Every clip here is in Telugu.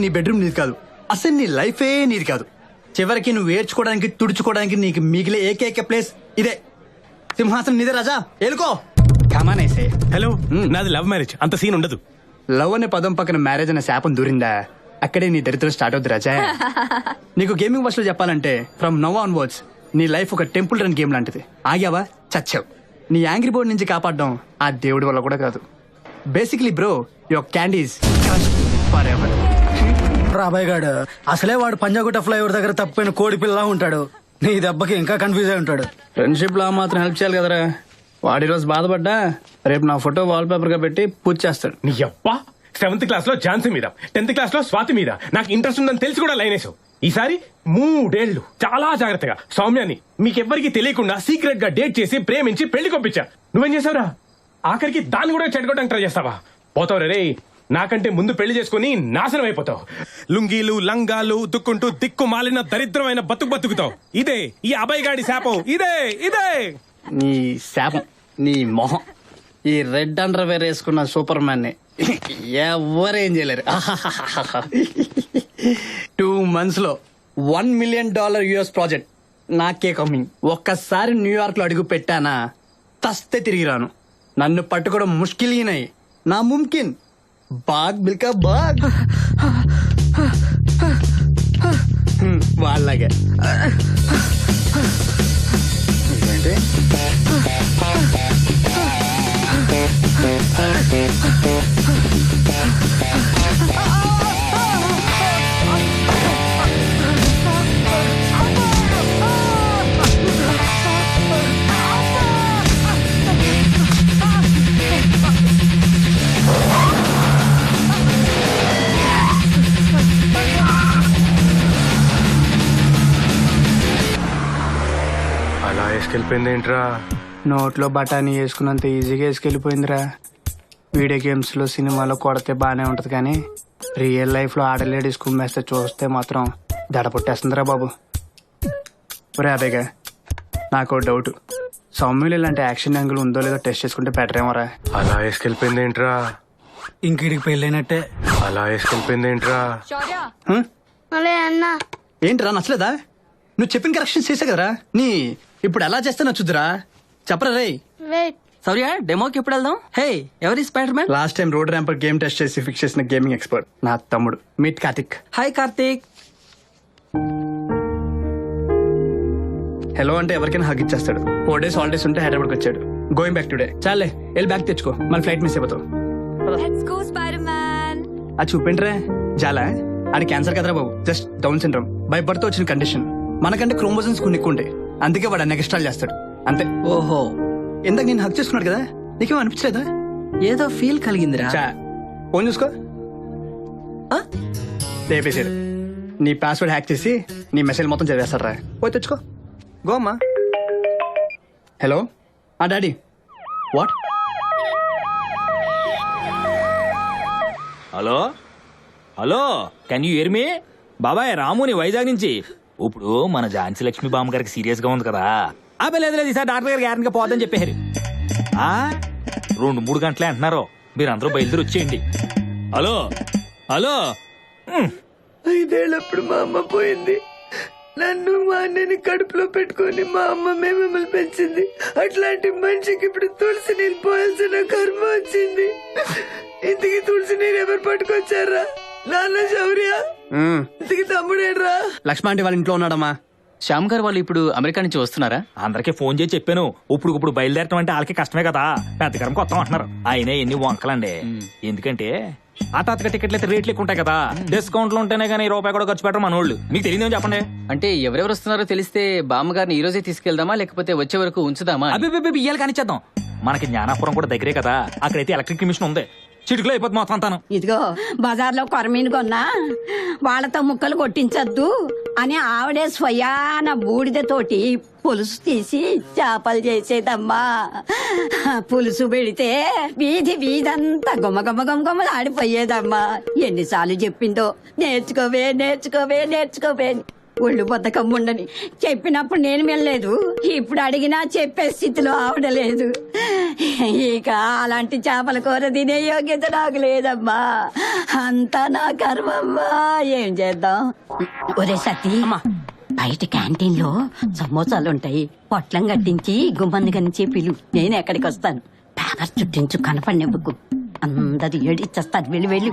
నీ బెడ్రూమ్ నీది కాదు, అసలు నీ లైఫే నీది కాదు. చివరికి నువ్వు ఏడ్చుకోవడానికి తుడుచుకోవడానికి నీకు మిగిలే ఏకైక ప్లేస్ ఇదే. సింహాసనం నీదే రాజా, ఏలుకో. కమానేసే. హలో, నాది లవ్ మ్యారేజ్, అంత సీన్ ఉండదు. లవ్ అనే పదం పక్కన మ్యారేజ్ అనే శాపం దూరిందా, అక్కడే నీ దరిద్రం స్టార్ట్ అవుద్ది రాజా. నీకు గేమింగ్ భాషలో చెప్పాలంటే ఫ్రమ్ నౌ ఆన్వర్డ్స్ నీ లైఫ్ ఒక టెంపుల్ రన్ గేమ్ లాంటిది. ఆగావా చచ్చావు. నీ యాంగ్రీ బోర్డ్ నుంచి కాపాడడం ఆ దేవుడి వల్ల కూడా కాదు. Basically bro, your candies forever. రాబాయ్ గాడు అసలే వాడు పంజాగుట్ట ఫ్లైఓవర్ దగ్గర తప్పిపోయిన కోడి పిల్లలా ఉంటాడు. నీ దెబ్బకి ఇంకా కన్ఫ్యూజ్ అయి ఉంటాడు. ఫ్రెండ్షిప్ లో మాత్రం హెల్ప్ చేయాలి కదరా. వాడి రోజు బాధపడ్డా రేపు నా ఫోటో వాల్ పేపర్ గా పెట్టి పూజ చేస్తాడు. నీ అబ్బా, 7th క్లాస్ లో ఝాన్సీ మీద, 10th క్లాస్ లో స్వాతి మీద నాకు ఇంట్రెస్ట్ ఉందని తెలిసి కూడా లైనేసావు. ఈసారి 3 ఏళ్లు చాలా జాగ్రత్తగా సౌమ్యాన్ని మీకెవ్వరికి తెలియకుండా సీక్రెట్ గా డేట్ చేసి ప్రేమించి పెళ్లి కొప్పించా. నువ్వేం చేసావురా? ఆఖరికి దాన్ని కూడా చెడగొట్టడానికి ట్రై చేస్తావా? పోతావు రే. నాకంటే ముందు పెళ్లి చేసుకుని నాశనం అయిపోతావు. లుంగీలు లంగాలు దుక్కుంటూ దిక్కు మాలిన దరిద్రమైన బతుకుతావు. ఇదే ఈ అబ్బాయి గాడి శాపం. ఇదే ఇదే నీ శాపం, నీ మొహం. ఈ రెడ్ అండర్ వేర్ వేసుకున్న సూపర్ మ్యాన్ ని ఎవరేం చేయలేరు. 2 months లో $1 million US ప్రాజెక్ట్ నాకే కమింగ్. ఒక్కసారి న్యూయార్క్ లో అడుగు పెట్టానా తస్తే తిరిగి రాను. నన్ను పట్టుకోవడం ముష్కిలీనై నా ముమ్కిన్. బాగ్ బిల్కా బాగ్ వాళ్ళగా ఏంటి? అలా వేసుకెళ్ళిపోయింది ఏంట్రా? నోట్లో బఠానీ వేసుకున్నంత ఈజీగా వేసుకెళ్ళిపోయిందిరా. వీడియో గేమ్స్ లో సినిమాలో కొడితే బానే ఉంటది కానీ రియల్ లైఫ్ లో ఆడలేడీస్ కుమ్మేస్తే చూస్తే మాత్రం దడ పుట్టేస్తుందిరా బాబు. ఒరే అదేగా, నాకు డౌట్. సౌమ్యులు ఇలాంటి యాక్షన్ యాంగిల్ ఉందో లేదో టెస్ట్ చేసుకుంటే బెటర్ ఏమోరా. అలా వేసుకెళ్ళిపోయింది ఏంట్రా? ఇంకిడికి పెళ్ళైనట్టే. అలా వేసుకెళ్ళిపోయింది ఏంట్రా? ఏంటిరా నచ్చలేదా? నువ్వు చెప్పిన కరెక్షన్స్ చేసా కదరా. నీ ఇప్పుడు ఎలా చేస్తే నచ్చుద్దురా చెప్పరా రే. సౌర్య, డెమోకి ఎప్పుడు వెళ్దాం? హే, ఎవరి Spider Man? Last time Road Rampage game test చేసి ఫిక్స్ చేసిన గేమింగ్ ఎక్స్పర్ట్ నా తమ్ముడు. Meet Karthik. Hi Karthik. Hello అంటే ఎవరికైనా హగ్ ఇచ్చేస్తాడు. 4 days హాలిడేస్ ఉంటే హైదరాబాద్కి వచ్చాడు. Going back today. చాలే వెళ్ళి బ్యాగ్ తెచ్చుకో, మళ్ళీ ఫ్లైట్ మిస్ అయిపోతావు. అది చూపిండ్రే జాలా. అది క్యాన్సర్ కదరా బాబు, just Down syndrome. By birth వచ్చిన కండిషన్. మనకంటే క్రోమోజోమ్స్ కొన్ని ఎక్కువ ఉంటాయి, అందుకే వాడు అన్ని ఎక్స్ట్రాలు చేస్తాడు అంతే. ఓహో, ఇందాక నేను హక్ చేసుకున్నాడు కదా, నీకేమో అనిపించలేదా? ఏదో ఫీల్ కలిగిందిరా. ఫోన్ చూసుకో. లేపేసాడు. నీ పాస్వర్డ్ హ్యాక్ చేసి నీ మెసేజ్ మొత్తం చదివేస్తాడు రా. పోయి తెచ్చుకో. గో అమ్మా. Hello daddy. What? Hello hello, can you hear me? బాబాయ్ రాముని వైజాగ్ నుంచి. ఇప్పుడు మన ఝాన్సీ లక్ష్మి బామ్మ గారికి సీరియస్ గా ఉంది కదా. లేదు లేదు, ఈసారి డాక్టర్ గారు గ్యారెంటీగా పోదని చెప్పారు. 2-3 గంటలే అంటున్నారు. మీరందరూ బయలుదేరి వచ్చేయండి. Hello hello. 5 ఏళ్ళప్పుడు మా అమ్మ పోయింది. నన్ను మా అన్నని కడుపులో పెట్టుకొని మా అమ్మ మిమ్మల్ని పెంచింది. అట్లాంటి మనిషికి ఇప్పుడు తులసి నీరు పోయాల్సిన కర్మ వచ్చింది. ఇంతకి తులసి నీరు ఎవరు పట్టుకొచ్చారా? నాన్న శౌర్య. ఇంతకి తమ్ముడేడ్రా? లక్ష్మ అంటే వాళ్ళ ఇంట్లో ఉన్నాడమ్మా. శ్యామ్ గారు వాళ్ళు ఇప్పుడు అమెరికా నుంచి వస్తున్నారా? అందరికీ ఫోన్ చేసి చెప్పాను. ఇప్పుడు బయలుదేరటం అంటే వాళ్ళకి కష్టమే కదా. పెద్దకరం కొత్త అంటున్నారు. అయినా ఎన్ని వంకలండి. ఎందుకంటే హఠాత్తుగా టికెట్లు అయితే రేట్లు ఎక్కువ ఉంటాయి కదా. డిస్కౌంట్లు ఉంటేనే కానీ రూపాయి కూడా ఖర్చు పెట్టరు మన వాళ్ళు. మీకు తెలియదేమో చెప్పండి. అంటే ఎవరెవరు వస్తున్నారో తెలిస్తే బామ్మగారిని ఈ రోజే తీసుకెళ్దామా లేకపోతే వచ్చే వరకు ఉంచుదామా? అబ్బి ఇయ్యాలి కానిచ్చేద్దాం. మనకి జ్ఞానాపురం కూడా దగ్గరే కదా. అక్కడైతే ఎలక్ట్రిక్ మిషన్ ఉంది. చిటికలో అయిపోతుంది మొత్తం అంతాను. ఇదిగో బజార్లో కొరమీను కొన్నా, వాళ్ళతో ముక్కలు కొట్టించద్దు అని ఆవిడే స్వయాన బూడిదతోటి పులుసు తీసి చేపలు చేసేదమ్మా. పులుసు పెడితే వీధంతా గుమ్మగుమ్మలు ఆడిపోయేదమ్మా. ఎన్నిసార్లు చెప్పిందో నేర్చుకోవే నేర్చుకోవే నేర్చుకోవే. ఒళ్ళు బద్దకం ఉండని చెప్పినప్పుడు నేను వెళ్ళలేదు. ఇప్పుడు అడిగినా చెప్పే స్థితిలో ఆవిడ లేదు. ఇక అలాంటి చేపల కూర తినే యోగ్యత నాకు లేదమ్మా. అంతా నా కర్మమ్మా. ఏం చేద్దాం? ఒరే సతీ, బయట క్యాంటీన్ లో సమోసాలుంటాయి. పొట్లం కట్టించి గుమ్మంది కనించి పిలు. నేను ఎక్కడికి వస్తాను. పేపర్ చుట్టించు, కనపడినవ్వకు. అందది ఏడిచ్చేస్తాను. వెళ్ళి వెళ్ళి.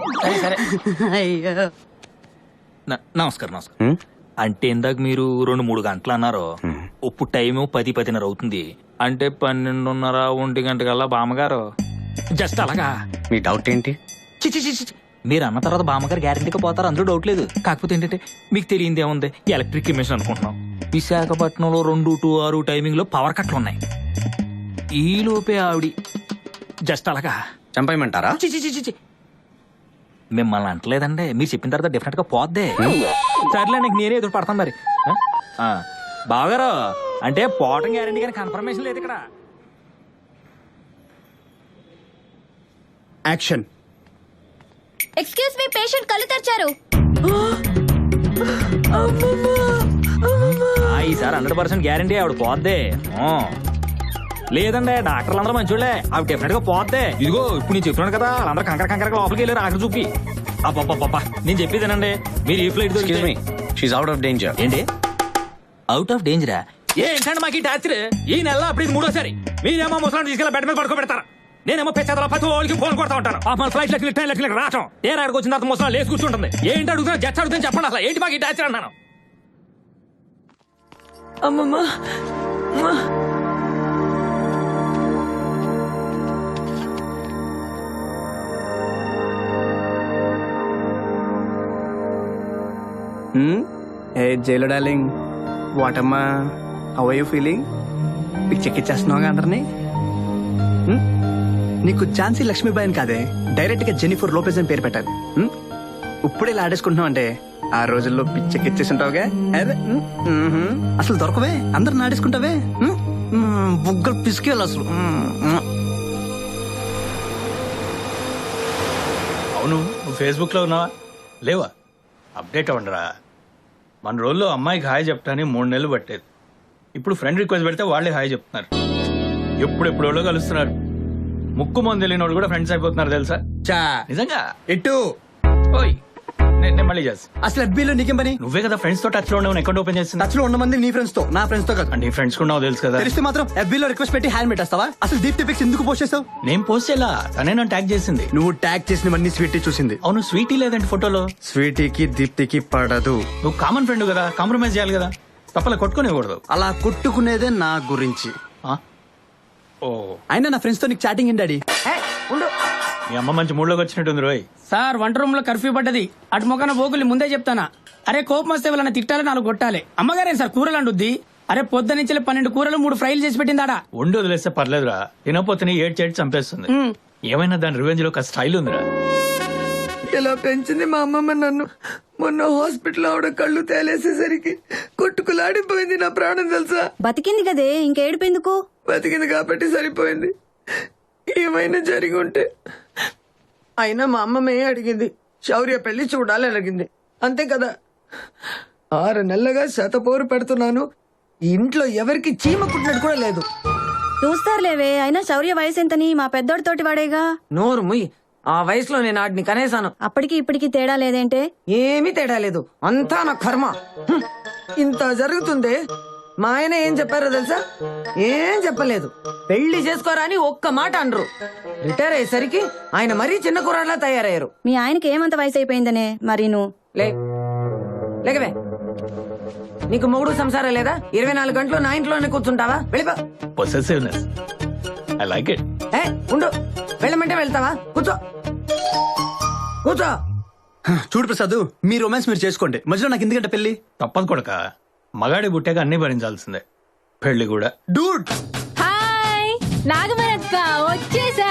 అయ్యో, నమస్కారం. అంటే ఇందాక మీరు 2-3 గంటలు అన్నారు. ఇప్పుడు టైము 10-10:30 అవుతుంది. అంటే 12:30 1 గంటకల్లా బామ్మగారు జస్ట్ అలాగా. మీ డౌట్ ఏంటి? మీరు అన్న తర్వాత బామ్మగారు గ్యారెంటీగా పోతారు, అందులో డౌట్ లేదు. కాకపోతే ఏంటంటే మీకు తెలియంది ఏముంది, ఎలక్ట్రిక్ మిషన్ అనుకుంటున్నాం. విశాఖపట్నంలో 2 to 6 టైమింగ్ లో పవర్ కట్లు ఉన్నాయి. ఈ లోపే ఆవిడ జస్ట్ అలాగా చంపేయమంటారా? మిమ్మల్ని అంటలేదండి, మీరు చెప్పిన తర్వాత డెఫినెట్ గా పోద్దే. సర్లే, నాకు నేనే ఎదురు పడతాను మరి. బావగారు అంటే పోవటం గ్యారెంటీ కానీ కన్ఫర్మేషన్ లేదు ఇక్కడ. యాక్షన్. ఎక్స్క్యూజ్ మీ, పేషెంట్ కళ్ళు తెరిచారు. ఈసారి 100% గ్యారెంటీ ఆవిడ పోద్దే. లేదండి, డాక్టర్లు అందరూ మంచోళ్ళే, ఆవిడ డెఫినెట్ గా పోద్దే. ఇదిగో ఇప్పుడు నేను చెప్తున్నాను కదా, వాళ్ళందరూ కంకర లోపలికి వెళ్ళారు ఆఖరి చూపి. అబ్బా నేను చెప్పేదేనండి, మీరు ఈ ఫ్లైట్ అవుట్ ఆఫ్ డేంజర్. ఏంటి అవుట్ ఆఫ్ డేంజరా? ఏంటంటే మాకు ఈ టార్చర్. ఈ నెల అప్పుడు ఇది 3వ సారి. మీరేమో ముసలాన్ని తీసుకెళ్ళి బెడ్ మీద పడుకోబెడతారా, నేనేమో పెద్ద వాళ్ళకి ఫోన్ కొడతా ఉంటాను. మా ఫ్లైట్ ట్రైన్ రావటం ఏడాడికి వచ్చిన తర్వాత ముసలా లేచి కూర్చుంటుంది. ఏంటి అడుగుతున్నా, జస్ట్ అడుగుతుంది చెప్పండి, అసలు ఏంటి మాకు ఈ టార్చర్ అన్నాను. అమ్మమ్మా, ఏ జైలు డార్లింగ్, వాటమ్మా, హౌ ఆర్ యూ ఫీలింగ్? పిచ్చెక్కిచ్చేస్తున్నావు అందరినీ. నీకు ఝాన్సీ లక్ష్మీబాయి అని కాదే, డైరెక్ట్ గా జెనిఫర్ లోపెజ్ అని పేరు పెట్టాలి. ఇప్పుడే ఇలా ఆడేసుకుంటున్నావు అంటే ఆ రోజుల్లో పిచ్చెక్కిచ్చేసి ఉంటావుగా. అసలు దొరకవే, అందరు నాడేసుకుంటావే. బుగ్గలు పిసికేయాలి అసలు. అవును, నువ్వు ఫేస్బుక్ లో ఉన్నావా? లేవా? అప్డేట్ అవ్వండిరా. మన రోజుల్లో అమ్మాయికి హాయ్ చెప్తాని 3 నెలలు పట్టేది. ఇప్పుడు ఫ్రెండ్ రిక్వెస్ట్ పెడితే వాళ్ళే హాయ్ చెప్తున్నారు. ఎప్పుడెప్పుడో కలుస్తున్నారు. ముక్కు మంది తెలియని వాళ్ళు కూడా ఫ్రెండ్స్ అయిపోతున్నారు తెలుసా? చా నిజంగా. ఎట్టు ఓయ్, నేను మళ్ళీ చేస్తా. అసలు ఎఫ్బీలో నీకేం పని? నువ్వే కదా ఫ్రెండ్స్ తో టచ్ లో ఉండవు, అకౌంట్ ఓపెన్ చేస్తున్నా. టచ్ లో ఉన్నమంది నీ ఫ్రెండ్స్ తో, నా ఫ్రెండ్స్ తో కాదు. అంటే ఫ్రెండ్స్ కూడా తెలుసు కదా. తెలిస్తే మాత్రం ఎఫ్బీలో రిక్వెస్ట్ పెట్టి హ్యాండ్ పెట్టేస్తావా? అసలు దీప్తి పిక్స్ ఎందుకు పోస్ట్ చేస్తావు? నేను పోస్ట్ చేయాలా, తనే నన్ను ట్యాగ్ చేసింది. నువ్వు ట్యాగ్ చేసినవన్నీ స్వీటీ చూసింది. అవును, స్వీటీ లేదంటే ఫోటోలో. స్వీటీకి దీప్తికి పడదు. నువ్వు కామన్ ఫ్రెండ్ కదా, కాంప్రమైజ్ చేయాలి కదా. తప్పలా కొట్టుకునేకూడదు. అలా కొట్టుకునేదే నా గురించి. ఓ, అయినా నా ఫ్రెండ్స్ తో నీకు చాటింగ్ ఏంటి డాడీ? మీ అమ్మ మంచి మూడ్లోకి వచ్చినట్టుంది రోయ్. సార్, వంట రూమ్ లో కర్ఫ్యూ పడ్డది. అటు మొక్కన బోగుల్ని ముందే చెప్తానా. అరే కోపం వస్తే వాళ్ళని తిట్టాలి, 4 కొట్టాలి. అమ్మగారే సార్ కూరలు అండుద్ది. అరే పొద్దు నుంచి 12 కూరలు 3 ఫ్రైలు చేసి పెట్టిందాడా. వండి వదిలేస్తే పర్లేదురా, తినపోతే ఏడ్చేటి చంపేస్తుంది. ఏమైనా దాని రివెంజ్ లో ఒక స్టైల్ ఉందిరా. ఇలా పెంచింది మా అమ్మమ్మ నన్ను. మొన్న హాస్పిటల్ ఆవిడ కళ్ళు తేలేసేసరికి కొట్టుకులాడిపోయింది నా ప్రాణం తెలుసా. బతికింది కదే, ఇంకేడుపెందుకు? బతికింది కాబట్టి సరిపోయింది. ఏమైనా జరిగి ఉంటే. అయినా మా అమ్మమ్మే అడిగింది, శౌర్య పెళ్లి చూడాలని అడిగింది, అంతే కదా. 6 నెలలుగా శతపోరు పెడుతున్నాను. ఇంట్లో ఎవరికి చీమ కుట్టినట్టు కూడా లేదు. చూస్తారులేవే, అయినా శౌర్య వయసు ఎంతని? మా పెద్దోడితోటి వాడేగా. నోరు ముయ్. ఆ వయసులో నేను ఆడిని కనేసాను. అప్పటికి ఇప్పటికి తేడా లేదేంటే? ఏమీ తేడా లేదు, అంతా నా కర్మ. ఇంత జరుగుతుంది. మా ఆయన ఏం చెప్పారో తెలుసా? ఏం చెప్పలేదు. పెళ్లి చేసుకోరా అని ఒక్క మాట అనరు. రిటైర్ అయ్యేసరికి ఆయన మరీ చిన్న కుర్రాడ్లా తయారయ్యారు. మీ ఆయనకి ఏమంత వయసు అయిపోయిందనే మరి నువ్వు లేకవే. నీకు మొగుడు సంసారం లేదా? 24 గంటలు నా ఇంట్లోనే కూర్చుంటావా? వెళ్ళిపో. Possessiveness, I like it. ఉండు, వెళ్ళమంటే వెళ్తావా? కూర్చో. చూడు ప్రసాద్, మీ రొమాన్స్ మీరు చేసుకోండి, మధ్యలో నాకు ఎందుకంటే పెళ్లి? తప్పదు కొడక, మగాడి పుట్టాక అన్ని భరించాల్సిందే, పెళ్లి కూడా. డూడ్, హాయ్ నాగమరక్క వచ్చేసా.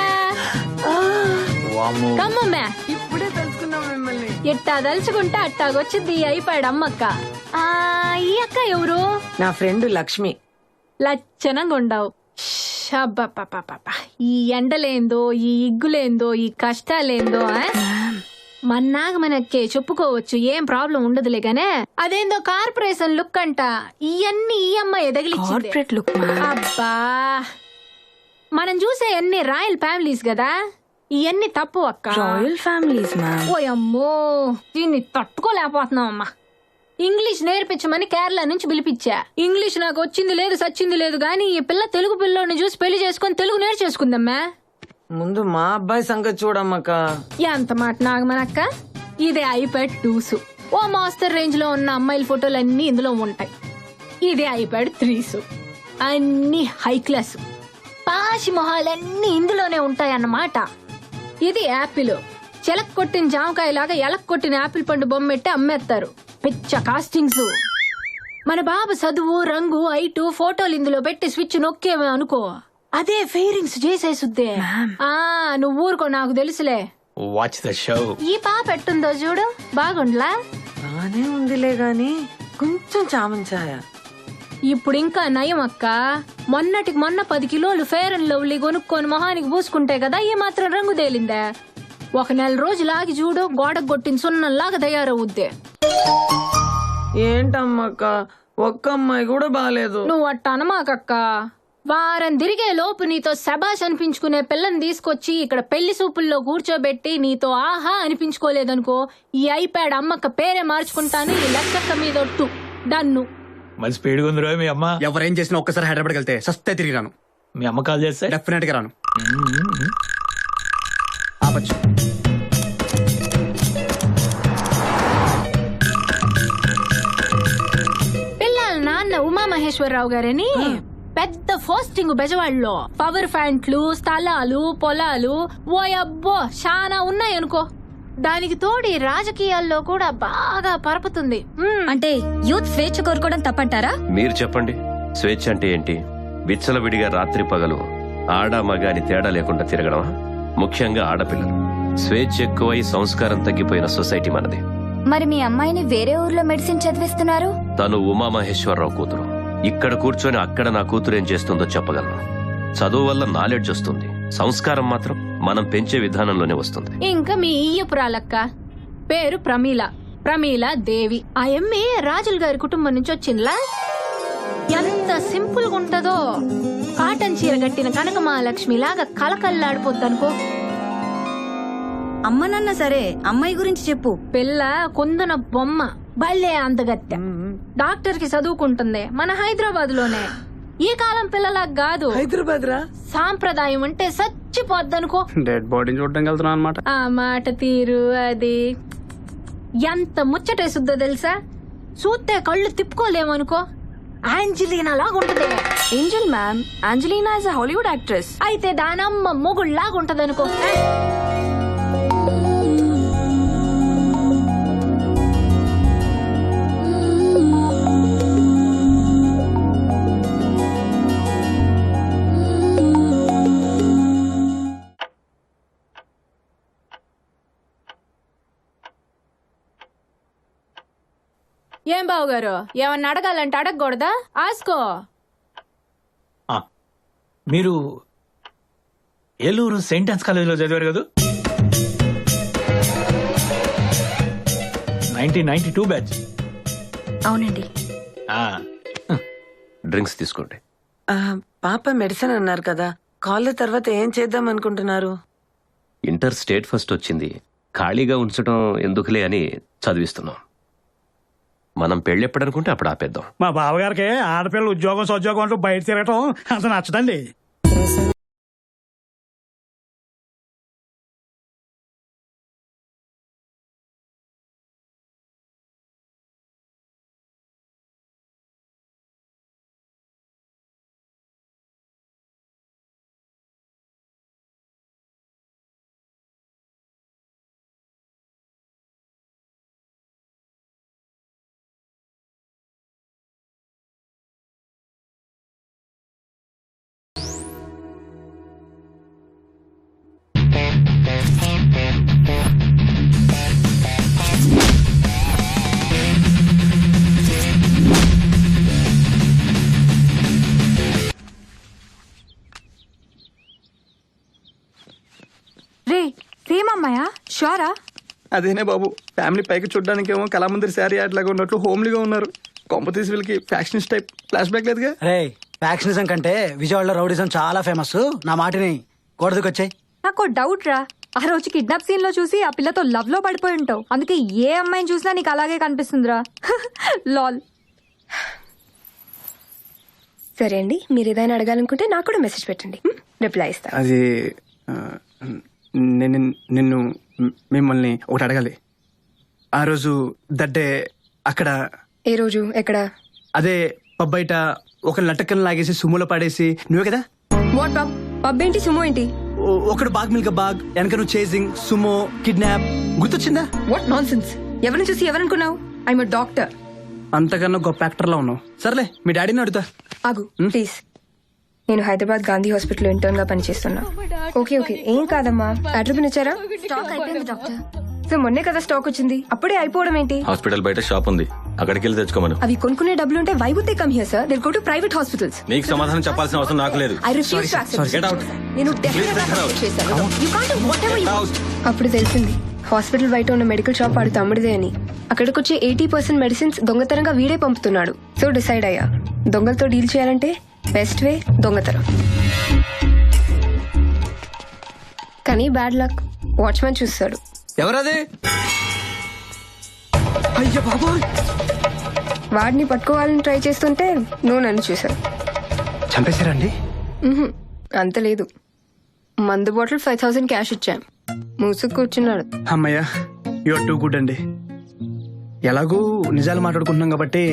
కమ్మమ్మ, ఇప్పుడే తెలుసుకున్నాం మిమ్మల్ని. ఎట్టా తలుచుకుంటా అట్టాగొచ్చింది అయిపోయాడు అమ్మక్క. ఈ అక్క ఎవరు? నా ఫ్రెండ్ లక్ష్మి. లచ్చనంగా ఉండవు. అబ్బా, ఈ ఎండలేందో, ఈ ఇగ్గులేందో, ఈ కష్టాలేందో. మన్నాక మనకి చెప్పుకోవచ్చు, ఏం ప్రాబ్లం ఉండదులే గానే. అదేందో కార్పొరేషన్ లుక్ అంట, ఇవన్నీ ఈ అమ్మాయి ఎదగిలిచ్చింది. కార్పొరేట్ లుక్ అబ్బా, మనం చూసే అన్ని రాయల్ ఫ్యామిలీస్ కదా, ఇవన్నీ తప్పు అక్క. Royal families ma'am. ఓయమ్మో, దీన్ని తట్టుకోలేకపోతున్నాం అమ్మా. ఇంగ్లీష్ నేర్పించమని కేరళ నుంచి పిలిపించా. ఇంగ్లీష్ నాకు వచ్చింది లేదు సచ్చింది లేదు గానీ ఈ పిల్ల తెలుగు పిల్లోని చూసి పెళ్లి చేసుకుని తెలుగు నేర్చేసుకుందమ్మా. ముందు మా అబ్బాయి సంగతి చూడమ్మక్క. ఎంత మాట నాగమనక్క. ఇదే ఐప్యాడ్ 2s. ఓ మాస్టర్ రేంజ్ లో ఉన్న అమ్మాయిల ఫోటోలు అన్ని ఇందులో ఉంటాయి. ఇదే ఐప్యాడ్ 3s. అన్ని హై క్లాస్ పాషి మొహాలన్నీ ఇందులోనే ఉంటాయన్నమాట. ఇది యాపిల్. చెలక్ కొట్టిన జామకాయలాగా ఎలక్ కొట్టిన యాపిల్ పండు బొమ్మ పెట్టి అమ్మేస్తారు. పిచ్చ కాస్టింగ్స్. మన బాబు చదువు, రంగు, ఐటు, ఫోటోలు ఇందులో పెట్టి స్విచ్ నొక్కేమే అనుకో, అదే ఫెయిరింగ్స్ చేసేసుద్దే. నువ్వు ఊరుకో, నాకు తెలుసులే. Watch the show. ఈ పాప ఎట్టుందో చూడు, బాగుండ్లా? బానే ఉందిలే గాని కొంచెం చామంచాయ. ఇప్పుడు ఇంకా నయం అక్క. మొన్నటికి మొన్న 10 కిలోలు ఫేర్ అండ్ లవ్లీ కొనుక్కొని మొహానికి పూసుకుంటే కదా ఈ మాత్రం రంగు తేలిందే. ఒక నెల రోజులు ఆగి చూడు, గోడకు కొట్టిన సున్నంలాగా తయారవుద్దే. ఏంటమ్మక్క, ఒక్క అమ్మాయి కూడా బాలేదు. నువ్వు అట్ట అనమాకక్క. వారం తిరిగే లోపు నీతో శబాష్ అనిపించుకునే పిల్లని తీసుకొచ్చి ఇక్కడ పెళ్లి సూపుల్లో కూర్చోబెట్టి నీతో ఆహా అనిపించుకోలేదనుకో, ఈ ఐప్యాడ్ అమ్మక్క పేరే మార్చుకుంటాను. ఈ లెక్కక్క మీద ఒట్టు డన్ను. మరి స్పీడ్గా ఉంది మీ అమ్మ. ఎవరేం చేసినా ఒక్కసారి హైదరాబాద్కి వెళ్తే సస్తే తిరిగి రాను. మీ అమ్మ కాల్ చేస్తే డెఫినెట్ గా రాను. ఆపచ్చు. పిల్లల నాన్న ఉమామహేశ్వరరావు గారని పెద్ద పోస్టింగ్ బెజవాడలో. పవర్ ప్లాంట్లు, స్థలాలు, పొలాలు ఓ అబ్బో చాలా ఉన్నాయనుకో. దానికి తోడి రాజకీయాల్లో కూడా బాగా పరపుతుంది. అంటే యూత్ స్వేచ్ఛ కోరుకోవడం తప్పంటారా? మీరు చెప్పండి, స్వేచ్ఛ అంటే ఏంటి? విచ్చలవిడిగా రాత్రి పగలు ఆడ మగ అని తేడా లేకుండా తిరగడమా? ముఖ్యంగా ఆడపిల్లలు. స్వేచ్ఛ ఎక్కువై సంస్కారం తగ్గిపోయిన సొసైటీ మనది. మరి మీ అమ్మాయిని వేరే ఊర్లో మెడిసిన్ చదివిస్తున్నారు? తను ఉమామహేశ్వరరావు కూతురు. ఇక్కడ కూర్చొని అక్కడ నా కూతురు ఏం చేస్తుందో చెప్పగలను. చదువు వల్ల నాలెడ్జ్ వస్తుంది, సంస్కారం మాత్రం మనం పెంచే విధానంలోనే వస్తుంది. ఇంకా మీ ఈయపురాలక్క పేరు ప్రమీల దేవి. ఆ ఎమ్మె రాజుల గారి కుటుంబం నుంచి వచ్చిందిలా. ఎంత సింపుల్ గా ఉంటదో, కాటన్ చీర కట్టిన కనక మహాలక్ష్మి లాగా కలకల్లాడిపోద్దనుకో. అమ్మ నాన్న సరే, అమ్మాయి గురించి చెప్పు. పిల్ల కొందన బొమ్మ, బల్లే అందగత్తె. డాక్టర్ కి చదువుకుంటుంది మన హైదరాబాద్ లోనే. ఈ కాలం పిల్లలా కాదు, హైదరాబాద్ రా. సాంప్రదాయం అంటే చచ్చిపోద్దనుకో. డెడ్ బాడీని చూడడానికి వెళ్తున్నాను అనమాట. ఆ మాట తీరు అది ఎంత ముచ్చటేసుద్దో తెలుసా? చూస్తే కళ్ళు తిప్పుకోలేమనుకో. ఆంజలీనా లాగుంటది. Angel ma'am, Angelina is a Hollywood actress. అయితే దానమ్మ మొగుళ్లాగుంటదనుకో. ఏం బావుగారు, ఏమన్నా అడగాలంటే అడగకూడదా? ఆస్కో. మీరు ఏలూరు సెయింట్ ఆన్స్ కాలేజీలో చదివారు కదా? 1992 బ్యాచ్. అవునండి. డ్రింక్స్ తీసుకోండి. పాప మెడిసిన్ అన్నారు కదా, కాలేజ్ తర్వాత ఏం చేద్దాం అనుకుంటున్నారు? ఇంటర్ స్టేట్ ఫస్ట్ వచ్చింది, ఖాళీగా ఉంచడం ఎందుకులే అని చదివిస్తున్నాం. మనం పెళ్లి ఎప్పుడనుకుంటే అప్పుడు ఆపేద్దాం. మా బావగారికి ఆడపిల్లలు ఉద్యోగం అంటూ బయట తిరగటం అంత నచ్చదండి. రే, ప్రేమమ్మాయా? షోరా? అదేనే బాబు, ఫ్యామిలీ పైకి చూడడానికి ఏమో కళామందిర్ శారీ అట్లాగా ఉన్నట్లు హోమ్లీగా ఉన్నారు. కొంప తీసి వీళ్ళకి ఫ్యాక్షనిస్ట్ టైప్ ఫ్లాష్ బ్యాక్ లేదుగా. రే ఫ్యాక్షనిజం కంటే విజయవాడలో రౌడిజం చాలా ఫేమస్. నా మాటని గోడదుకొచ్చాయి. నాకు డౌట్ రా, ఆ రోజు కిడ్నాప్ సీన్ లో చూసి ఆ పిల్లతో లవ్ లో పడిపోయి ఉంటావు. అందుకే ఏ అమ్మాయిని చూసినా నీకు అలాగే కనిపిస్తుందిరా. లాల్. సరే అండి, మీరు ఏదైనా అడగాలనుకుంటే నాకు కూడా మెసేజ్ పెట్టండి, రిప్లై ఇస్తా. అది నేను నిన్ను మిమ్మల్ని ఒకటి అడగాలి. ఆ రోజు దట్టే అక్కడ ఏ రోజు ఎక్కడ? అదే పబ్ బయట ఒక లటకన్ లాగేసి సుమ్ములో పడేసి నువ్వే కదా? What pub? పబ్ ఏంటి, సుమో ఏంటి? ఒకడు బాగ్ మిల్క బాగ్, వెనక నువ్వు చేసింగ్, సుమో, కిడ్నాప్, గుర్తొచ్చిందా? What nonsense. ఎవరిని చూసి ఎవరనుకున్నావు? I'm a doctor. అంతకన్నా గొప్ప యాక్టర్ లా ఉన్నావు. సర్లే మీ డాడీని అడుగుతా. ఆగు ప్లీజ్. నేను హైదరాబాద్ గాంధీ హాస్పిటల్ ఇంటర్న్ గా పనిచేస్తున్నా. ఓకే ఓకే, ఏం కాదమ్మా. అడ్రస్ ఇచ్చారా? స్టాక్ అయిపోయింది డాక్టర్. సో మొన్నే కదా స్టాక్ వచ్చింది, అప్పుడే అయిపోవడం ఏంటి? హాస్పిటల్ బయట షాప్ ఉంది, అక్కడికి వెళ్ళి తెచ్చుకోమను. అవి కొనుక్కునే డబ్బులు ఉంటే why would they come here sir? They go to private hospitals. నీకు సమాధానం చెప్పాల్సిన అవసరం నాకు లేదు. I refuse to accept. Get out. నేను డెఫినెట్గా కంప్లైంట్ చేశాను. You can't do whatever you want. అప్పుడు తెలిసింది హాస్పిటల్ బయట ఉన్న మెడికల్ షాప్ వాడి తమ్ముడిదే అని. అక్కడికి వచ్చే 80% మెడిసిన్స్ దొంగతనంగా వీడే పంపుతున్నాడు. సో డిసైడ్ అయ్యా, దొంగలతో డీల్ చేయాలంటే బెస్ట్ వే దొంగతనం. కానీ బ్యాడ్ లక్, వాచ్మెన్ చూస్తాడు. ఎవరది? అయ్యో బాబోయ్. వాడిని పట్టుకోవాలని ట్రై చేస్తుంటే నువ్వు నన్ను చూసావు. చంపేశారండి? అంత లేదు, మందు బాటిల్ 5000 క్యాష్ ఇచ్చాం. మూసుకు కూర్చున్నాడు. అమ్మయ్యా, యువర్ టూ గుడ్ అండి. ఎలాగూ నిజాలు మాట్లాడుకుంటున్నాం కాబట్టి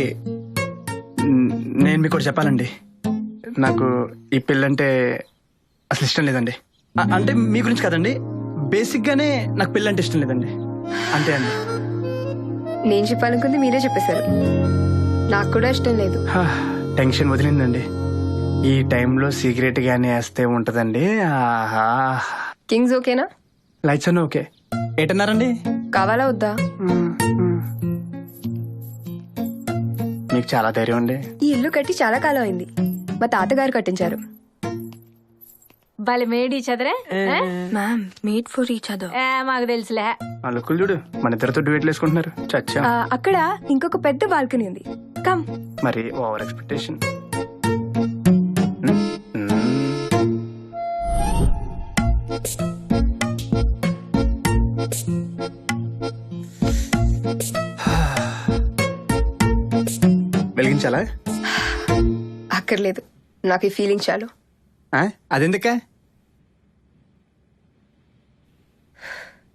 నేను మీకు ఒకటి చెప్పాలండి. నాకు ఈ పెళ్ళంటే అసలు ఇష్టం లేదండి. అంటే మీ గురించి కాదండి, బేసిక్ గానే నాకు పెళ్ళంటే ఇష్టం లేదండి, అంతే అండి. నేను చెప్పాలనుకుంది మీరే చెప్పేశారు. నాకు కూడా ఇష్టం లేదు. టెన్షన్ వదిలిందండి. ఈ టైంలో సీక్రెట్ గానే వేస్తే ఉంటదండి. ఆహా. కింగ్స్ ఓకేనా? లైట్స్ అన్నీ ఓకే. ఏటన్నారండి? కావాలా వద్దా? మీకు చాలా ధైర్యం అండి. ఈ ఇల్లు కట్టి చాలా కాలం అయింది, మా తాతగారు కట్టించారు. భలే మేడ్ ఈచ్ అదరే. Ma'am made for each other. మాకు తెలుసులే. ఆ లుక్కులు చూడు, మన ఇద్దరితో డ్యూయెట్లు వేసుకుంటున్నారు. చచ్చా. అక్కడ ఇంకొక పెద్ద బాల్కనీ ఉంది, కమ్. మరి ఓవర్ ఎక్స్పెక్టేషన్. వెలిగించాలా? అక్కర్లేదు, నాకు ఈ ఫీలింగ్ చాలు. అదెందుక?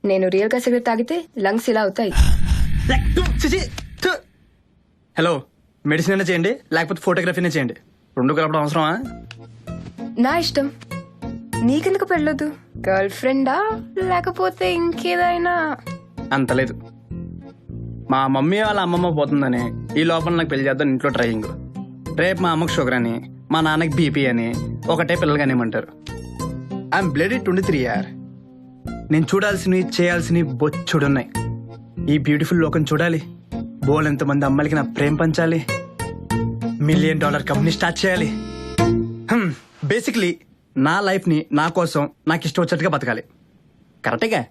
నేను రియల్ గా సిగరెట్ తాగితే లంగ్స్ ఇలా అవుతాయి. హలో, మెడిసిన్ అయినా చేయండి, లేకపోతే ఫోటోగ్రఫీనే చేయండి. రెండు కలపడం అవసరమా? నా ఇష్టం, నీకెందుకు పెళ్ళొద్దు? గర్ల్ ఫ్రెండా లేకపోతే ఇంకేదైనా? అంత లేదు. మా మమ్మీ వాళ్ళ అమ్మమ్మ పోతుందని ఈ లోపల నాకు పెళ్లి చేద్దాం ఇంట్లో ట్రైయింగ్. రేపు మా అమ్మకు షుగర్ అని, మా నాన్నకి బీపీ అని ఒకటే పిల్లలు కానివ్వమంటారు. I'm bloody 23 year. నేను చూడాల్సినవి చేయాల్సినవి బొచ్చుడున్నాయి. ఈ బ్యూటిఫుల్ లోకం చూడాలి, బోలెంతమంది అమ్మాయిలకి నా ప్రేమ పంచాలి, $1 మిలియన్ కంపెనీ స్టార్ట్ చేయాలి. బేసిక్లీ నా లైఫ్ ని నా కోసం నాకు ఇష్టం వచ్చేట్టుగా బతకాలి. కరెక్టేగా?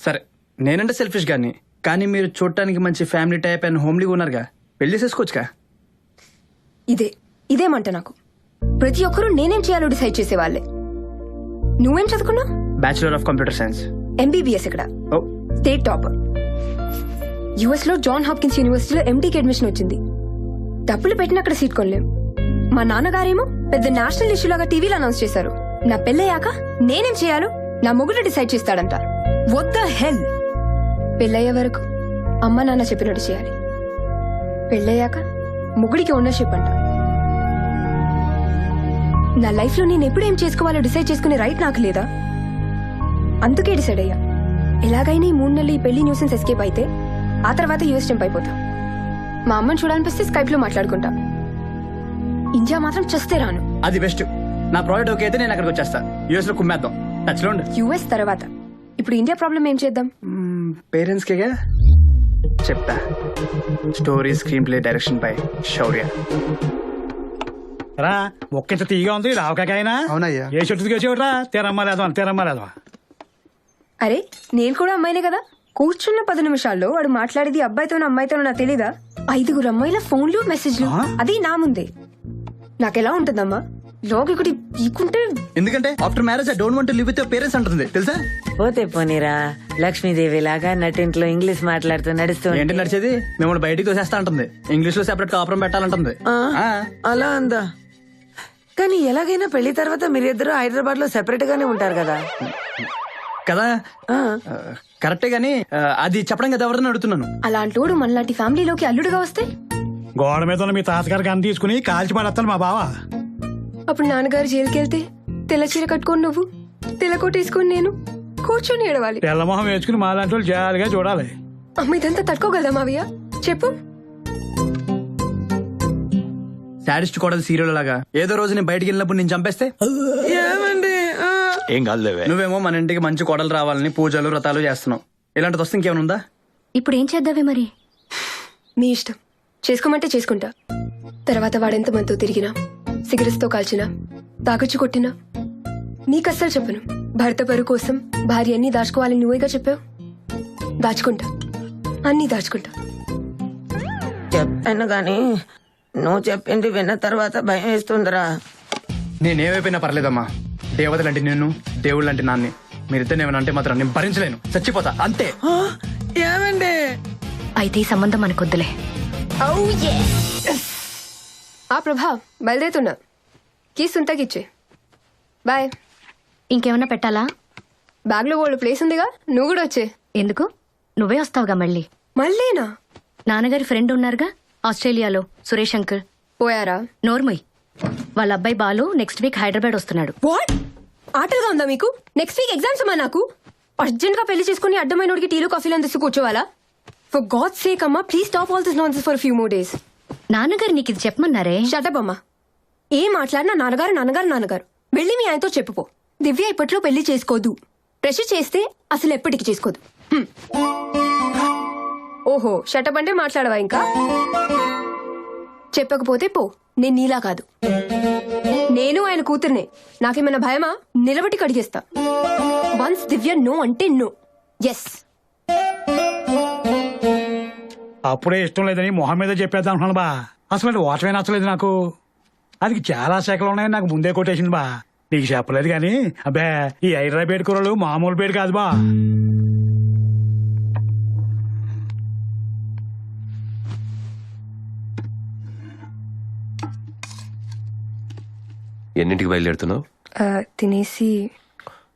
సరే, నేనంటే సెల్ఫిష్ గాని, కానీ మీరు చూడటానికి మంచి ఫ్యామిలీ టైప్ అండ్ హోమ్లీగా ఉన్నారుగా, పెళ్లి చేసుకోవచ్చుగా. ఇదేమంట నాకు. ప్రతి ఒక్కరూ నేనేం చేయాలో డిసైడ్ చేసేవాళ్లే. నువ్వేం చదువుకున్నావు? Bachelor of computer science. MBBS ఇక్కడ, స్టేట్ టాపర్. US లో జాన్ హాప్కిన్స్ యూనివర్సిటీలో MDకి అడ్మిషన్ వచ్చింది. డబ్బులు పెట్టిన అక్కడ సీట్ కొనలేం. మా నాన్నగారేమో పెద్ద నేషనల్ ఇష్యూ లాగా టీవీలో అనౌన్స్ చేశారు. నా పెళ్ళయ్యాక నేనేం చేయాలో నా మొగుడు డిసైడ్ చేస్తాడంట. What the hell? పెళ్ళయ్యే వరకు అమ్మ నాన్న చెప్పినట్టు చేయాలి, పెళ్ళయ్యాక మొగుడికి ఓనర్షిప్ అంట. నా లైఫ్ లో నేను ఎప్పుడు ఏం చేసుకోవాలో డిసైడ్ చేసుకునే రైట్ నాకు లేదా? అందుకే డిసైడ్ అయ్యా, ఎలాగైనా ఈ 3 నెలలు ఈ పెళ్లి న్యూసెన్స్ ఎస్కేప్ అయితే ఆ తర్వాత US జంప్ అయిపోతా. మా అమ్మని చూడాలనిపిస్తే స్కైప్ లో మాట్లాడుకుంటా. ఇండియా మాత్రం చస్తే రాను. అది బెస్ట్. నా ప్రాజెక్ట్ ఓకే అయితే నేను అక్కడికి వచ్చేస్తా. US లో కుమ్మేద్దాం. టచ్ లో ఉండు. US తర్వాత ఇప్పుడు ఇండియా ప్రాబ్లం ఏం చేద్దాం? పేరెంట్స్ కేగా చెప్తా. Story, screenplay, direction by Shaurya. రా, ఒక్కింత తీగా ఉంది. రావకాయనా? అవునయ్యా. ఏ చెట్టుకి వచ్చేవరా? తెరమ్మలేదా? అరే నేను కూడా అమ్మాయినే కదా. కూర్చున్న 10 నిమిషాల్లో వాడు మాట్లాడేది అబ్బాయితోనో అమ్మాయితోనో నాకు తెలీదా? 5 అమ్మాయిల ఫోన్లు మెసేజ్లు, అది నా ముందే. నాకెలా ఉంటుందమ్మా? లోకి ఒకటి పీకుంటే. ఎందుకంటే after marriage I don't want to live with your parents అంటుంది తెలుసా. పోతే పోనీరా, లక్ష్మీదేవి లాగా నటింట్లో ఇంగ్లీష్ మాట్లాడుతూ నడుస్తూ ఏంటి నడిచేది? మిమ్మల్ని బయటికి తోసేస్తా అంటుంది. ఇంగ్లీష్ లో సెపరేట్ కాపురం పెట్టాలంటుంది. అలా అందా? కానీ ఎలాగైనా పెళ్లి తర్వాత మీరిద్దరు హైదరాబాద్ లో సెపరేట్ గానే ఉంటారు కదా. కదా కరెక్టే గానీ అది చెప్పడం కదా ఎవరన్నా అడుగుతున్నాను. అలాంటోడు మనలాంటి ఫ్యామిలీలోకి అల్లుడుగా వస్తే గోడ మీద ఉన్న మీ తాతగారికి అన్ని తీసుకుని కాల్చి పడేస్తాను మా బావ. అప్పుడు నాన్నగారు జైలుకి వెళ్తే తెల్ల చీర కట్టుకొని నువ్వు, తెల్ల కోట వేసుకొని నేను కూర్చొని ఏడవాలి. తెల్లమొహం వేసుకుని మా లాంటి వాళ్ళు జాలిగా చూడాలి. అమ్మ ఇదంతా తట్టుకోగలదా మావయ్య? చెప్పు. సాడిస్ట్ కోడలు సీరియల్ లాగా ఏదో రోజు నేను బయటికి వెళ్ళినప్పుడు నేను చంపేస్తే ఏం కాదులేవే. నువ్వేమో మన ఇంటికి మంచి కోడలు రావాలని పూజలు వ్రతాలు చేస్తున్నావు. ఇలాంటిది వస్తే ఇంకేమైనా ఉందా? ఇప్పుడు ఏం చేద్దావే మరి? నీ ఇష్టం. చేసుకోమంటే చేసుకుంటా. తర్వాత వాడెంత మనతో తిరిగినా, సిగరెట్స్ తో కాల్చినా, తాకొచ్చి కొట్టినా నీకస్సలు చెప్పను. భర్త పరువు కోసం భార్య అన్ని దాచుకోవాలని నువ్వేగా చెప్పావు. దాచుకుంటా, అన్నీ దాచుకుంటా. చెప్పాను గాని నువ్వు చెప్పింది విన్న తర్వాత భయం వేస్తుందిరా. నేనేమైపోయినా పర్లేదమ్మా. దేవతలంటే నిన్ను, దేవుళ్ళంటే నాన్ని. మీరిద్దరు ఏమైనా అంటే మాత్రం నేను భరించలేను, చచ్చిపోతా అంతే. ఏమండి? అయితే ఈ సంబంధం మనకొద్దులే. ఆ ప్రభా బయలుదేరుతున్నా. కీ సుంతకిచ్చే. బాయ్. ఇంకేమన్నా పెట్టాలా? బ్యాగ్ లో ఓల్డ్ ప్లేస్ ఉందిగా, నువ్వు కూడా వచ్చే. ఎందుకు? నువ్వే వస్తావుగా మళ్ళీ. మళ్ళీనా? నాన్నగారి ఫ్రెండ్ ఉన్నారుగా ఆస్ట్రేలియాలో, సురేష్ అంకుల్. పోయారా? నోర్మయ్. వాళ్ళ అబ్బాయి బాలు నెక్స్ట్ వీక్ హైదరాబాద్ వస్తున్నాడు. వాట్? ఆటలుగా ఉందా మీకు? నెక్స్ట్ వీక్ ఎగ్జామ్స్ అమ్మా నాకు. అర్జెంట్ గా పెళ్లి చేసుకుని అడ్డమైనోడికి టీలు కాఫీలు అందిస్తూ కూర్చోవాలా? ఫర్ గాడ్స్ సేక్ అమ్మా, please stop all this nonsense for few more days. నాన్నగారు నీకు ఇది చెప్పమన్నారే? షటప్ అమ్మా. ఏం మాట్లాడినా నాన్నగారు నాన్నగారు నాన్నగారు. వెళ్ళి మీ ఆయనతో చెప్పుకో. దివ్య ఇప్పట్లో పెళ్లి చేసుకోదు. ప్రెషర్ చేస్తే అసలు ఎప్పటికి చేసుకోదు. ఓహో, షటప్ అంటే మాట్లాడవా ఇంకా? చెప్పకపోతే పో. నేను నీలా కాదు. నేను ఆయన కూతుర్నే. నాకేమైనా భయమా? నిలబట్టి కడిగేస్తా. వన్స్ దివ్య నో అంటే నో. ఎస్. అప్పుడే ఇష్టం లేదని మొహం మీద చెప్పేద్దాం అనుకున్నాను బా. అసలు ఓటమే నచ్చలేదు నాకు. అది చాలా శాఖలు ఉన్నాయని నాకు ముందే కొట్టేసింది బా. నీకు చెప్పలేదు కానీ అబ్బే ఈ హైదరాబాద్ కూరలు మామూలు పేరు కాదు బా. ఎన్నింటికి బయలుదేరుతున్నావు? తినేసి.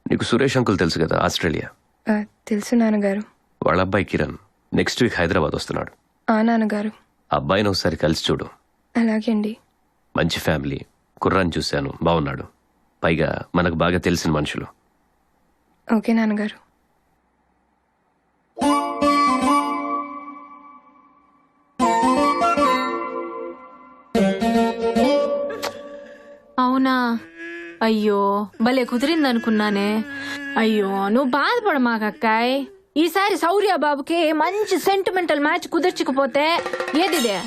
నీకు సురేష్ అంకుల్ తెలుసు కదా, ఆస్ట్రేలియా. తెలుసు నాన్నగారు. వాళ్ళ అబ్బాయి కిరణ్ నెక్స్ట్ వీక్ హైదరాబాద్ వస్తున్నాడు. నాన్నగారు. అబ్బాయిని ఒకసారి కలిసి చూడు. అలాగే అండి. మంచి ఫ్యామిలీ, కుర్రాన్ని చూశాను, బాగున్నాడు. పైగా మనకు బాగా తెలిసిన మనుషులు. ఓకే నాన్నగారు. అవునా? అయ్యో భలే కుదిరిందనుకున్నానే. అయ్యో నువ్వు బాధపడమాకక్కాయ్. ఈసారి శౌర్య బాబుకి మంచి సెంటిమెంటల్ మ్యాచ్ కుదర్చకపోతే ఏదిదే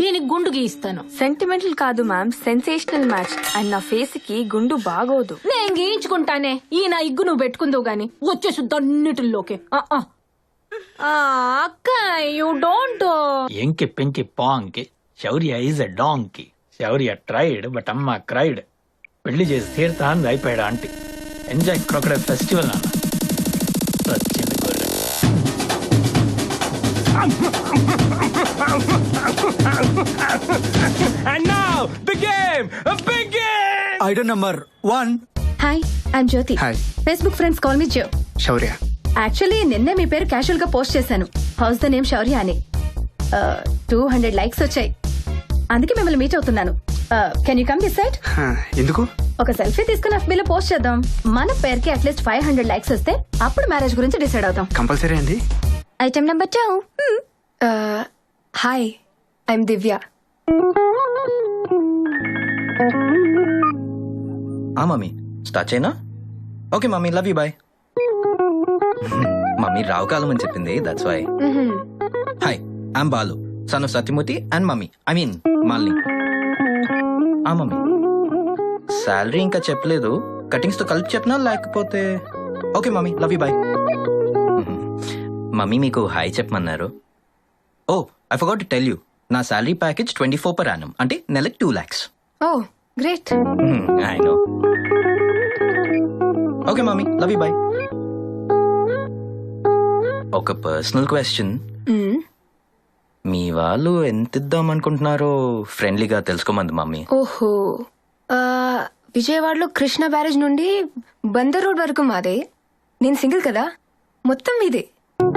దీనికి గుండు గీయిస్తాను. సెంటిమెంటల్ కాదు మ్యామ్, సెన్సేషనల్ మ్యాచ్. అండ్ నా ఫేస్ కి గుండు బాగోదు. నేను గీయించుకుంటానే. ఈ నా ఇగ్గు నువ్వు పెట్టుకుందో గాని వచ్చేసి అన్నిటిలోకి. అక్క యూ డోంట్. ఎంకి పెంకి పాంకి Shaurya is a donkey. Shaurya tried but అమ్మ క్రైడ్. పెళ్లి చేసి తీర్థ అంది అయిపోయాడు ఆంటీ. ఎంజాయ్ క్రొకడైల్ ఫెస్టివల్ నాన్న. వచ్చింది గొర్రె. And now the game, a big game. Item number 1. Hi, I'm Jyothi. Hi. Facebook friends call me Jo. Shaurya. Actually నిన్నే మీ పేరు క్యాషువల్ గా పోస్ట్ చేశాను. హౌస్ ద నేమ్ శౌర్య అని. 200 లైక్స్ వచ్చాయి. అందుకే మిమ్మల్ని మీట్ అవుతున్నాను. Can you come this side? ఎందుకు? ఒక సెల్ఫీ తీసుకుని FB లో పోస్ట్ చేద్దాం. మన పేరుకి అట్లీస్ట్ 500 లైక్స్ వస్తే అప్పుడు మ్యారేజ్ గురించి డిసైడ్ అవుతాం. కంపల్సరీ అండి. Item number 2. Hi, I'm Divya. Mummy start చేయనా? Okay mummy, love you, bye. Mummy రావుకాలం అని చెప్పింది, that's why. Hi, I'm Balu, son of Satyamurthy and mummy, I mean Malini. Mummy salary ఇంకా చెప్పలేదు. కటింగ్స్ తో కలిపి చెప్పనా లేకపోతే? Okay mummy, love you, bye. Mummy మీకు హాయ్ చెప్పమన్నారు. Oh I forgot to tell you, నా సాలరీ ప్యాకేజ్ 24 per annum, అంటే నెలకి 2 lakhs. Oh great. I know. Okay mummy, love you, bye. ఒక పర్సనల్ క్వశ్చన్. మీ వాళ్ళు ఎంత ఇద్దాం అనుకుంటున్నారో ఫ్రెండ్లీగా తెలుసుకోమంది మమ్మీ. ఓహో, విజయవాడలో కృష్ణ బ్యారేజ్ నుండి బందర్ రోడ్ వరకు మాదే. నేను సింగిల్ కదా, మొత్తం మీదే.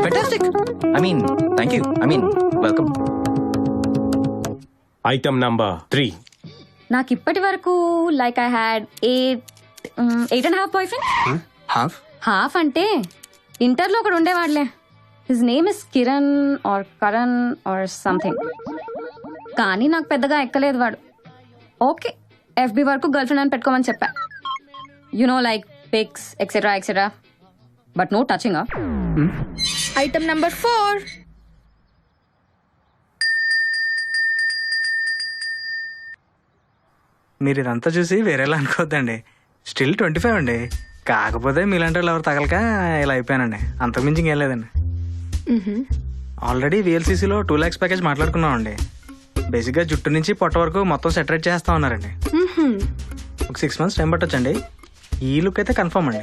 Fantastic. Thank you. Welcome. Item number 3. నాకు ఇప్పటి వరకు like I had 8.5 boyfriends. Half అంటే ఇంటర్లో ఒకడు ఉండేవాడులే. His name is Kiran or Karan or something. కానీ నాకు పెద్దగా ఎక్కలేదు వాడు. ఓకే, ఎఫ్బి వరకు గర్ల్ ఫ్రెండ్ అని పెట్టుకోమని చెప్పా. You know like pics etcetera etcetera, but no touching. Item number 4. మీరు ఇదంతా చూసి వేరేలా అనుకోవద్దండి. స్టిల్ 25 అండి. కాకపోతే మీలాంటి వాళ్ళు ఎవరు తగలక ఇలా అయిపోయానండి. అంతకుమించి ఇంకేం లేదండి. ఆల్రెడీ VLCCలో 2 lakhs ప్యాకేజ్ మాట్లాడుకున్నామండి. బేసిక్గా జుట్టు నుంచి పొట్ట వరకు మొత్తం సెటరేట్ చేస్తా ఉన్నారండి. ఒక 6 months టైం పట్టొచ్చండి. ఈ లుక్ అయితే కన్ఫర్మ్ అండి.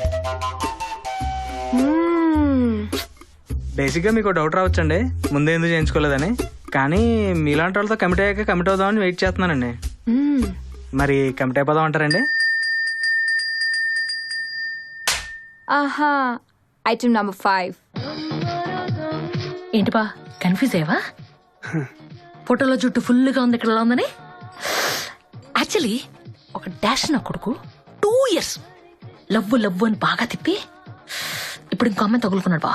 బేసిక్గా మీకు డౌట్ రావచ్చండి, ముందే ఎందుకు చేయించుకోలేదని. కానీ మీలాంటి వాళ్ళతో కమిట్ అయ్యాక కమిట్ అవుదామని వెయిట్ చేస్తున్నానండి. మరి కమిట్ అయిపోదాం అంటారండి? ఆహా, ఐటమ్ నంబర్ 5. ఏంటి బా కన్ఫ్యూజ్ అయ్యవా? ఫోటోలో జుట్టు ఫుల్గా ఉంది, ఇక్కడ ఉందని. యాక్చువల్లీ ఒక డాష్ నా కొడుకు 2 years లవ్వు లవ్వు అని బాగా తిప్పి ఇప్పుడు ఇంకో అమ్మాయి తగులుకున్నాడు బా.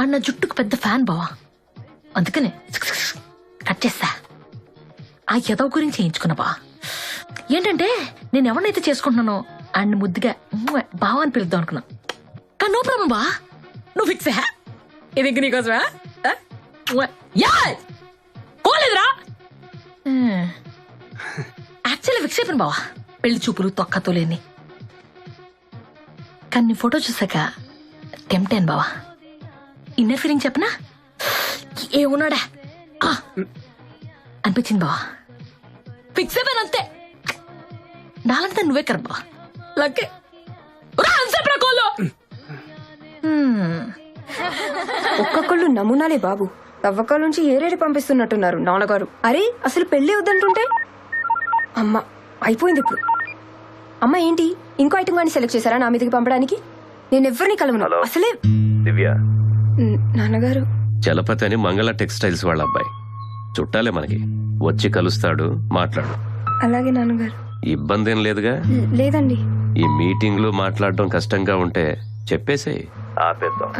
అన్న జుట్టుకు పెద్ద ఫ్యాన్ బావా, అందుకనే కట్ చేస్తా. ఆ యదవ గురించి చేయించుకున్నా బా. ఏంటంటే నేను ఎవరినైతే చేసుకుంటున్నానో అన్ని ముద్దుగా బావా అని పిలుద్దాం అనుకున్నా. కానీ నో ప్రాబ్లం బా, నువ్వు ఫిక్స్ హ్యా. ఇది ఇంక నీకోసమా? కోలేదురా. యాక్చువల్లీ ఫిక్స్ అయిపోయింది బావా, పెళ్లి చూపులు తొక్కతో లేని. కానీ నీ ఫోటో చూసాక టెంప్టేన్ బావా. ఇన్నర్ ఫీలింగ్ చెప్పనా, ఏమున్నాడా అనిపించింది బావా. ఫిక్స్ అయిపోయాను అంతే. నాలంతా నువ్వే కర బావా. లక్కే ఒక్కొక్కళ్ళు నమూనాలే బాబు. తవ్వకాల నుంచి ఏరేడి పంపిస్తున్నట్టున్నారు నాన్నగారు. అరే అసలు పెళ్లి వద్దంటుంటే అమ్మ అయిపోయింది ఇప్పుడు. అమ్మ ఏంటి ఇంకో ఐటమ్ గాని సెలెక్ట్ చేశారా నా మీదకి పంపడానికి? నేను ఎవరిని కలవను అసలే. దివ్య, నాన్నగారు చలపతి అని మంగళ టెక్స్టైల్స్ వాళ్ళ అబ్బాయి. చుట్టాలే మనకి, వచ్చి కలుస్తాడు, మాట్లాడు. అలాగే నాన్నగారు. ఇబ్బంది ఏం లేదుగా? లేదండి. ఈ మీటింగ్ లో మాట్లాడడం కష్టంగా ఉంటే చెప్పేసేయ్, ఆపేద్దాం.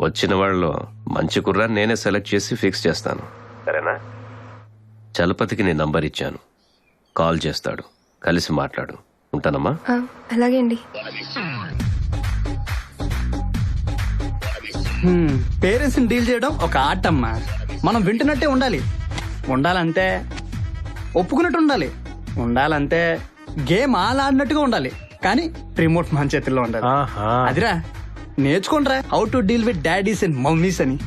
వచ్చిన వాళ్ళలో మంచి కుర్రాన్ని నేనే సెలెక్ట్ చేసి ఫిక్స్ చేస్తాను, సరేనా? చలపతికి నీ నంబర్ ఇచ్చాను, కాల్ చేస్తాడు, కలిసి మాట్లాడు. ఉంటానమ్మా. అలాగే అండి. పేరెంట్స్ ని డీల్ చేయడం ఒక ఆర్ట్ అమ్మా. మనం వింటున్నట్టే ఉండాలి. ఉండాలంటే ఒప్పుకున్నట్టు ఉండాలి. ఉండాలంటే గేమ్ ఆడినట్టుగా ఉండాలి. కానీ రిమోట్ మన చేతుల్లో ఉండాలి. అదిరా నేర్చుకోండిరా how to deal with daddies and mummies అని.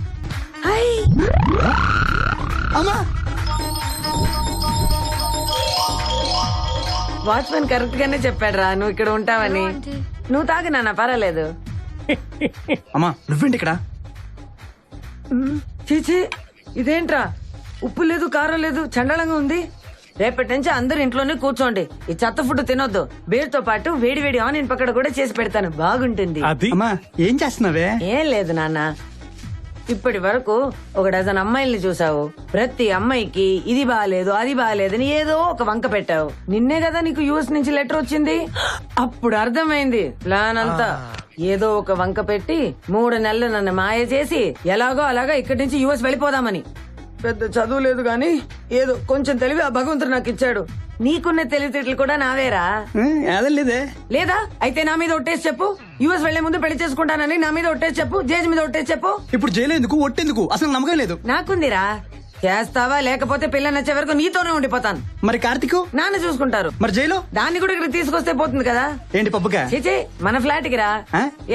అమ్మా వాచ్మెన్ కరెక్ట్ గానే చెప్పాడు రా నువ్వు ఇక్కడ ఉంటావని. నువ్వు తాగు నాన్న, పర్వాలేదు. అమ్మా నువ్వేంటి ఇక్కడ? చీచి ఇదేంట్రా, ఉప్పు లేదు కారం లేదు, చండాలంగా ఉంది. రేపటి నుంచి అందరు ఇంట్లోనే కూర్చోండి. ఈ చెత్త ఫుడ్ తినొద్దు. బీర్తో పాటు వేడి వేడి ఆనియన్ పక్కడ కూడా చేసి పెడతాను, బాగుంటుంది. అమ్మా ఏం చేస్తున్నావే? ఏం లేదు నాన్న, ఇప్పటి వరకు 1 డజన్ అమ్మాయిల్ని చూసావు. ప్రతి అమ్మాయికి ఇది బాగాలేదు అది బాగాలేదని ఏదో ఒక వంక పెట్టావు. నిన్నే కదా నీకు యూఎస్ నుంచి లెటర్ వచ్చింది. అప్పుడు అర్థమైంది ప్లాన్ అంతా. ఏదో ఒక వంక పెట్టి 3 నెలలు నన్ను మాయ చేసి ఎలాగో అలాగా ఇక్కడి నుంచి యూఎస్ వెళ్ళిపోదామని. పెద్ద చదువు లేదు గాని ఏదో కొంచెం తెలివి ఆ భగవంతుడు నాకు ఇచ్చాడు. నీకున్న తెలివితేటలు కూడా నావేరా? లేదే. లేదా అయితే నా మీద ఒట్టేసి చెప్పు. యూఎస్ వెళ్లే ముందు పెళ్లి చేసుకుంటానని నా మీద ఒట్టేసి చెప్పు. జేజ్ మీద ఒట్టేసి చెప్పు. ఇప్పుడు జైలు ఎందుకు, ఒట్టేందుకు? అసలు నమ్మకం లేదు. నాకుందిరా. చేస్తావా లేకపోతే పిల్ల నచ్చే వరకు నీతోనే ఉండిపోతాను. మరి కార్తీక్ నాన్న చూసుకుంటారు. మరి జైలు దాన్ని కూడా ఇక్కడ తీసుకొస్తే పోతుంది కదా. ఏంటి పప్పుగా? చీచీ, మన ఫ్లాట్ కి రా.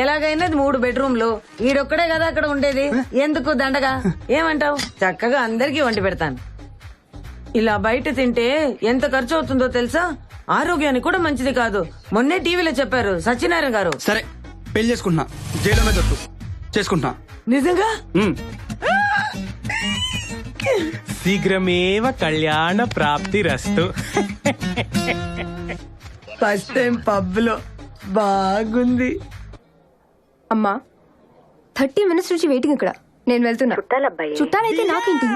ఎలాగైనా 3 బెడ్రూమ్లు, ఈడొక్కడే కదా అక్కడ ఉండేది. ఎందుకు దండగా? ఏమంటావు? చక్కగా అందరికీ వండి పెడతాను. ఇలా బయట తింటే ఎంత ఖర్చు అవుతుందో తెలుసా? ఆరోగ్యానికి కూడా మంచిది కాదు. మొన్నే టీవీలో చెప్పారు సత్యనారాయణ గారు. సరే పెళ్లి చేసుకుంటున్నా, జైలు మీద చేసుకుంటున్నా. నిజంగా? శీఘ్రమేవ కళ్యాణ ప్రాప్తి రస్తు. ఫస్ట్ టైం పబ్ లో బాగుంది. అమ్మా 30 minutes నుంచి వెయిటింగ్ ఇక్కడ. నేను వెళ్తున్నా. చుట్టాలైతే నాకేంటి?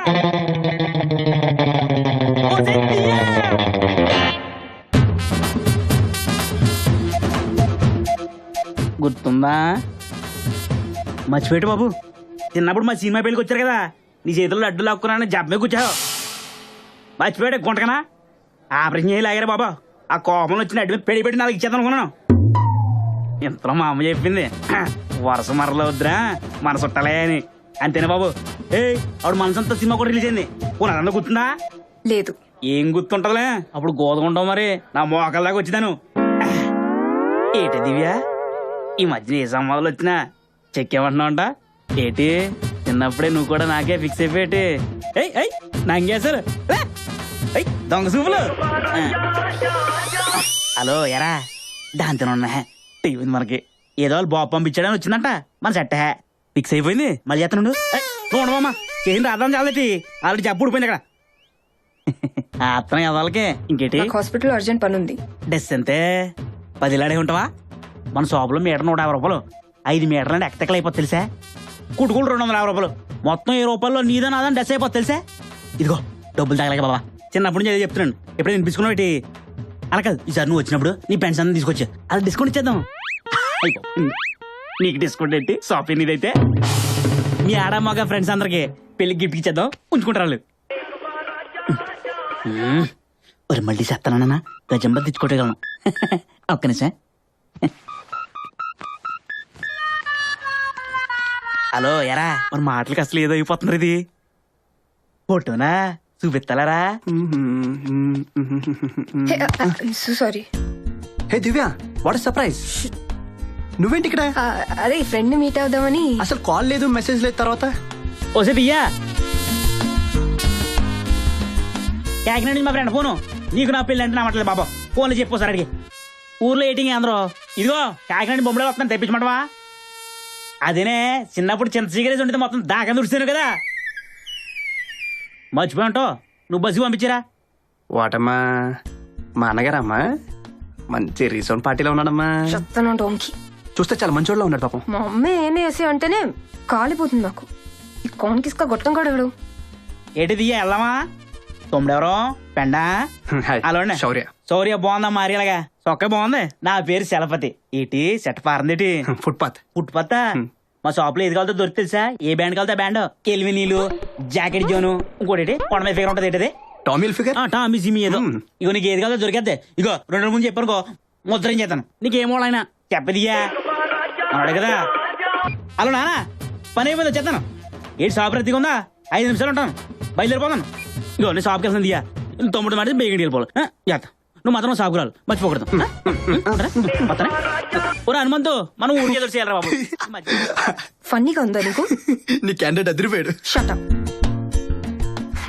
గుర్తుందా? మర్చిపోయాడు బాబు, చిన్నప్పుడు మా సినిమా పెళ్ళికి వచ్చారు కదా, నీ చేతుల్లో అడ్డు లాక్కున్నాను జబ్బే కూర్చావు. మర్చిపోయాడు గుంటకనా? ఆపరేషన్ చేయాలి లాగారు బాబా. ఆ కోపంలో వచ్చిన అడ్డు మీద పెట్టి నాకు ఇచ్చేద్దాం అనుకున్నాను. ఇంతలో మా అమ్మ చెప్పింది, వరుస మరలో వద్దురా మన చుట్టాలే అని. అంతేనా బాబు? ఆవిడ మనసంతా సినిమా కూడా రిలీజ్ అయింది. అదంతా గుర్తుందా? లేదు. ఏం గుర్తుంటదిలే, అప్పుడు గోదగుంటావు మరి. నా మోకాల దాకా వచ్చిదాను. ఏటి దివ్య, ఈ మధ్యన ఏ సంవాదాలు వచ్చినా చెక్కేమంటున్నావంట? ఏటి చిన్నప్పుడే నువ్వు కూడా నాకే ఫిక్స్ అయిపోయేటి. నాకేసారు దొంగ సూపులు. హలో ఎరా, దాంతో ఉన్నా టీవీ మనకి ఏదో వాళ్ళు బాబు పంపించాడని వచ్చిందంట. మన సెట్ ఫిక్స్ అయిపోయింది. మళ్ళీ చేస్తాను చూడమమ్మా, చేసిన రాద్దాం చాలటి ఆల్రెడీ జబ్బు ఊడిపోయింది అక్కడ. అతను వాళ్ళకి ఇంకేటి హాస్పిటల్ అర్జెంట్ పని ఉంది. డెస్ అంతే 10 ఇలాడే ఉంటావా? మన షాపులో మీటర్ 150 రూపాయలు, 5 మీటర్లు అంటే ఎక్కతెక్కలు అయిపోతుంది తెలుసా? కుటుకులు 250 రూపాయలు, మొత్తం 10 రూపాయల్లో నీదో నాదని డెస్ అయిపోతుంది తెలుసా? ఇదిగో డబ్బులు తగలేక బాబా, చిన్నప్పుడు నుంచి చెప్తున్నాను. ఎప్పుడైనా వినిపించుకున్నావు ఏంటి? అలా కాదు, ఈసారి నువ్వు వచ్చినప్పుడు నీ పెన్షన్ అంతా తీసుకొచ్చా, అలా డిస్కౌంట్ ఇచ్చేద్దాం. నీకు డిస్కౌంట్ ఏంటి? షాపింగ్ నీదైతే మీ ఆడ మగ ఫ్రెండ్స్ అందరికి పెళ్లి గిఫ్ట్ ఇచ్చేద్దాం, ఉంచుకుంటారు వాళ్ళు. మరి మళ్ళీ చెప్తానన్నా గజంబర్ తెచ్చుకోగలను. ఒక్క నిమిషం. హలో ఎరా, మరి మాటలకి అసలు ఏదో అయిపోతున్నారు. ఇది ఫోటోనా చూపిస్తారా? Sorry. Hey Divya, what surprise. నువ్వేంటి ఇక్కడ? అదే ఫ్రెండ్ మీట్ అవుదామని. అసలు కాల్ లేదు, మెసేజ్ లేదు. తర్వాత ఓసే దియ్యా, కాకినాడ నుంచి మా ఫ్రెండ్ ఫోను. నీకు నా పెళ్ళి అంటే నమ్మట్లేదు బాబా, ఫోన్లో చెప్పోసారి అడిగి. ఊర్లో ఏటింగ్ అందరూ ఇదిగో కాకినాడ బొమ్మలో వస్తాను తెప్పించమంటవా? అదేనే చిన్నప్పుడు చింత సిగరేజ్ ఉంటే మొత్తం దాకా దుడిచాను కదా, మర్చిపోయి ఉంటావు. నువ్వు బస్సు పంపించారా? వాటమ్మా, మా అన్నగారమ్మా మంచి రీసౌండ్ పార్టీలో ఉన్నాడమ్మా. చెప్తాను డోంకి. చూస్తే చాలా మంచోళ్ళలో ఉన్నాడు పాపం. మా అమ్మ ఏమే వేసి అంటేనే కాలిపోతుంది నాకు. ఈ కోన్కిస్కా గొట్టం కాడు. ఏటి దియ్యా వెళ్దామా? తొమ్మిడెవరో పెండా అలా శౌర్య. శౌర్య బాగుందా మరి? ఇలాగా చొక్క బాగుంది. నా పేరు శలపతి. ఏటి సెట్ పారిందేటి? ఫుట్పాత్. ఫుట్పాత్ మా షాప్ లో ఏది కావాలో దొరికి తెలుసా? ఏ బ్యాండ్ కావాలితే బ్యాండ్, కెల్వి నీళ్ళు, జాకెట్ జోను, ఇంకోటి కొండ మీద ఫిగర్ ఉంటది. ఏంటది? Tommy figure. టామీ సిమి ఏదో. ఇగో నీకు ఏది కావాలో దొరికేద్దే. ఇగో 2 రోజుల ముందు చెప్పానుకో ముద్రం చేస్తాను. నీకేమో ఆయన చెప్పదియ్యా అన్నాడు కదా. హలో నానా, పని అయిపోయింది వచ్చేస్తాను. ఏంటి షాప్ రద్దీగా ఉందా? 5 నిమిషాలు ఉంటాను, బయలుదేరిపోతాను. ఇగో నేను షాప్కి వెళ్తాను దియ్యా. 9 మాట బేగండి వెళ్ళిపోవాలి. చేస్తా. నువ్వు మాత్రం షాప్కి రావాలి, మర్చిపోకూడదు. ఓ హనుమంతు, మనం ఊరికే ఎదురు చేయాలరా బాబు. ఫన్నీగా ఉందా నీకు? నీ క్యాండిడేట్ అదిరిపోయాడు. షటప్.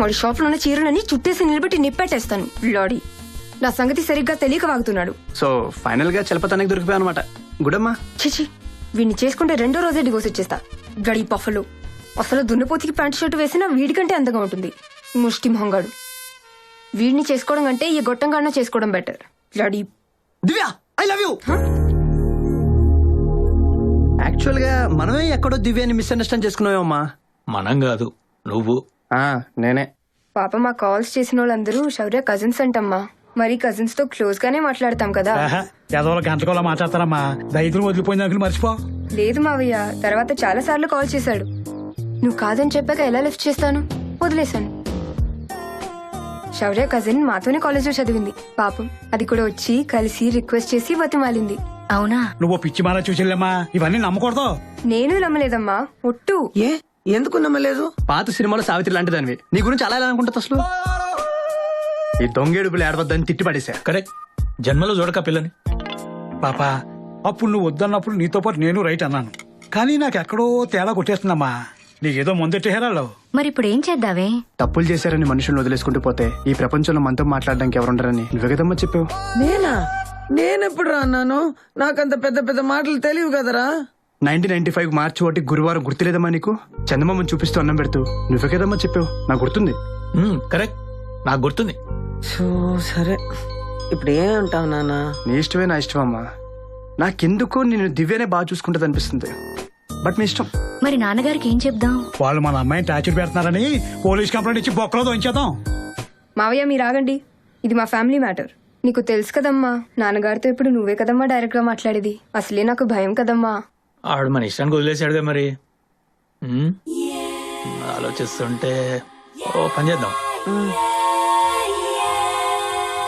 వాడి షాప్ లో ఉన్న చీరలని చుట్టేసి నిలబెట్టి నిప్పెట్టేస్తాను. లాడీ నా సంగతి సరిగ్గా తెలియక వాగుతున్నాడు. సో ఫైనల్ గా చలపతానికి దొరికిపోయా అనమాట. గుడమ్మా. చిచి, వీడిని చేసుకుంటే 2వ రోజే డివోర్స్ ఇచ్చేస్తా. గడి పఫలు. అసలు దున్నపోతికి ప్యాంట్ షర్ట్ వేసినా వీడికంటే అందంగా ఉంటుంది. ముష్టి మొహంగాడు. వీడిని చేసుకోవడం కంటే ఈ గొట్టంగాడిన చేసుకోవడం బెటర్. లాడీ. Divya, I love you. Actual గా మనమే ఎక్కడో దివ్యాన్ని మిస్అండర్స్టాండ్ చేసుకున్నామమ్మా. మనం కాదు, నువ్వు. నేనే. పాప మా కాల్స్ చేసిన వాళ్ళందరూ శౌర్య కజిన్స్ అంటమ్మా. మరి కజిన్స్ తో క్లోజ్ గానే మాట్లాడతాం కదా. చదవలో గంటకోలా మాట్లాడతారమ్మా. దైతులు వదిలిపోయింది అనుకుని మర్చిపో. లేదు మావయ్య, తర్వాత చాలా సార్లు కాల్ చేశాడు. నువ్వు కాదని చెప్పాక ఎలా లిఫ్ట్ చేస్తాను? వదిలేశాను. శౌర్య కజిన్ మాతోనే కాలేజ్ లో చదివింది. పాపం అది కూడా వచ్చి కలిసి రిక్వెస్ట్ చేసి బతిమాలింది. అవునా? నువ్వు పిచ్చి మాల చూసిల్లమ్మా, ఇవన్నీ నమ్మకూడదు. నేను నమ్మలేదమ్మా, ఒట్టు. ఏ ఎందుకు నమ్మలేదు? పాత సినిమాలో సావిత్రి లాంటి దానివి, నీ గురించి అలా ఎలా అనుకుంటుంది అసలు? ఈ దొంగేడుపులు ఏడవద్దని తిట్టి పడేసా. కరెక్ట్, జన్మలో చూడక పిల్లని. పాపా, అప్పుడు నువ్వు వద్దన్నప్పుడు నీతో పాటు నేను రైట్ అన్నాను, కానీ నాకు ఎక్కడో తేడా కొట్టేస్తుందమ్మా. నీకేదో ముందెట్టేరాలో. మరి ఇప్పుడు ఏం చేద్దావే? తప్పులు చేశారని మనుషులను వదిలేసుకుంటూ పోతే ఈ ప్రపంచంలో మనతో మాట్లాడడానికి ఎవరుండరని నువ్వే కదమ్మా చెప్పావు. నేనా? నేనెప్పుడు రా అన్నాను? నాకంత పెద్ద పెద్ద మాటలు తెలియవు కదరా. 1995 మార్చి 1 గురువారం గుర్తులేదమ్మా నీకు? చందమామని చూపిస్తూ అన్నం పెడుతూ నువ్వే కదమ్మా చెప్పావు, నాకు గుర్తుంది. కరెక్ట్, నాకు గుర్తుంది. సరే, ఇప్పుడు ఏమంటావు నాన్న? నీ ఇష్టమే, నా ఇష్టమమ్మా. నాకెందుకో నేను దివ్యనే బాగా చూసుకుంటుంది అనిపిస్తుంది, బట్ మీ ఇష్టం. మరి నాన్నగారికి ఏం చెప్దాం? వాళ్ళు మన అమ్మాయిని టార్చర్ పెడుతున్నారని పోలీస్ కంప్లైంట్ ఇచ్చి బొక్కలో దొంచేద్దాం. మావయ్య మీరు ఆగండి, ఇది మా ఫ్యామిలీ మ్యాటర్. నీకు తెలుసు కదమ్మా, నాన్నగారితో ఇప్పుడు నువ్వే కదమ్మా డైరెక్ట్ గా మాట్లాడేది. అసలే నాకు భయం కదమ్మా. ఆడు మన ఇష్టానికి వదిలేసాడుగా మరి. ఆలోచిస్తుంటే ఓ పని చేద్దాం,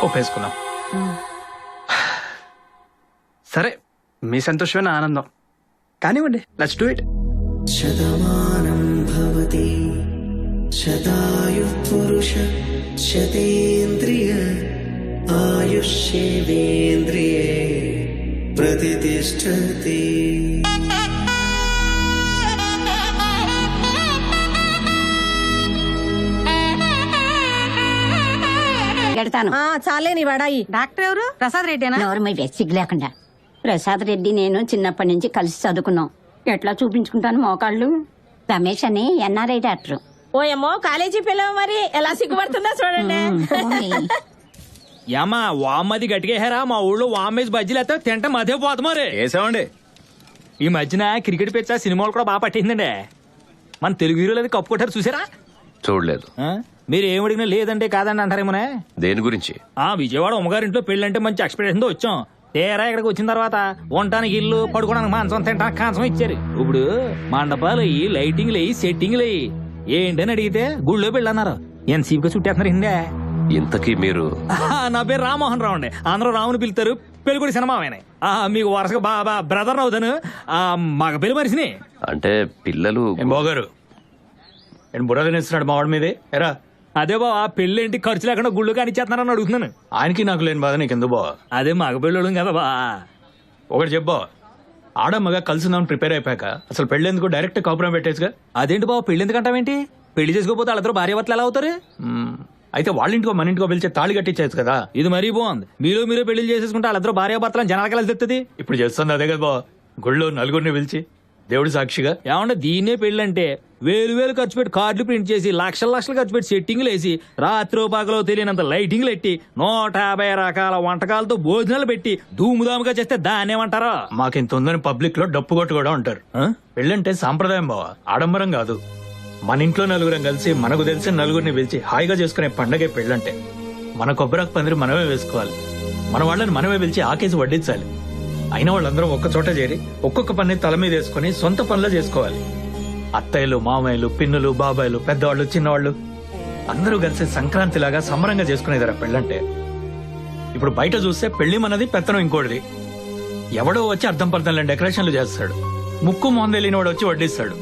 ఒప్పేసుకున్నాం. సరే, మీ సంతోషమే నా ఆనందం. కానివ్వండి, let's do it. Shatamanam Bhavati శతాయు పురుష శతేంద్రియ ఆయుష్యేంద్రియే ప్రతిష్టతి. చాలే నీ వడాయి. డాక్టర్ ఎవరు? ప్రసాద్ రెడ్డేనా? ఎవరు మీ సిగ్గు లేకుండా. ప్రసాద్ రెడ్డి నేను చిన్నప్పటి నుంచి కలిసి చదువుకున్నాం. ఎట్లా చూపించుకుంటాను మోకాళ్ళు. రమేష్ అని ఎన్ఆర్ఐ డాక్టర్. ఓయమ్మో కాలేజీ పిల్లవ మరి ఎలా సిగ్గుపడుతుందా చూడండి. ఏమా వామ్మది గట్టిగేహారా? మా ఊళ్ళో వామ్మేసి బజ్జీలు అయితే తింటాం అదే పోత మరి. వేసామండి. ఈ మధ్యన క్రికెట్ పిచ్చ సినిమాలు కూడా బాగా పట్టిందండి. మన తెలుగు హీరోలు అది కప్పు కొట్టారు చూసారా? చూడలేదు. మీరు ఏం అడిగినా లేదంటే కాదండి అంటారేమోనే. దేని గురించి? విజయవాడ అమ్మగారింట్లో పెళ్ళంటే మంచి ఎక్స్పెక్టేషన్ తో వచ్చాం. తీరా ఇక్కడికి వచ్చిన తర్వాత ఉండటానికి ఇల్లు, పడుకోవడానికి మాంసం, తింటానికి కాంసం ఇచ్చారు. ఇప్పుడు మండపాలు అయ్యి, లైటింగ్లు అయ్యి, సెట్టింగ్లు అయ్యి, ఏంటని అడిగితే గుళ్ళో పెళ్ళి అన్నారు. ఎంతసేపుగా చుట్టేస్తున్నారు హిందే. ఇంతకీ మీరు? నా పేరు రామ్మోహన్ రావు అండి. అందరూ రాముని పిలుతారు. పెళ్ళికొడి సినిమా మీకు వరుసగా బాబా బ్రదర్ అవుతాను. మగ పెళ్లి మనిషిని. అంటే పిల్లలు బాగారు బుర్ర తినేస్తున్నాడు మా వాడి మీదే. ఎరా అదే బావ, పెళ్లి ఏంటి ఖర్చు లేకుండా గుళ్ళు కానిచ్చేస్తున్నారని అడుగుతున్నాను. ఆయనకి నాకు లేని బాధ నీకు ఎందుకు బావ? అదే మగ పెళ్ళోడు కదా బా. ఒకటి చెప్పా, ఆడమ్మగా కలిసిందామని ప్రిపేర్ అయిపోయాక అసలు పెళ్ళేందుకు డైరెక్ట్ కాపురం పెట్టేసుగా. అదేంటి బావ, పెళ్లి ఎందుకంటావేంటి? పెళ్లి చేసుకోపోతే వాళ్ళిద్దరు భార్యాభర్తలు ఎలా అవుతారు? అయితే వాళ్ళ ఇంటికో మన ఇంటికో పిలిచే తాళి కట్టించేది కదా. ఇది మరీ బాగుంది. మీరే పెళ్లి చేసేసుకుంటే వాళ్ళిద్దరు భార్యాభర్తలను జనాలకి ఎలా తెస్తుంది? ఇప్పుడు చేస్తుంది అదే కదా బావ, గుళ్ళో నలుగురిని పిలిచి దేవుడి సాక్షిగా. ఏమంటే దీన్నే పెళ్ళంటే వేలు ఖర్చు పెట్టి కార్డులు ప్రింట్ చేసి లక్షలు ఖర్చు పెట్టి సెట్టింగ్లు వేసి రాత్రి పగలో తెలియనంత లైటింగ్లు పెట్టి 150 రకాల వంటకాలతో భోజనాలు పెట్టి ధూముధాముగా చేస్తే దాన్నేమంటారా? మాకింత ఉందని పబ్లిక్ లో డప్పు కొట్టు కూడా ఉంటారు. పెళ్ళంటే సాంప్రదాయం బావ, ఆడంబరం కాదు. మన ఇంట్లో నలుగురం కలిసి మనకు తెలిసిన నలుగురిని పిలిచి హాయిగా చేసుకునే పండగే పెళ్ళంటే. మన కొబ్బరాకు పందిరి మనమే వేసుకోవాలి, మన వాళ్ళని మనమే పిలిచి ఆకేసి వడ్డించాలి. అయిన వాళ్ళందరూ ఒక్క చోట చేరి ఒక్కొక్క పని తల మీద వేసుకుని సొంత పనులు చేసుకోవాలి. అత్తయ్యలు, మామయ్యలు, పిన్నులు, బాబాయ్లు, పెద్దవాళ్ళు, చిన్నవాళ్ళు అందరూ కలిసి సంక్రాంతి లాగా సంబరంగా చేసుకునేదారా పెళ్ళంటే. ఇప్పుడు బయట చూస్తే పెళ్లి మనది, పెత్తనం ఇంకోటిది. ఎవడో వచ్చి అర్థం పర్థం డెకరేషన్లు చేస్తాడు, ముక్కు మొహం తెలియని వాడు వచ్చి వడ్డిస్తాడు.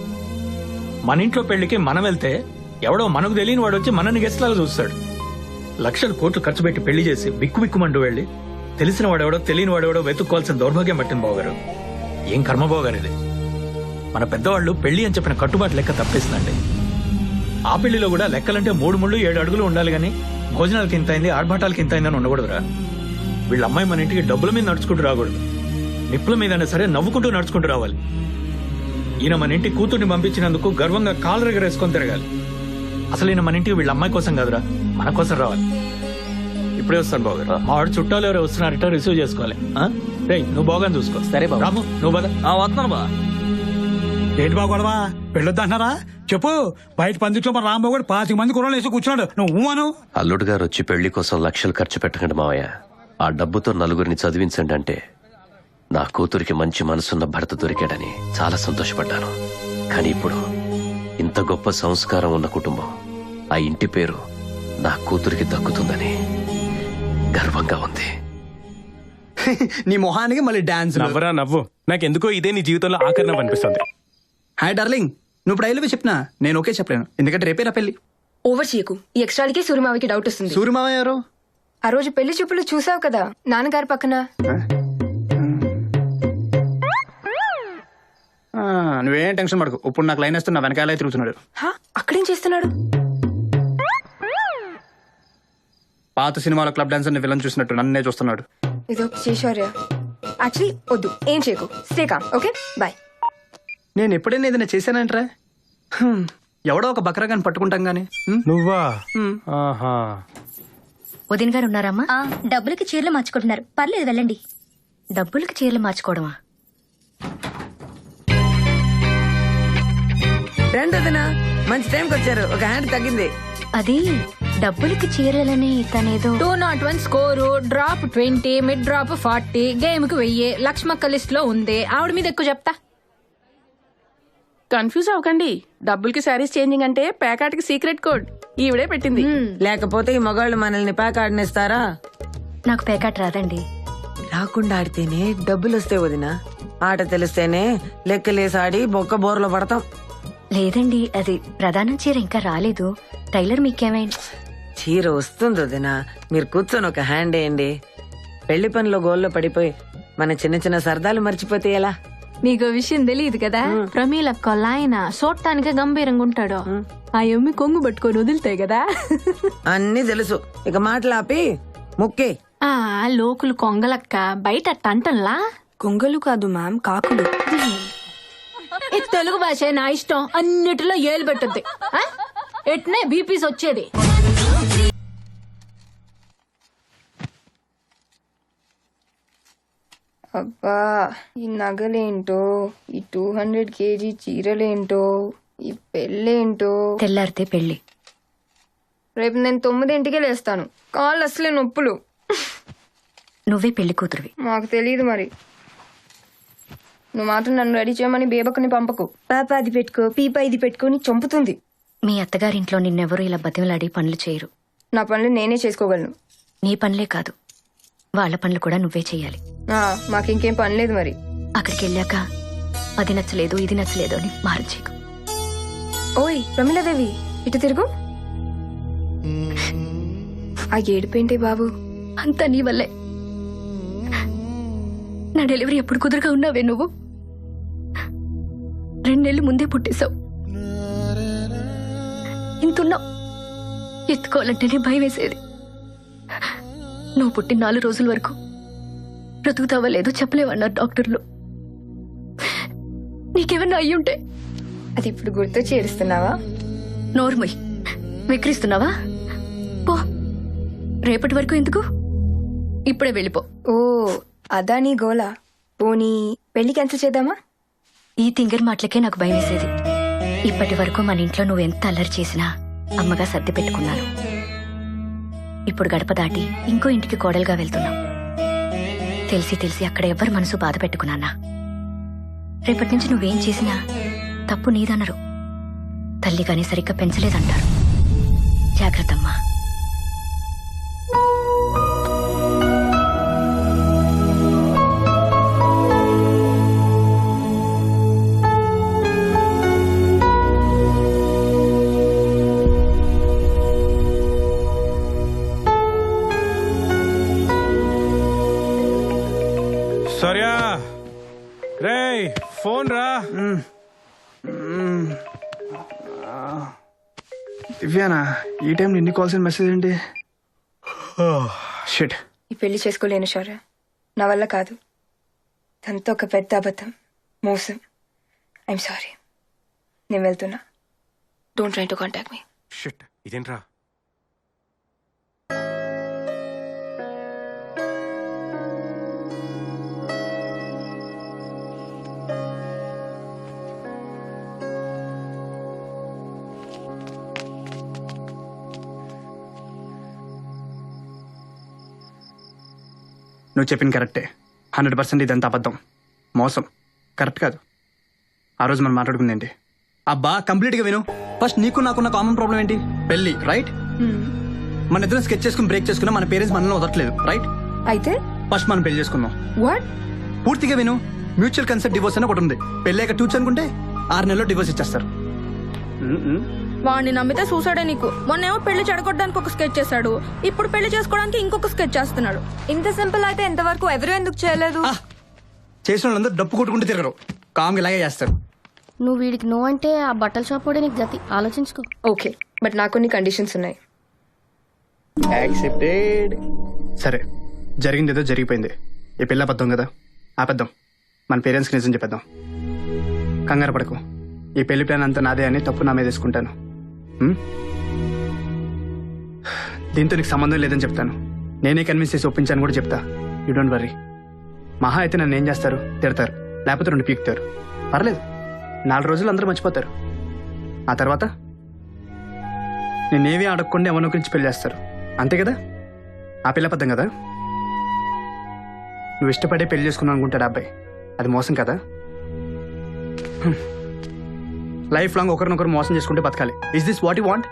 మన ఇంట్లో పెళ్లికి మనం వెళ్తే ఎవడో మనకు తెలియని వాడు వచ్చి మనల్ని గెస్ట్ లాగా చూస్తాడు. లక్షలు కోట్లు ఖర్చు పెట్టి పెళ్లి చేసి బిక్కుమంటూ వెళ్ళి తెలిసిన వాడెవడో తెలియని వాడెవడో వెతుక్కోవాల్సిన దౌర్భాగ్యం పట్టింది బావగారు. ఏం కర్మ బావగారు ఇది. మన పెద్దవాళ్ళు పెళ్లి అని చెప్పిన కట్టుబాటు లెక్క తప్పేసిందండి. ఆ పెళ్లిలో కూడా లెక్కలంటే 3 ముళ్ళు 7 అడుగులు ఉండాలి గాని భోజనాలకి ఇంత అయింది, ఆర్భాటాలకి ఇంత అయిందని ఉండకూడదురా. వీళ్ళ అమ్మాయి మన ఇంటికి డబ్బుల మీద నడుచుకుంటూ రాకూడదు, నిప్పుల మీదైనా సరే నవ్వుకుంటూ నడుచుకుంటూ రావాలి. ఈయన మన ఇంటి కూతుర్ని పంపించినందుకు గర్వంగా కాలు రెగరేసుకొని తిరగాలి. అసలు ఈయన మన ఇంటికి వీళ్ళ అమ్మాయి కోసం కాదురా, మన కోసం రావాలి. ఇప్పుడే వస్తాను బావగారు. మా వాడు చుట్టాలు ఎవరు వస్తున్నారట, రిసీవ్ చేసుకోవాలి. రేయ్ నువ్వు బాగాని చూసుకో. సరే బాబు. రాము నువ్వు బదా. వస్తున్నాను బా. ఏంటి బాబు గొడవ? పెళ్ళొద్దంటున్నారా? చెప్పు. బయట పందిట్లో మన రాంబాబు కూడా 25 మంది కుర్రలు వేసి కూర్చున్నాడు, నువ్వు అను. అల్లుడు గారు వచ్చి పెళ్లి కోసం లక్షలు ఖర్చు పెట్టకండి మావయ్య. ఆ డబ్బుతో నలుగురిని చదివించండి అంటే నా కూతురికి మంచి మనసున్న భర్త దొరికాడని చాలా సంతోషపడ్డాను. కానీ ఇప్పుడు ఇంత గొప్ప సంస్కారం ఉన్న కుటుంబం, ఆ ఇంటి పేరు నా కూతురికి దక్కుతుందని గర్వంగా ఉంది. నీ మొహానికి మళ్ళీ డాన్స్. నవ్వరా నవ్వు. నాకెందుకో ఇదే నీ జీవితంలో ఆఖరణ అనిపిస్తుంది. హాయ్ డార్లింగ్, నువ్వు ఇప్పుడు ఐలవి చెప్పినా నేను ఓకే చెప్పలేను, ఎందుకంటే రేపే నా పెళ్లి. ఓవర్ చేయకు. ఈ ఎక్స్ట్రాలకి సూర్యమావికి డౌట్ వస్తుంది. సూర్యమావ ఎవరు? ఆ రోజు పెళ్లి చూపులు చూసావు కదా నాన్నగారి పక్కన. నువ్వేం టెన్షన్ పడకు, ఇప్పుడు నాకు లైన్ వేస్తున్నా వెనకాలే తిరుగుతున్నాడు. అక్కడేం చేస్తున్నాడు? పాత సినిమాలో క్లబ్ డాన్సర్ విలన్ చూసినట్టు నన్నే చూస్తున్నాడు. ఇదో శేషార్య. యాక్చువల్లీ వద్దు, ఏం చేయకు. Stay calm. Okay bye. నేను ఎప్పుడైనా ఏదైనా చేశానంటరా? ఎవడో ఒక బకరాగాని పట్టుకుంటాం గానీ. నువ్వా? వదిన గారు ఉన్నారమ్మా? డబ్బులకి చీరలు మార్చుకుంటున్నారు. పర్లేదు వెళ్ళండి. డబ్బులకి చీరలు మార్చుకోవడమా? రండి వదినా, మంచి టైంకి వచ్చారు. ఒక హ్యాండ్ తగ్గింది. అది డబ్బులకి చీరలని తనేదో 201 score, drop 20, mid drop 40, game కు 1000. లక్ష్మక్క లిస్ట్ లో ఉంది. ఆవిడ మీద ఎక్కువ చెప్తా. కన్ఫ్యూజ్ అవ్వకండి. డబ్బులకి శారీస్ చేంజింగ్ అంటే ప్యాకాట్కి సీక్రెట్ కోడ్ ఈవిడే పెట్టింది. లేకపోతే ఈ మగాళ్ళు మనల్ని ప్యాక్ ఆడినేస్తారా? నాకు పేకాట రాదండి. రాకుండా ఆడితేనే డబ్బులు వస్తాయి వదినా. ఆట తెలిస్తేనే లెక్కలేసి ఆడి బొక్క బోర్లో పడతాం. లేదండి, అది ప్రధానం చీర ఇంకా రాలేదు. టైలర్ మీకేమైంది? చీర వస్తుంది వదినా, మీరు కూర్చొని ఒక హ్యాండ్ వేయండి. పెళ్లి పనిలో గోల్లో పడిపోయి మన చిన్న చిన్న సరదాలు మర్చిపోతే ఎలా? నీకు విషయం తెలియదు కదా, ప్రమీలక్క ఆయన చూడటానికి గంభీరంగా ఉంటాడు. ఆ ఎమ్మి కొంగు పట్టుకొని వదులుతాయి కదా. అన్ని తెలుసు, ఇక మాటలాపి ముక్కే. ఆ లోకులు కొంగలక్క బయట టంటన్లా. కొంగలు కాదు మ్యామ్, కాకులు. ఈ తెలుగు భాష నా ఇష్టం, అన్నిటిలో ఏలు పెట్టుద్ది. ఎట్నే బీపీస్ వచ్చేది. అబ్బా, ఈ నగలేంటో, ఈ 200 kg చీరలేంటో, ఈ పెళ్ళేంటో. తెల్లారితే పెళ్లి. రేపు నేను 9 లేస్తాను. కాళ్ళు అసలే నొప్పులు. నువ్వే పెళ్లి కూతురువి. మాకు తెలియదు మరి. నువ్వు మాత్రం నన్ను రెడీ చేయమని బేబకుని పంపకు. పాప అది పెట్టుకో, పీప ఇది పెట్టుకొని చంపుతుంది. మీ అత్తగారింట్లో నిన్నెవరూ ఇలా బతిమలాడి పనులు చేయరు. నా పనులు నేనే చేసుకోగలను. నీ పనులే కాదు, వాళ్ళ పనులు కూడా నువ్వే చెయ్యాలి. మాకింకేం పని లేదు మరి. అక్కడికి వెళ్ళాక అది నచ్చలేదు ఇది నచ్చలేదు అని మారం చేయకు. ఓయ్ ప్రమిళాదేవి, ఇటు తిరుగు. ఆ ఏడుపేంటి బాబు? అంతా నీ వల్లే. నా డెలివరీ ఎప్పుడు కుదురుగా ఉన్నావే నువ్వు? 2 నెలలు ముందే పుట్టేశావు. ఇంతున్నావు. ఎత్తుకోవాలంటేనే భయం వేసేది. నువ్వు పుట్టిన 4 రోజుల వరకు బ్రతుకుతావా లేదో చెప్పలేవన్నారు డాక్టర్లు. నీకేమన్నా అయ్యుంటే. అది ఇప్పుడు గుర్తు చేరుస్తున్నావా? నోర్మయ్, విక్రిస్తున్నావా? పో, రేపటి వరకు ఎందుకు, ఇప్పుడే వెళ్ళిపో. ఓ అదా నీ గోలా? పోనీ పెళ్లి క్యాన్సిల్ చేద్దామా? ఈ తింగర్ మాటలకే నాకు భయం వేసేది. ఇప్పటి వరకు మన ఇంట్లో నువ్వు ఎంత అల్లరి చేసినా అమ్మగా సర్ది పెట్టుకున్నాను. ఇప్పుడు గడప దాటి ఇంకో ఇంటికి కోడలుగా వెళ్తున్నావు. తెలిసి తెలిసి అక్కడ ఎవ్వరు మనసు బాధ పెట్టుకున్నానా? రేపటి నుంచి నువ్వేం చేసినా తప్పు నీదనరు. తల్లిగానే సరిగ్గా పెంచలేదంటారు. జాగ్రత్తమ్మా. సర్యా రే ఫోన్ రా. దివ్యానా, ఈ టైంలో ఎన్ని కాల్స్ అండ్ మెసేజ్ ఏంటి? షిట్. ఈ పెళ్లి చేసుకోలేను శౌర్య, నా వల్ల కాదు. దాంతో ఒక పెద్ద అబద్ధం, మోసం. I'm sorry. నేను వెళ్తున్నా. Don't try to contact me. Shit, ఇదేంట్రా? నువ్వు చెప్పింది కరెక్టే. 100% ఇదంతా అబద్ధం, మోసం, కరెక్ట్ కాదు. ఆ రోజు మనం మాట్లాడుకుంది ఏంటి? అబ్బా కంప్లీట్గా విను. ఫస్ట్ నీకు నాకున్న కామన్ ప్రాబ్లం ఏంటి? పెళ్లి, రైట్? మన ఇద్దరం స్కెచ్ చేసుకుని బ్రేక్ చేసుకున్నా మన పేరెంట్స్ మనల్ని వదలట్లేదు, రైట్? అయితే ఫస్ట్ మనం పెళ్లి చేసుకుందాం. వాట్? పూర్తిగా విను. మ్యూచువల్ కన్సెప్ట్ డివోర్స్ అని ఒకటి ఉంది. పెళ్ళాక టూచ్ అనుకుంటే 6 నెలల్లో డివోర్స్ ఇచ్చేస్తారు. వాడిని నమ్మితే సూసైడే నీకు. మొన్నేమో పెళ్లి చెడగొట్టడానికి ఒక స్కెచ్ చేశాడు, ఇప్పుడు పెళ్లి చేసుకోవడానికి ఇంకొక స్కెచ్ చేస్తున్నాడు. ఇంత సింపుల్ అయితే ఎంతవరకు ఎవరు ఎందుకు చేయలేదు? చేసిన వాళ్ళందరూ డప్పు కొట్టుకుంటూ తిరగరు, కామ్ ఇలాగే చేస్తారు. నువ్వు వీడికి నో అంటే ఆ బట్టల షాప్ కూడా నీకు జతి. ఆలోచించుకో. ఓకే, బట్ నాకు కొన్ని కండిషన్స్ ఉన్నాయి. యాక్సెప్టెడ్. సరే, జరిగింది ఏదో జరిగిపోయింది. ఈ పిల్ల అబద్ధం కదా, ఆపేద్దాం. మన పేరెంట్స్కి నిజం చెప్పేద్దాం. కంగారు పడకు, ఈ పెళ్లి ప్లాన్ అంతా నాదే అని తప్పు నా మీద తీసుకుంటాను. దీంతో నీకు సంబంధం లేదని చెప్తాను. నేనే కన్విన్స్ చేసి ఒప్పించాను కూడా చెప్తా. You don't worry. మహా అయితే నన్ను ఏం చేస్తారు, తిడతారు, లేకపోతే 2 పీకుతారు. పర్లేదు, 4 రోజులు అందరూ మర్చిపోతారు. ఆ తర్వాత నేనేమీ అడగకుండా ఎవరినో గురించి పెళ్లి చేస్తారు, అంతే కదా? ఆ పిల్ల అబద్ధం కదా? నువ్వు ఇష్టపడే పెళ్లి చేసుకున్నావు అనుకుంటాడు అబ్బాయి, అది మోసం కదా? లైఫ్ లాంగ్ ఒకరినొకరు మోసం చేసుకుంటే బతకాలి. Is this what you want?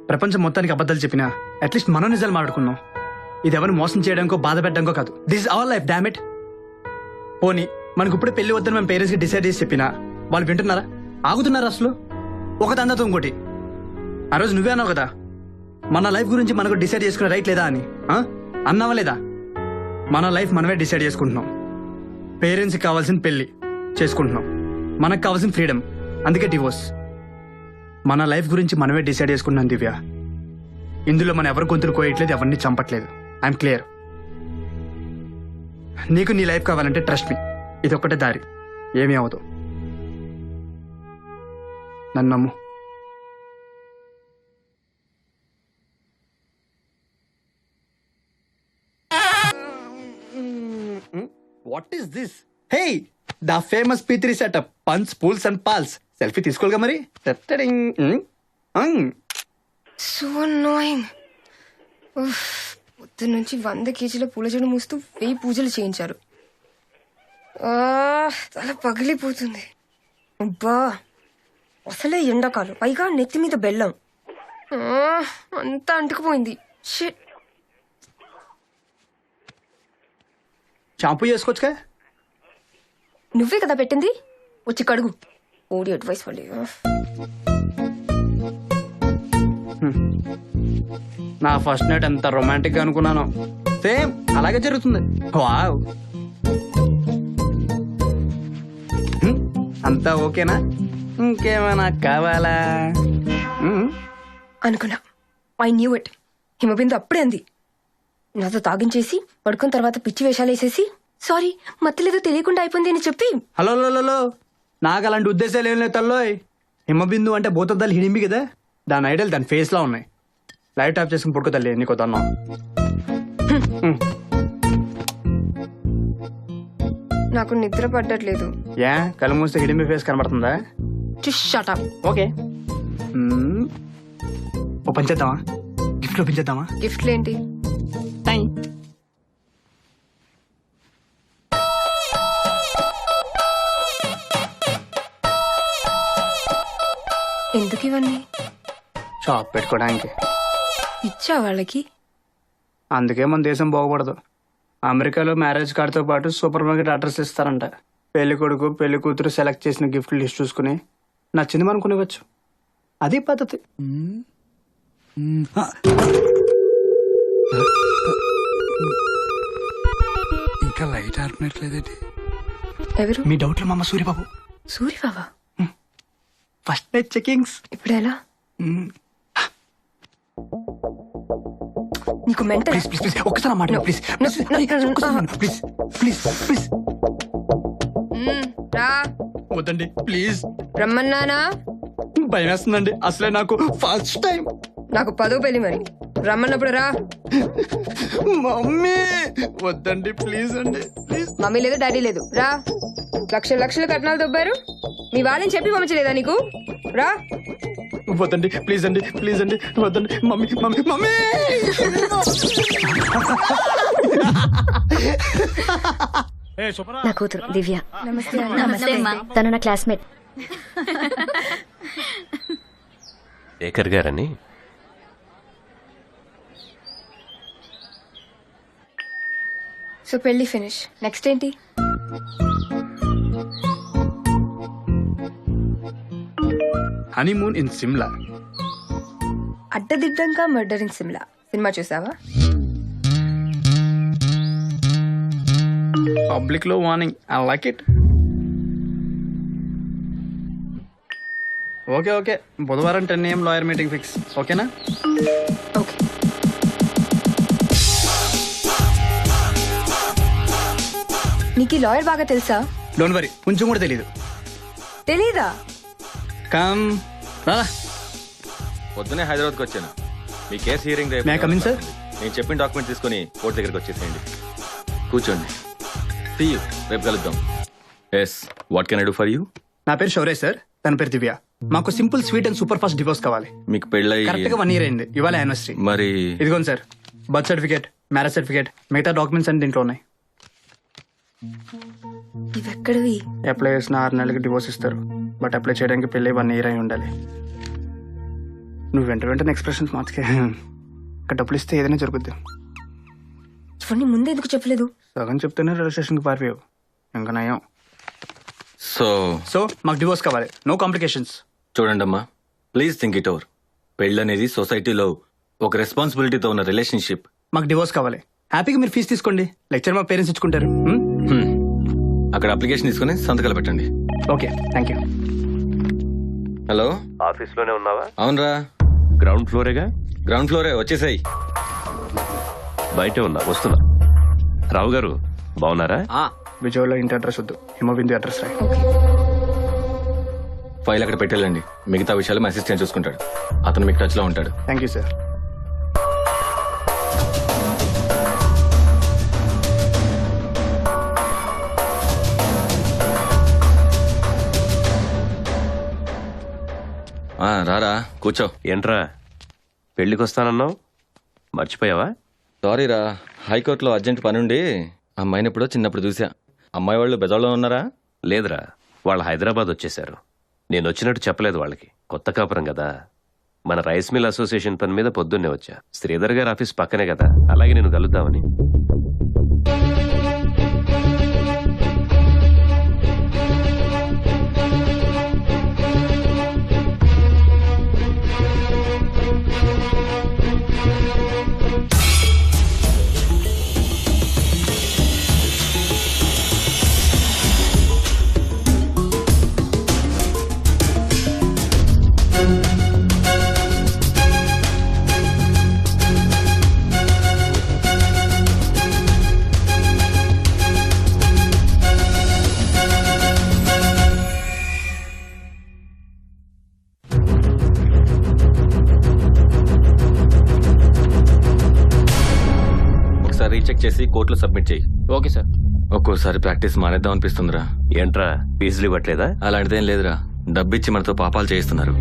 ప్రపంచం మొత్తానికి అబద్ధాలు చెప్పినా అట్లీస్ట్ మనం నిజాలు మాట్లాడుకున్నాం. ఇది ఎవరిని మోసం చేయడానికో బాధ పెట్టడానికో కాదు. This is our life, damn it. పోనీ మనకు ఇప్పుడే పెళ్లి వద్దని మేము పేరెంట్స్కి డిసైడ్ చేసి చెప్పినా వాళ్ళు వింటున్నారా? ఆగుతున్నారా అసలు? ఒక దందాతో ఇంకోటి. ఆ రోజు నువ్వే అన్నావు కదా, మన లైఫ్ గురించి మనకు డిసైడ్ చేసుకునే రైట్ లేదా అని. అన్నావా లేదా? మన లైఫ్ మనమే డిసైడ్ చేసుకుంటున్నాం. పేరెంట్స్కి కావాల్సిన పెళ్లి చేసుకుంటున్నాం, మనకు కావాల్సిన ఫ్రీడమ్, అందుకే డివోర్స్. మన లైఫ్ గురించి మనమే డిసైడ్ చేసుకుంటున్నాం దివ్య. ఇందులో మనం ఎవరి గొంతులు కోయట్లేదు, ఎవరిని చంపట్లేదు. I'm clear. నీకు నీ లైఫ్ కావాలంటే ట్రస్ట్ మీ, ఇదొక్కటే దారి, ఏమీ అవ్వదు. నన్ను నమ్ము. What is this? Hey, the famous P3 setup, punch, pools and pals. Selfie తీసుకోలుగా మరి. So annoying. పొద్దున్న నుంచి 100 కేజీల పూల జడ మూస్తూ 1000 పూజలు చేయించారు. తల పగిలిపోతుంది. అబ్బా, అసలే ఎండాకాలం, పైగా నెత్తి మీద బెల్లం. అంతా అంటుకుపోయింది. షిట్. షాంపూ చేసుకోవచ్చుగా? నువ్వే కదా పెట్టింది, వచ్చి కడుగు. ఓడి అడ్వైస్ వల్లే. నా ఫస్ట్ నైట్ ఎంత రొమాంటిక్ గా అనుకున్నాను, సేమ్ అలాగే జరుగుతుంది. వావ్, అంతా ఓకేనా? ఇంకేమైనా కావాలా? అనుకున్నా. I knew it. హిమబిందు అప్పుడే అంది. నాతో తాగించేసి పడుకున్న తర్వాత పిచ్చి వేషాలు వేసేసి సారీ మత్తలేదో తెలియకుండా అయిపోయింది అని చెప్పి. హలో, నాకు అలాంటి ఉద్దేశాలు ఏం లేదు తల్లోయ్. హిమబిందు అంటే భూతద్దాలు హిడింబి కదా, దాని ఐడల్ దాని ఫేస్ లో ఉన్నాయి. లైట్ ఆఫ్ చేసుకుని పడుకో తల్లి, నీకు దన్నం. నాకు నిద్ర పడ్డట్లేదు. యా, కళ్ళు మూస్తే హిడింబి ఫేస్ కనబడుతుందా? Shut up. ఓకే, ఓ పని చేద్దామా? గిఫ్ట్ ఓపెన్ గిఫ్ట్లు ఏంటి? ఎందుకు ఇవన్నీ? షాప్ పెట్టుకోవడానికి. ఇచ్చా వాళ్ళకి? అందుకే మన దేశం బాగుపడదు. అమెరికాలో మ్యారేజ్ కార్డుతో పాటు సూపర్ మార్కెట్ అడ్రస్ ఇస్తారంట. పెళ్లి కొడుకు పెళ్లి కూతురు సెలెక్ట్ చేసిన గిఫ్ట్ లిస్ట్ చూసుకుని నచ్చింది మనం కొనివచ్చు. అది పద్ధతి. ఇంకా లైట్ ఆర్పనట్లేదండి. ఎవరు? మీ డౌట్లో మా అమ్మ సూర్యబాబు. సూర్యబాబా? First night checkings. ఇప్పుడు ఎలా? నీకు మెంటల్? ప్లీజ్ ఒక్కసారి మాట ప్లీజ్ ప్లీజ్ ప్లీజ్. రా. వద్దండి ప్లీజ్. రమ్మన్నానా? భయం వేస్తుందండి, అసలే నాకు ఫస్ట్ టైం. నాకు 10వ పెళ్లి, మరి రమ్మన్నప్పుడు రా. మమ్మీ వద్దండి ప్లీజ్ అండి ప్లీజ్. మమ్మీ లేదు, డాడీ లేదు, రా. లక్షలు కట్నాలు దొబ్బారు, మీ వాళ్ళని చెప్పి పంపించలేదా నీకు? రా. వద్దండి ప్లీజ్ అండి వద్దండి. Mummy mummy mummy. నా కూతురు దివ్య. నమస్తే. తను నా క్లాస్మేట్. శేఖర్ గారని. సో పెళ్లి ఫినిష్, నెక్స్ట్ ఏంటి? Honeymoon in Shimla. అడ్డదిడ్డంగా మర్డర్ ఇన్ సిమ్లా సినిమా చూసావా? పబ్లిక్ లో warning, I like it. Okay okay, బుధవారం 10 AM లాయర్ మీటింగ్ ఫిక్స్. ఓకేనా? ఓకే. నీకు ఈ లాయర్ బాగా తెలుసా? డోంట్ వరీ, కొంచెం కూడా తెలీదు. తెలీదా? కమ్ రా. పొద్దునే హైదరాబాద్కి వచ్చాను. మీ కేసు హియరింగ్ రేపు. May I come in, sir? నేను చెప్పిన డాక్యుమెంట్ తీసుకొని కోర్టు దగ్గరికి వచ్చేసేయండి. కూర్చోండి. See you. రేపు కలుద్దాం. Yes, what can I do for you? నా పేరు శౌర్య సార్, తన పేరు దివ్య. మాకు simple sweet and super fast divorce కావాలి. మీకు పెళ్ళై కరెక్ట్ గా 1 year అయింది. ఇవాళ యానివర్సరీ. మరి ఇదిగోండి sir, birth certificate, marriage certificate, మిగతా డాక్యుమెంట్స్ అన్ని దీంట్లో ఉన్నాయి. ఇవెక్కడివి? అప్లై చేసిన 6 నెలలకి డివోర్స్ ఇస్తారు. బట్ అప్లై చేయడానికి పెళ్ళి 1 year అయి ఉండాలి. నువ్వు వెంటనే ఎక్స్ప్రెషన్స్ మార్చుకే. ఇక్కడ డబ్బులు ఇస్తే ఏదైనా జరుగుద్ది. ఇవన్నీ ముందే ఎందుకు చెప్పలేదు? సగం చెప్తేనే రిజిస్ట్రేషన్కి పారిపోయావు. ఇంకా నయం. సో మాకు డివోర్స్ కావాలి, నో కాంప్లికేషన్స్. చూడండి అమ్మా, ప్లీజ్ థింక్ ఇట్ ఓవర్. పెళ్ళి అనేది సొసైటీలో ఒక రెస్పాన్సిబిలిటీతో ఉన్న రిలేషన్షిప్. మాకు డివోర్స్ కావాలి. హ్యాపీగా మీరు ఫీజు తీసుకోండి, లెక్చర్ మా పేరెంట్స్ ఇచ్చుకుంటారు. అక్కడ అప్లికేషన్ తీసుకుని సంతకాలు పెట్టండి. Okay, thank you. Hello, office లోనే ఉన్నావా? అవునరా. గ్రౌండ్ ఫ్లోరేగా? గ్రౌండ్ ఫ్లోరే, వచ్చేసాయి. బయటే ఉన్నా, వస్తున్నా. రావు గారు బాగున్నారా? విజయవాడలో ఇంటి అడ్రస్ వద్దు, హిమబిందు అడ్రస్ రాయి. ఫైల్ అక్కడ పెట్టేళ్ళండి. మిగతా విషయాలు మా అసిస్టెంట్ చూసుకుంటాడు. అతను మీకు టచ్ లో ఉంటాడు. Thank you sir. రారా, కూర్చో. ఏంట్రా పెళ్లికి వస్తానన్నావు, మర్చిపోయావా? సారీ రా, హైకోర్టులో అర్జెంట్ పని ఉండి అమ్మాయిని ఎప్పుడో చిన్నప్పుడు చూసా. అమ్మాయి వాళ్ళు బెజార్లో ఉన్నారా? లేదురా, వాళ్ళు హైదరాబాద్ వచ్చేసారు. నేను వచ్చినట్టు చెప్పలేదు వాళ్ళకి. కొత్త కాపురం కదా. మన రైస్ మిల్ అసోసియేషన్ పని మీద పొద్దున్నే వచ్చా. శ్రీధర్ గారి ఆఫీస్ పక్కనే కదా, అలాగే నేను కలుద్దామని. రీచెక్ చేసి కోర్టులో సబ్మిట్ చేయి. Okay sir. ఒక్కోసారి ప్రాక్టీస్ మానేద్దాం అనిపిస్తుందిరా. ఏంట్రా ఫీజులు ఇవ్వట్లేదా? అలాంటిదేం లేదురా, డబ్బిచ్చి మనతో పాపాలు చేయిస్తున్నారు.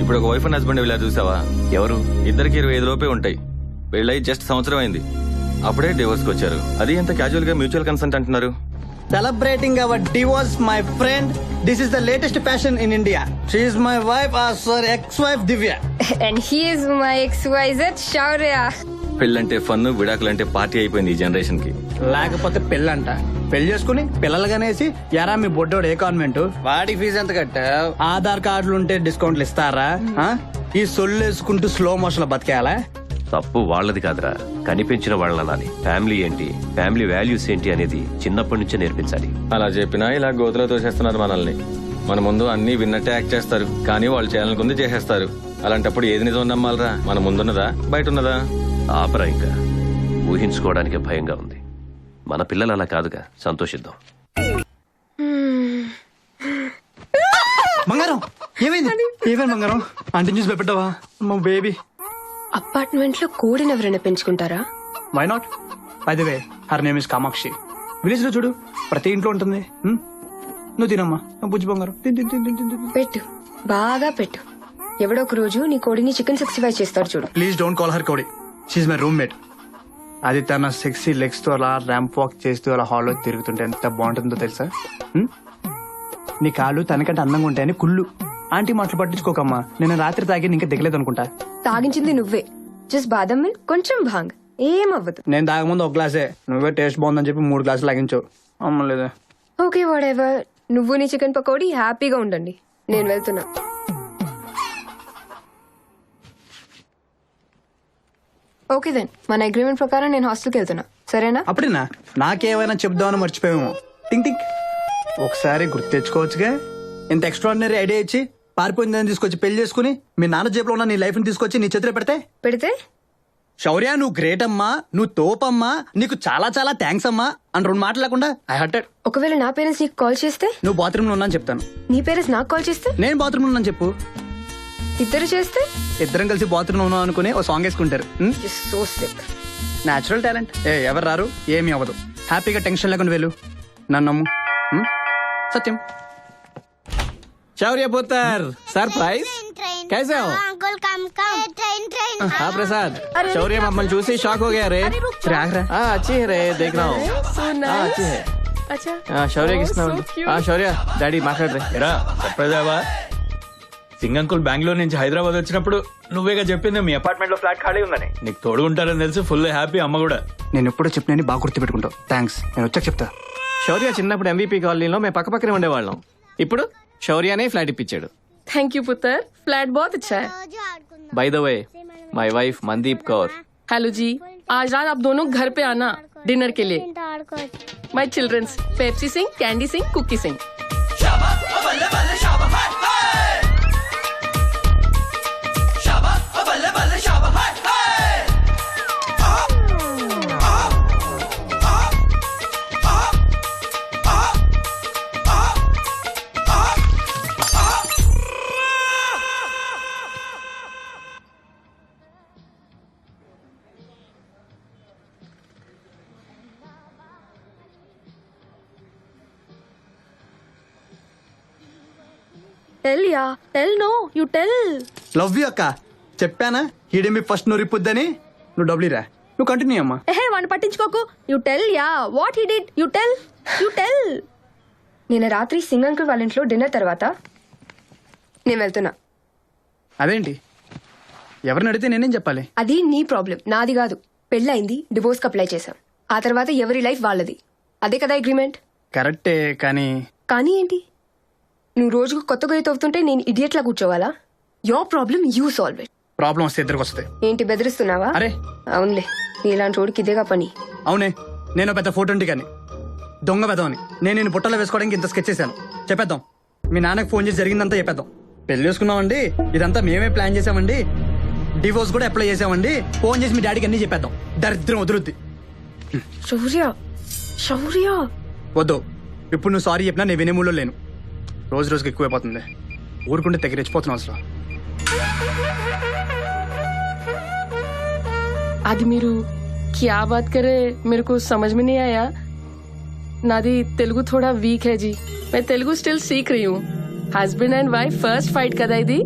ఇప్పుడు ఒక వైఫ్ అండ్ హస్బెండ్ ఇలా చూసావా? ఎవరు? ఇద్దరికి 25 లోపే ఉంటాయి. పెళ్ళై జస్ట్ సంవత్సరం అయింది, అప్పుడే డివోర్స్కి వచ్చారు. అది ఎంత క్యాజువల్ గా మ్యూచువల్ కన్సెంట్ అంటున్నారు. Celebrating our divorce, my friend. This is the latest fashion in India. She is my wife, sorry, ex-wife Divya. And he is my XYZ Shaurya. పెళ్ళంటే ఫన్, విడాకులంటే పార్టీ అయిపోయింది ఈ జనరేషన్ కి. లేకపోతే పెళ్ళంట. పెళ్లి చేసుకుని పిల్లలుగానేసి ఎరా మీ బొడ్డోడు ఏ కాన్వెంట్, వాడికి ఫీజు ఎంత కట్టావు? ఆధార్ కార్డులు ఉంటే డిస్కౌంట్లు ఇస్తారా? ఈ సొల్లు వేసుకుంటూ స్లో మోషన్ లో బతికేయాలా? తప్పు వాళ్ళది కాదురా, కనిపించిన వాళ్ళని అనాలి. ఫ్యామిలీ ఏంటి, ఫ్యామిలీ వాల్యూస్ ఏంటి అనేది చిన్నప్పటి నుంచే నేర్పించాలి. అలా చెప్పినా ఇలా గోతులో తోసేస్తున్నారు మనల్ని. మన ముందు అన్ని విన్నట్టే యాక్ట్ చేస్తారు, కానీ వాళ్ళు చేయాలనుకుంది చేసేస్తారు. అలాంటప్పుడు ఏది నిజం నమ్మాలరా? మన ముందున్నదా బయట ఉన్నదా? ఆపరా, ఇంకా ఊహించుకోవడానికి భయంగా ఉంది. మన పిల్లలు అలా కాదుగా, సంతోషిద్దాం. బంగారం ఏమైంది? ఏమైంది బంగారం? అంటే న్యూస్ పెట్టావా? మా బేబీ అపార్ట్మెంట్ లో కోడిని ఎవరైనా పెంచుకుంటారా? Why not? By the way, her name is Kamakshi. Village లో చూడు, ప్రతి ఇంట్లో ఉంటుంది. నువ్వు తినమ్మా, బుజ్జి బంగారం. పెట్టు, బాగా పెట్టు. ఎవడో ఒక రోజు నీ కోడిని చికెన్ 65 చేస్తాడు చూడు. ప్లీజ్ డోంట్ కాల్ హర్ కోడి, షీఈ్ మై రూమ్మేట్. అది తన సెక్సీ లెగ్స్ తో అలా ర్యాంప్ వాక్ చేస్తూ అలా హాల్లో తిరుగుతుంటే ఎంత బాగుంటుందో తెలుసా? నీ కాళ్ళు తనకంటే అందంగా ఉంటాయని కుళ్ళు. ఆంటీ మాటలు పట్టించుకోకమ్మా. నేను రాత్రి తాగి ఇంకా దిగలేదు అనుకుంటా. తాగించింది నువ్వే. జస్ట్ బాదం మిల్క్, కొంచెం భాంగ్, ఏమవ్వదు. నేను తాగముందు 1 గ్లాసే, నువ్వే టేస్ట్ బాగుందని చెప్పి 3 గ్లాసులు లాగించావు. అమ్మలేదే. Okay whatever. నువ్వు నీ చికెన్ పకోడీ హ్యాపీగా ఉండండి, నేను వెళ్తున్నా. ఓకే దెన్ మన అగ్రిమెంట్ ప్రకారం నేను హాస్టల్కి వెళ్తున్నా సరేనా? అప్పుడేనా నాకేమైనా చెప్దామని మర్చిపోయాము. టింక్ టింక్ ఒకసారి గుర్తు తెచ్చుకోవచ్చుగా. ఇంత ఎక్స్ట్రాడినరీ ఐడియా ఇచ్చి పారిపోయిందని తీసుకొచ్చి పెళ్లి చేసుకుని మీ నాన్న జేబులో ఉన్న నీ లైఫ్ ని తీసుకొచ్చి నీ చేతిలో పెడితే శౌర్య నువ్వు గ్రేట్ అమ్మా, నువ్వు తోపమ్మా, నీకు చాలా చాలా థ్యాంక్స్ అమ్మా అని 2 మాటలు లేకుండా ఐ హర్టెడ్. ఒకవేళ నా పేరెంట్స్ నీకు కాల్ చేస్తే? నువ్వు బాత్రూమ్ లో ఉన్నాను చెప్తాను. నీ పేరెంట్స్ నాకు కాల్ చేస్తే? నేను బాత్రూమ్ లో ఉన్నాను చెప్పు. ఇద్దరు చేస్తే? ఇద్దరం కలిసి బాత్రూమ్ లో ఉన్నాం అనుకుని ఓ సాంగ్ వేసుకుంటారు. So sick. Natural talent. ఎవరు రారు, ఏమీ అవ్వదు. హ్యాపీగా టెన్షన్ లేకుండా వెళ్ళు. నన్ను నమ్ము. సత్యం. शौर्य पुत्र सरप्राइज कैसे हो? अंकल कम कम ट्रेन ट्रेन हाँ प्रसाद, शौर्य मम्मल चूसी शॉक हो गया रे. हाँ अच्छी है रे, देख रहा हूँ. हाँ अच्छी है. अच्छा हाँ शौर्य किसने? हाँ शौर्य డాడీ మాట్లాడరే. ఎరా సర్ప్రైజ్ అవా? సింగ్ అంకుల్ బెంగళూరు నుంచి హైదరాబాద్ వచ్చినప్పుడు నువ్వేగా చెప్పింది మీ అపార్ట్మెంట్ లో ఫ్లాట్ ఖాళీ ఉందని. నీకు తోడుకుంటారని తెలిసి ఫుల్ హ్యాపీ. అమ్మ కూడా. నేను ఎప్పుడో చెప్పినని బాగా గుర్తు పెట్టుకుంటావు. థ్యాంక్స్. నేను వచ్చాక చెప్తా. శౌర్య చిన్నప్పుడు ఎంవీపీ కాలనీలో మేము పక్క పక్కనే ఉండేవాళ్ళం. ఇప్పుడు శౌర్యనే ఫ్లాట్ ఇప్పించాడు. थैंक यू पुत्र, फ्लैट बहुत अच्छा है. By the way my wife Mandeep Kaur. Hello जी, आज रात आप दोनों घर पे आना डिनर के लिए. My childrens Pepsi Singh, Candy Singh, Cookie Singh. Tell ya, tell no, you tell. Love you అక్క. చెప్పానా హీడేమి ఫస్ట్ నువ్వు రిప్పుద్దని. నువ్వు డబ్బులిరా, నువ్వు కంటిన్యూ అమ్మా. వాడిని పట్టించుకోకు. You tell ya, what he did. You tell, you tell. నిన్న రాత్రి సింగ్ అంకుల్ వాళ్ళ ఇంట్లో డిన్నర్ తర్వాత నేను వెళ్తున్నా. అదేంటి, ఎవరిని అడిగితే నేనేం చెప్పాలి? అది నీ ప్రాబ్లం, నాది కాదు. పెళ్ళైంది, డివోర్స్కి అప్లై చేశాం. ఆ తర్వాత ఎవరి లైఫ్ వాళ్ళది. అదే కదా అగ్రిమెంట్. కరెక్టే, కానీ కానీ ఏంటి? నువ్వు రోజుకు కొత్త గొయ్యి తవ్వుతుంటే నేను ఇడియట్ లా కూర్చోవాలా? Your problem you solve it. Problem వస్తే ఇద్దరికి వస్తాయి. ఏంటి బెదిరిస్తున్నావా? అరే అవునులే, నీ ఇలాంటి రోడ్కి ఇదేగా పని. అవునే, నేను పెద్ద ఫోటో కానీ దొంగ పెదవని. నేను బుట్టలో వేసుకోవడానికి ఇంత స్కెచ్ చేశాను. చెప్పేద్దాం, మీ నాన్నకు ఫోన్ చేసి జరిగిందంతా చెప్పేద్దాం. పెళ్లి చేసుకున్నామండి, ఇదంతా మేమే ప్లాన్ చేసామండి, డివోర్స్ కూడా అప్లై చేసామండి, ఫోన్ చేసి మీ డాడీకి అన్ని చెప్పేద్దాం. దరిద్రం వదులుద్ది. శౌర్య, శౌర్య వద్దు. ఇప్పుడు నువ్వు సారీ చెప్పినా నేను వినే మూలో లేను. రోజు రోజుకి ఎక్కువైపోతుంది. ఊరుకుంటే తెగ రెచ్చిపోతున్నావు అసలు. आदि मीरू क्या बात करे, मेरे को समझ में नहीं आया. नादी तेलुगु थोड़ा वीक है जी. मैं तेलुगु स्टिल सीख रही हूँ. Husband and wife first fight కదా ఇది.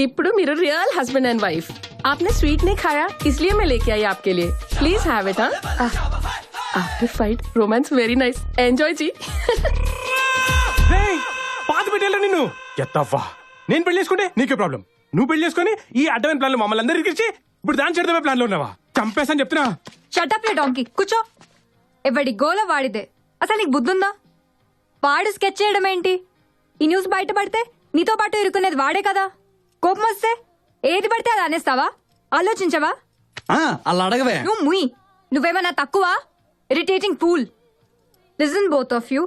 ఇప్పుడు మీరు రియల్ हस्बैंड एंड वाइफ. आपने स्वीट नहीं खाया इसलिए मैं लेके आई आपके लिए. Please have it. हाँ after fight romance very nice. Enjoy जी. పాత పెట్టేలా నిన్ను ఎత్తవ్వా. నేను పెళ్లి చేసుకుంటే నీకే ప్రాబ్లం. నువ్వు పెళ్లి చేసుకుని ఈ అడ్డమైన ప్లాన్ లో మమ్మల్ని అందరికీ ఇచ్చి ఇప్పుడు దాని చెడమే ప్లాన్ లో ఉన్నావా? చంపేసని చెప్తున్నా. షటప్ లే డాంకీ, కూర్చో. ఎవడి గోల వాడిదే. అసలు నీకు బుద్ధుందా? వాడు స్కెచ్ చేయడం ఏంటి? ఈ న్యూస్ బయటపడితే నీతో పాటు ఇరుకునేది వాడే కదా. కోపం వస్తే ఏది పడితే అది అనేస్తావా? ఆలోచించవా? అలా అడగవే. నువ్వు ముయ్. నువ్వేమన్నా తక్కువ? Irritating fool. Listen both of you.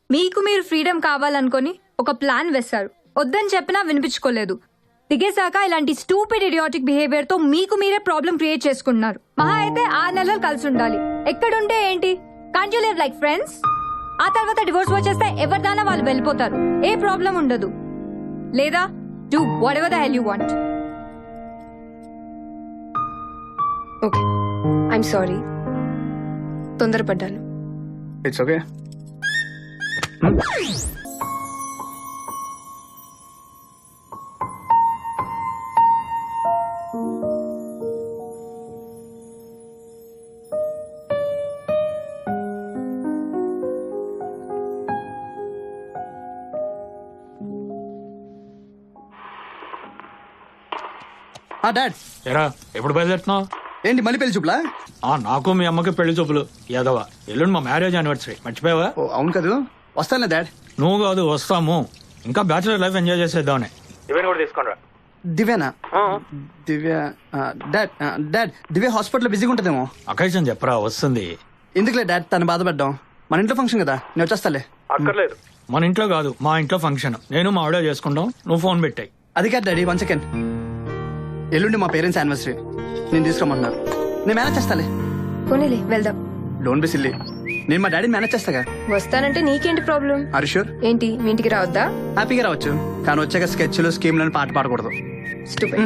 మీకు మీరు ఫ్రీడమ్ కావాలనుకొని ఒక ప్లాన్ వేశారు. వద్దని చెప్పినా వినిపించుకోలేదు. దిగేశాక ఇలాంటి స్టూపిడ్ ఇడియాటిక్ బిహేవియర్ తో మీకు మీరే ప్రాబ్లం క్రియేట్ చేసుకుంటున్నారు. మహా అయితే 6 నెలలు కలిసి ఉండాలి. ఎక్కడుంటే ఏంటి? Can't you live like friends? ఆ తర్వాత డివోర్స్ వచ్చేస్తే ఎవరిదానా వాళ్ళు వెళ్ళిపోతారు. ఏ ప్రాబ్లం ఉండదు. లేదా do whatever the hell you want. Okay, I'm sorry, తొందరపడ్డాను. It's okay. డాడ్, ఎరా ఎప్పుడు బయలుదేరుతున్నావు? ఏంటి మళ్ళీ పెళ్లి చూపులా? నాకు మీ అమ్మకి పెళ్లి చూపులు. యాదవ ఎల్లుండి మా మ్యారేజ్ యానివర్సరీ, మర్చిపోయావా? అవును కదా, వస్తానులే డాడ్. నువ్వు కాదు, వస్తాము. ఇంకా బ్యాచులర్ లైఫ్ ఎంజాయ్ చేసేద్దామని. ఇవన్నీ కూడా తీసుకోండి. దివ్యానా దివ్య డాడ్ డాడ్ దివ్య హాస్పిటల్లో బిజీగా ఉంటుందేమో. అకేషన్ చెప్పరా వస్తుంది. ఎందుకులే డాడ్ తను బాధపడ్డాం. మన ఇంట్లో ఫంక్షన్ కదా, నేను వచ్చేస్తాలే. అక్కర్లేదు, మన ఇంట్లో కాదు మా ఇంట్లో ఫంక్షన్. నేను మా ఆవిడ చేసుకుంటాం, నువ్వు ఫోన్ పెట్టాయి. అది కాదు డాడీ, 1 సెకండ్. ఎల్లుండి మా పేరెంట్స్ యానివర్సరీ, నేను తీసుకురమ్మన్నారు. నేను మేనేజ్ చేస్తాలే. పోనీలే వెళ్దాం. డోంట్ బి సిల్లీ, నేను మా డాడీని మేనేజ్ చేస్తాగా. వస్తానంటే నీకేంటి ప్రాబ్లం? Are sure? ఏంటి మీ ఇంటికి రావద్దా? హ్యాపీగా రావచ్చు, కానీ వచ్చాక స్కెచ్లు స్కీమ్లను పాట పాడకూడదు. Stupid.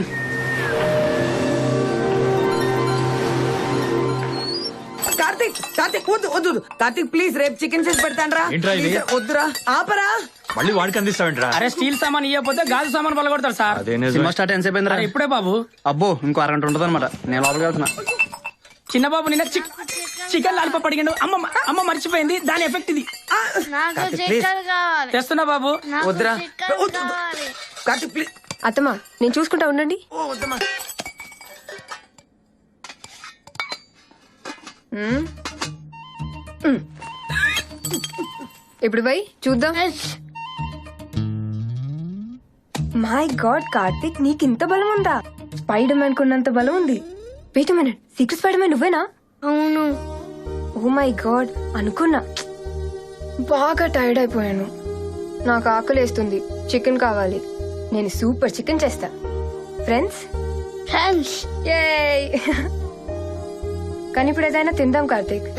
కార్తిక్ కార్తిక్ వద్దు వద్దు కార్తిక్ ప్లీజ్ రేపు చికెన్ చేసి పెడతాండ్రా. ఏంట్రా ఇది? Please, వద్దురా ఆపరా. మళ్ళీ వాడికి అందిస్తావేంట్రా? అరే స్టీల్ సామాన్ ఇవ్వకపోతే గాజు సామాన్ పలగొడతారు సార్. అదే నిజమే. సినిమా స్టార్ట్ ఎంతసేపు అయిందిరా? అరే, ఇప్పుడే బాబు. అబ్బో ఇంకో అరగంట ఉంటుంది అనమాట. నేను లోపలికి వెళ్తున్నా. చిన్న బాబు నిన్న చికెన్ లాలిపాప్ అడిగాడు. అమ్మ మర్చిపోయింది, దాని ఎఫెక్ట్ ఇది. తెస్తున్నా బాబు. వద్దురా కార్తిక్ ప్లీజ్. అత్తమ్మా నేను చూసుకుంటా ఉండండి. ఇప్పుడు పోయి చూద్దాం. మై గాడ్ కార్తిక్, నీకు ఇంత బలం ఉందా? స్పైడర్ మ్యాన్ కున్నంత బలం ఉంది. Wait minute, secret spider man నువ్వేనా? అవును. ఓ మై గాడ్, అనుకున్నా. బాగా టైర్డ్ అయిపోయాను, నాకు ఆకలేస్తుంది, చికెన్ కావాలి. నేను సూపర్ చికెన్ చేస్తా. ఫ్రెండ్స్ ఫ్రెండ్స్ కానీ ఇప్పుడు ఏదైనా తిందాం కార్తీక్.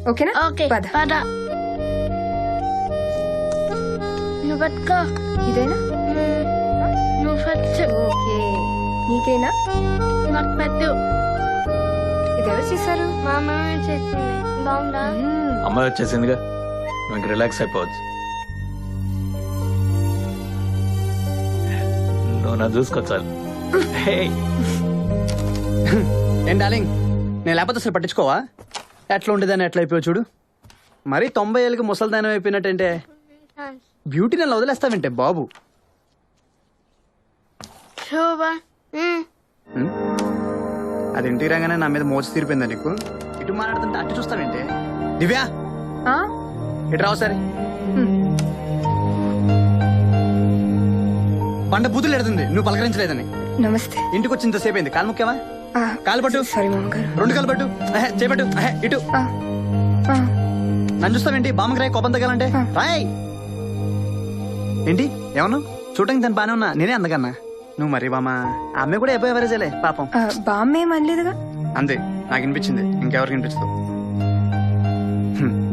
ఓకేనా? ఓకే పద. పద. నువ్వు పట్టుకో. ఇదేనా? నువ్వు ఫస్ట్. ఓకే, నీకేనా? నాకు పెట్టు. ఇది ఎవరు చేశారు? మా అమ్మ చేసింది. బాగుందా? అమ్మాయి వచ్చేసిందిగా, నువ్వు రిలాక్స్ అయిపోవచ్చు. నువ్వు నా చూసుకోవచ్చు. ఏం డార్లింగ్, నేను లేకపోతే అసలు పట్టించుకోవా? ఎట్లా ఉండేదాన్ని ఎట్లా అయిపోయావు చూడు. మరి 90 ఏళ్ళకి ముసలిదానం అయిపోయినట్టంటే బ్యూటీ నన్ను వదిలేస్తావంటే బాబు. అది ఇంటికి రాగానే నా మీద మోచి తీరిపోయిందా నీకు? ఇటు మాట్లాడుతుంటే అటు చూస్తావేంటే? దివ్యా ఇటు రావు సరే. పండ బూతులు ఎడుతుంది నువ్వు పలకరించలేదని. నమస్తే. ఇంటికి వచ్చి ఇంతసేపు అయింది, కాలు ముఖ్యమా? కాలు పట్టు. సారీ మామగారు. 2 కాలు పట్టు. చేపట్టు. ఇటు నన్ను చూస్తావేంటి? బామ్మకి రాయి కోపం తగ్గాలంటే రాయ్. ఏంటి ఏమన్నా చూడటానికి దాని బానే ఉన్నా, నేనే అందకన్నా. నువ్వు మరి బామ్మ ఆ అమ్మాయి కూడా అయిపోయే వరేజలే పాపం. బామ్మ ఏమనలేదుగా? అంతే, నాకు వినిపించింది, ఇంకెవరికి వినిపించదు.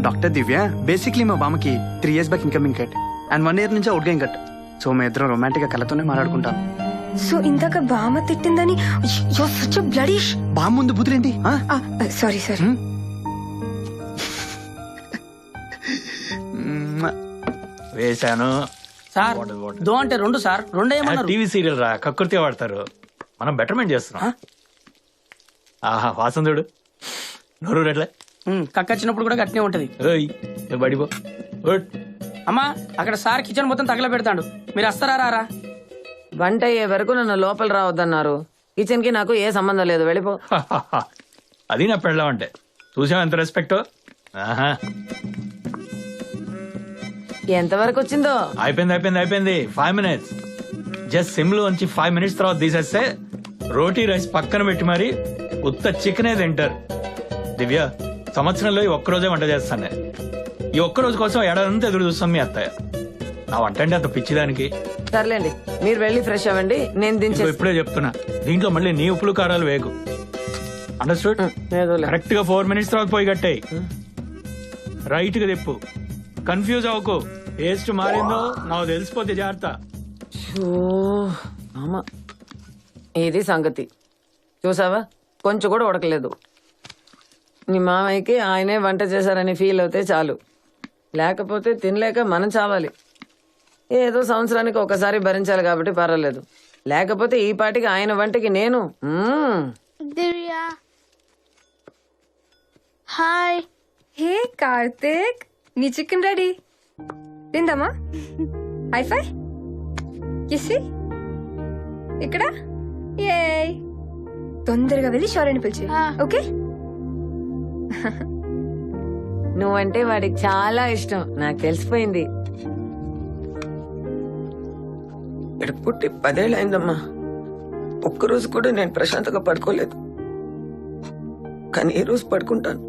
డాక్టర్ దివ్య, బేసిక్లీ మా బామ్మకి 3 years back incoming cut and 1 year నుంచి అవుట్ గోయింగ్ కట్. సో మీ ఇద్దరం రొమాంటిక్ గా కళ్ళతోనే మాట్లాడుకుంటాను. సో ఇందాక బామ్మ తిట్టిందని బ్లడీష్. బామ్మ ముందు బుద్ధులేంటి? Sorry sorry. వేశాను సార్. దో అంటే 2 సార్, 2 ఏమన్నారు? టీవీ సీరియల్ రా, కక్కుర్తి వాడతారు. మనం బెటర్మెంట్ చేస్తున్నాం. ఆహా వాసన చూడు, నోరు రెట్లే. కక్కచ్చినప్పుడు కూడా గట్టినే ఉంటది. బడిపో. అమ్మా అక్కడ సార్ కిచెన్ మొత్తం తగల పెడతాడు, మీరు వస్తారా రారా? వంట అయ్యే వరకు నన్ను లోపల రావద్దన్నారు. కిచెన్ కి నాకు ఏ సంబంధం లేదు, వెళ్ళిపో. అది నా పెళ్ళం అంటే. చూసావు ఎంత రెస్పెక్ట్. ఎంతవరకు వచ్చిందో? అయిపోయింది 5 minutes. జస్ట్ సిమ్లో ఉంచి 5 minutes తర్వాత తీసేస్తే రోటీ రైస్ పక్కన పెట్టి మరి ఉత్త చికెనే తింటారు. దివ్య, సంవత్సరంలో ఈ ఒక్కరోజే వంట చేస్తాను నేను. ఈ ఒక్కరోజు కోసం ఏడాదంతా ఎదురు చూస్తాం మీ అత్తయ్య. నా వంట అంటే అంత పిచ్చిదానికి. సర్లేండి, మీరు వెళ్ళి ఫ్రెష్ అవ్వండి, నేను దించేసి. ఇప్పుడే చెప్తున్నా, దీంట్లో మళ్ళీ నీ ఉప్పులు కారాలు వేగు. అండర్స్టూడ్? కరెక్ట్ గా 4 minutes తర్వాత పోయి కట్టాయి. రైట్ గా తిప్పు, కన్ఫ్యూజ్ అవ్వకు. టేస్ట్ మారిందో నాకు తెలిసిపోతే జాగ్రత్త. ఇది సంగతి. చూసావా, కొంచెం కూడా ఉడకలేదు. నీ మామయ్యకి ఆయనే వంట చేశారని ఫీల్ అవుతే చాలు, లేకపోతే తినలేక మనం చావాలి. ఏదో సంవత్సరానికి ఒకసారి భరించాలి కాబట్టి పర్వాలేదు, లేకపోతే ఈ పాటికి ఆయన వంటకి నేను. హాయ్. హే కార్తిక్, నీ చికెన్ రెడీ. తిందామా? హైఫై కిసి ఇక్కడ. ఏయ్ తొందరగా వెళ్ళి షౌర్యని పిలిచి. ఓకే? నువ్వంటే వాడికి చాలా ఇష్టం, నాకు తెలిసిపోయింది. ఇక్కడ పుట్టి 10 ఏళ్ళు అయిందమ్మా. ఒక్కరోజు కూడా నేను ప్రశాంతంగా పడుకోలేదు. కానీ ఈ రోజు పడుకుంటాను.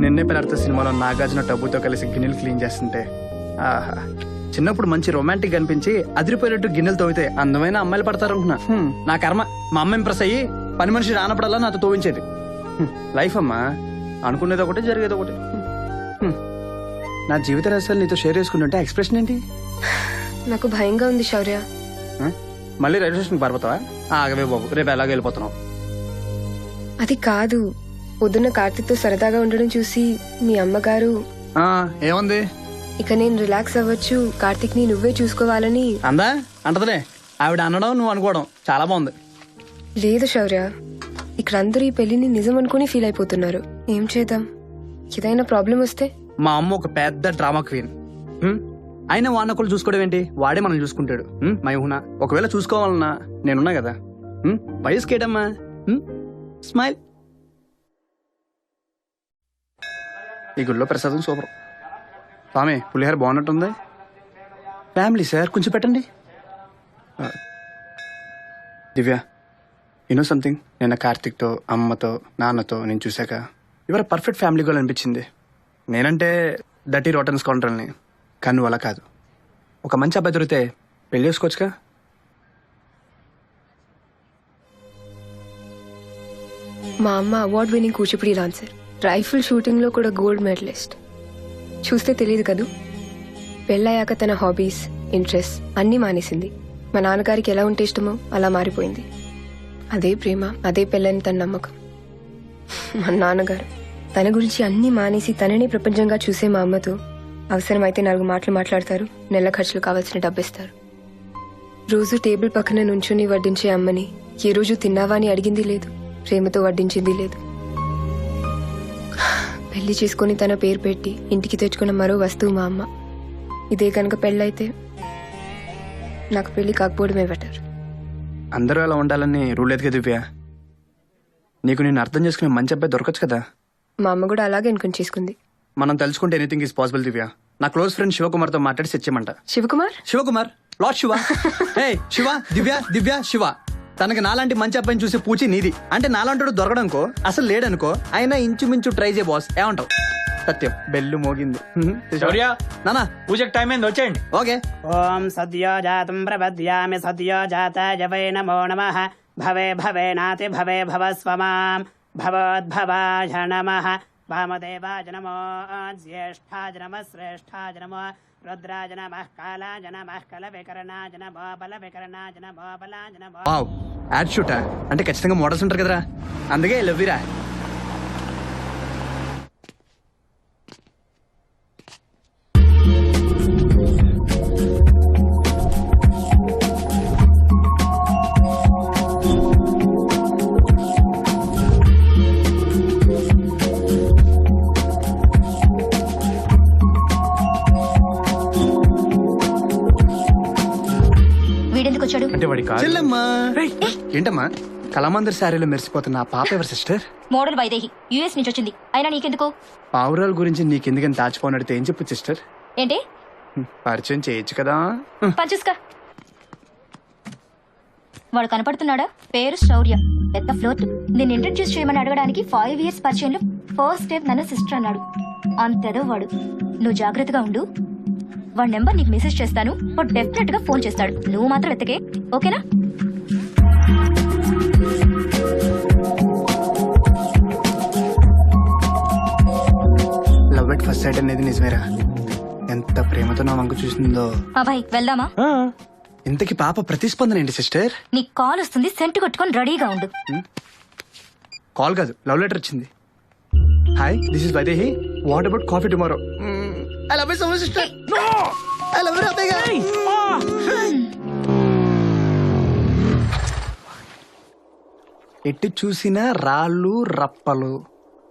నిన్నే పెనర్త సినిమాలో నాగార్జున టబ్బుతో కలిసి గిన్నెలు క్లీన్ చేస్తుంటే ఆహా, చిన్నప్పుడు మంచి రొమాంటిక్ అనిపించి అదిరిపోయినట్టు గిన్నెలు తోమితే అందమైన అమ్మాయిలు పడతారు అనుకున్నా. నా కర్మ, మా అమ్మ ఇంప్రెస్ అయ్యి పని మనిషి రానప్పుడల్లా నాతో తోవించేది. లైఫ్ అమ్మా, అనుకునేది ఒకటి జరిగేది ఒకటి. నా జీవిత రహస్యాలు నీతో షేర్ చేసుకుంటుంటే ఎక్స్ప్రెషన్ ఏంటి? నాకు భయంగా ఉంది శౌర్య. మళ్ళీ రైల్వే స్టేషన్కి పారిపోతావా? ఆగవే బాబు, రేపు ఎలాగ వెళ్ళిపోతున్నావు. అది కాదు, పొద్దున్న కార్తీక్తో సరదాగా ఉండడం చూసి మీ అమ్మగారు ఏముంది ఇక నేను రిలాక్స్ అవ్వచ్చు, కార్తీక్ ని నువ్వే చూసుకోవాలని అందా అంటదిలే. ఆవిడ అనడం నువ్వు అనుకోవడం చాలా బాగుంది. లేదు శౌర్య, ఇక్కడ అందరూ ఈ పెళ్లిని నిజం అనుకుని ఫీల్ అయిపోతున్నారు. ఏం చేద్దాం? ఏదైనా ప్రాబ్లం వస్తే? మా అమ్మ ఒక పెద్ద డ్రామా క్వీన్. అయినా వాడినొకళ్ళు చూసుకోవడం ఏంటి, వాడే మనం చూసుకుంటాడు. మైహునా ఒకవేళ చూసుకోవాలన్నా నేనున్నా కదా. వయసుకేటమ్మా, స్మైల్. ఈ గుళ్ళో ప్రసాదం సూపర్. స్వామి పులిహార బాగున్నట్టుంది. ఫ్యామిలీ సార్ కొంచెం పెట్టండి. దివ్య, యూనో సంథింగ్, నిన్న కార్తిక్తో, అమ్మతో, నాన్నతో నేను చూశాక ఇవర పర్ఫెక్ట్ ఫ్యామిలీ గోల్ అనిపించింది. నేనంటే డర్టీ రోటన్ స్కౌండ్రల్ని, కానీ నువ్వు అలా కాదు. ఒక మంచి అబ్బాయి దొరికితే పెళ్లి చేసుకోవచ్చుగా. మా అమ్మ award winning Kuchipudi dancer, rifle shooting లో కూడా గోల్డ్ మెడలిస్ట్. చూస్తే తెలియదు కదూ, పెళ్ళయ్యాక తన హాబీస్, ఇంట్రెస్ట్ అన్నీ మానేసింది. మా నాన్నగారికి ఎలా ఉంటే ఇష్టమో అలా మారిపోయింది. అదే ప్రేమ, అదే పెళ్ళని తన నమ్మకం. మా నాన్నగారు తన గురించి అన్నీ మానేసి తననే ప్రపంచంగా చూసే మా అమ్మతో అవసరమైతే 4 మాటలు మాట్లాడతారు, నెల ఖర్చులు కావాల్సిన డబ్బిస్తారు. రోజు టేబుల్ పక్కన నుంచుని వడ్డించే అమ్మని ఏ రోజు తిన్నావా అని అడిగింది లేదు, ప్రేమతో వడ్డించింది లేదు. పెళ్లి చేసుకుని తన పేరు పెట్టి ఇంటికి తెచ్చుకున్న మరో వస్తువు మా అమ్మ. ఇదే కనుక పెళ్ళైతే నాకు పెళ్లి కాకపోవడమే బెటర్. అందరూ అలా ఉండాలని రూల్ లేదు కదా దివ్య. నీకు నేను అర్థం చేసుకునే మంచి అబ్బాయి దొరకచ్చు కదా. మా అమ్మ కూడా అలాగే అనుకుని చేసుకుంది. మనం తెలుసుకుంటే ఎనీథింగ్ ఈస్ పాసిబుల్ దివ్య. నా క్లోజ్ ఫ్రెండ్ శివకుమార్తో మాట్లాడి సెట్ చేయమంట. శివకుమార్? శివకుమార్, లార్డ్ శివ. హే శివ, దివ్య దివ్య శివ. తనకి నాలాంటి మంచి అబ్బాయిని చూసి పూచి నీది. అంటే నాలాంటి దొరకడనుకో, అసలు లేడనుకో, అయినా ఇంచుమించు ట్రై చేయ బాస్. ఏమంటావు? సత్యం బెల్లు మోగింది. నానా పూజకి టైం అయింది, వచ్చేయండి. ఓకే. ఓం సద్యో జాతం ప్రపద్యామి సద్యో జాతాయ వై నమో నమః. భవే భవేనాతి భవే భవస్వమాం భవోద్భవాయ నమః. వామదేవాయ నమో, జ్యేష్ఠాయ నమః, శ్రేష్ఠాయ నమో, రుద్రాయ నమః, కాలాయ నమః, కలవికరణాయ నమో, బలవికరణాయ నమో, బలాయ నమో. వావ్, యాడ్ షూటా? అంటే ఖచ్చితంగా మోడల్స్ ఉంటారు కదరా, అందుకే లవ్విరా. అంటే వాడి చెల్లెమ్మా. ఏంటమ్మా కళామందిర్ శారీలో మెరిసిపోతున్న ఆ పాప ఎవరు సిస్టర్? మోడల్ వైదేహి, యుఎస్ నుంచి వచ్చింది. అయినా నీకెందుకు? పావురాల గురించి నీకెందుకని దాచిపోనడితే ఏం చెప్పు సిస్టర్? ఏంటి? పరిచయం చేయొచ్చు కదా. పంచుస్కా. వాడు కనపడుతున్నాడా? పేరు శౌర్య, పెద్ద ఫ్లోట్. నేను ఇంట్రడ్యూస్ చేయమని అడగడానికి 5 years పరిచయంలో ఫస్ట్ స్టెప్ నన్ను సిస్టర్ అన్నాడు. అంతేదో వాడు. నువ్వు జాగ్రత్తగా ఉండు. వాడి నెంబర్ నీకు మెసేజ్ చేస్తాను. వాడు డెఫినెట్ గా ఫోన్ చేస్తాడు. నువ్వు మాత్రం ఎత్తకే, ఓకేనా? లవ్ ఎట్ ఫస్ట్ సైట్ అనేది నిజమేరా. ఎంత ప్రేమతో నా వంక చూసిందో. అబ్బాయి వెళ్దామా? ఇంతకి పాప ప్రతిస్పందన ఏంటి సిస్టర్? నీకు కాల్ వస్తుంది, సెంట్ కొట్టుకొని రెడీగా ఉండు. కాల్ కాదు, లవ్ లెటర్ వచ్చింది. Hi, this is Vaidehi. What about coffee tomorrow? I love you so much, sister. No! I love you, Abega. ఎట్టి చూసినా రాళ్ళు రప్పలు.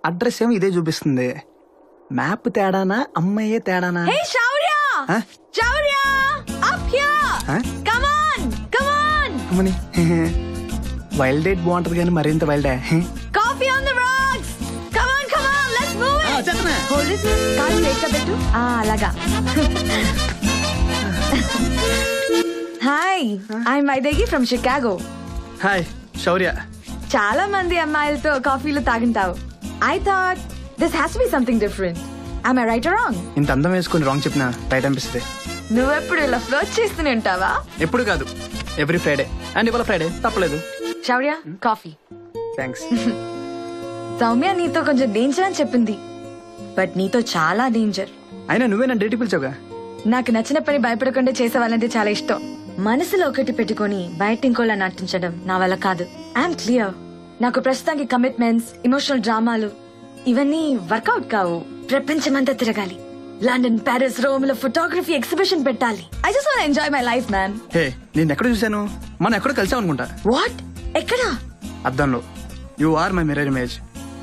అడ్రస్ ఏమో ఇదే చూపిస్తుంది. మ్యాప్ తేడానా అమ్మాయే తేడానా? Hey Shaurya Huh? Shaurya up here Huh? Come on అమ్మని వైల్డ్ డేట్ బాగుంటది కానీ మరింత వైల్డే. Coffee on the rocks come on let's move it hold it call లేక పెట్టు అలాగా hi I Vaidehi from Chicago. Hi Shaurya. చాలా మంది అమ్మాయిలతో కాఫీలు తాగుంటావు. I thought this has to be something different. am I right or wrong? ఇంత అందం వేసుకుని రాంగ్ చెప్పిన రైట్ అనిపిస్తుంది. నువ్వెప్పుడు ఇలా ఫ్లోట్ చేస్తూనే ఉంటావా? ఎప్పుడు కాదు, ఎవ్రీ ఫ్రైడే. అండ్ ఇవాళ ఫ్రైడే తప్పలేదు. శౌర్య కాఫీ. థ్యాంక్స్. సౌమ్య నీతో కొంచెం డేంజర్ అని చెప్పింది, బట్ నీతో చాలా డేంజర్. అయినా నువ్వే నా డేట్ పిలిచావుగా. నాకు నచ్చిన పని భయపడకుండా చేసేవాళ్ళంటే చాలా ఇష్టం. మనసులో ఒకటి పెట్టుకుని బయట ఇంకోలా నటించడం నా వల్ల కాదు. I'm clear. నాకు ప్రస్తుతానికి కమిట్మెంట్స్, ఎమోషనల్ డ్రామాలు ఇవన్నీ వర్కౌట్ కావు. ప్రపంచమంతా తిరగాలి. లండన్, ప్యారిస్, రోమ్ లో ఫోటోగ్రఫీ ఎగ్జిబిషన్ పెట్టాలి. I just want enjoy my life man. Hey, నేను ఎక్కడ చూసాను? మనం ఎక్కడ కలిసాం అనుకుంటా. వాట్? ఎక్కడా? అద్దంలో. You are my mirror image.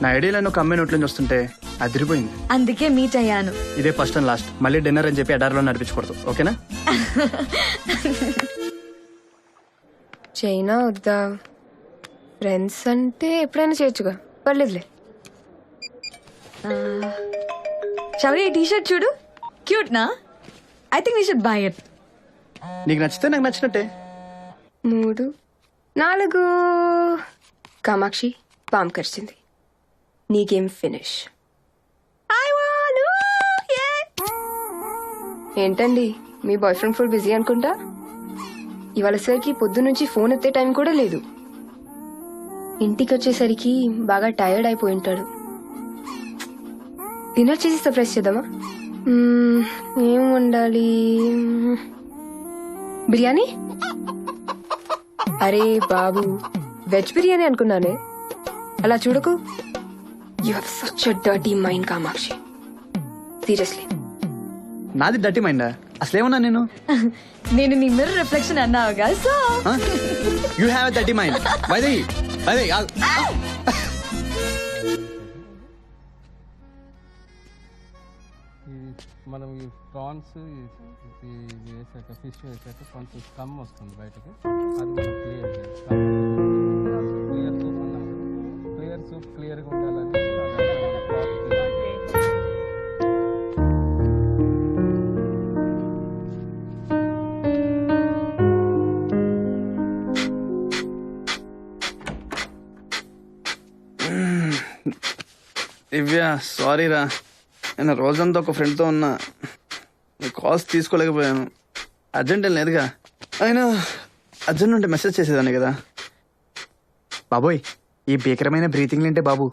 నా ఐడియాలో ఒక అమ్మాయి నోట్ల నుంచి వస్తుంటే అదిరిపోయింది. అందుకే మీట్ అయ్యాను. ఇదే ఫస్ట్ అండ్ లాస్ట్. మళ్ళీ డిన్నర్ అని చెప్పి ఎడార్లో నడిపించకూడదు, ఓకేనా? చైనా వద్దా? ఫ్రెండ్స్ అంటే ఎప్పుడైనా చేయొచ్చుగా, పర్లేదులే. శౌర్య ఈ టీషర్ట్ చూడు, క్యూట్ నా? I think we should buy it. నీకు నచ్చితే నాకు నచ్చినట్టే. 3 4 కామాక్షి పాము కరిచింది. నీ గేమ్ ఫినిష్. ఏంటండి మీ బాయ్ ఫ్రెండ్ ఫుల్ బిజీ అనుకుంటా. ఇవాళ సరికి పొద్దు నుంచి ఫోన్ ఎత్తే టైం కూడా లేదు. ఇంటికి వచ్చేసరికి బాగా టైర్డ్ అయిపోయి ఉంటాడు. డిన్నర్ చేసి సర్ప్రైజ్ చేద్దామా? ఏం వండాలి? బిర్యానీ? అరే బాబు, వెజ్ బిర్యానీ అనుకున్నానే. అలా చూడకు. You have such a dirty mind Kamakshi. Seriously. నాది డర్టీ మైండా? అసలేమన్నా నేను? నేను నీ మిర్రర్ రిఫ్లెక్షన్ అన్నావుగా, so you have a dirty mind. Vaidehi, Vaidehi మనం ఈ ప్రాన్స్ వేసాక ఫిష్ వేసాక కొంచెం స్కమ్ వస్తుంది బయటకి. అది మనం క్లియర్ చేస్తాం. క్లియర్ సూప్ క్లియర్గా ఉండాలని దివ్య, సారీ రా. నేను రోజంతా ఒక ఫ్రెండ్తో ఉన్నా. నీ కాల్స్ తీసుకోలేకపోయాను. అర్జెంట్ ఏం లేదుగా. అయినా అర్జెంట్ ఉంటే మెసేజ్ చేసేదాన్ని కదా. బాబోయ్, ఈ భీకరమైన బ్రీతింగ్లు ఏంటే బాబు.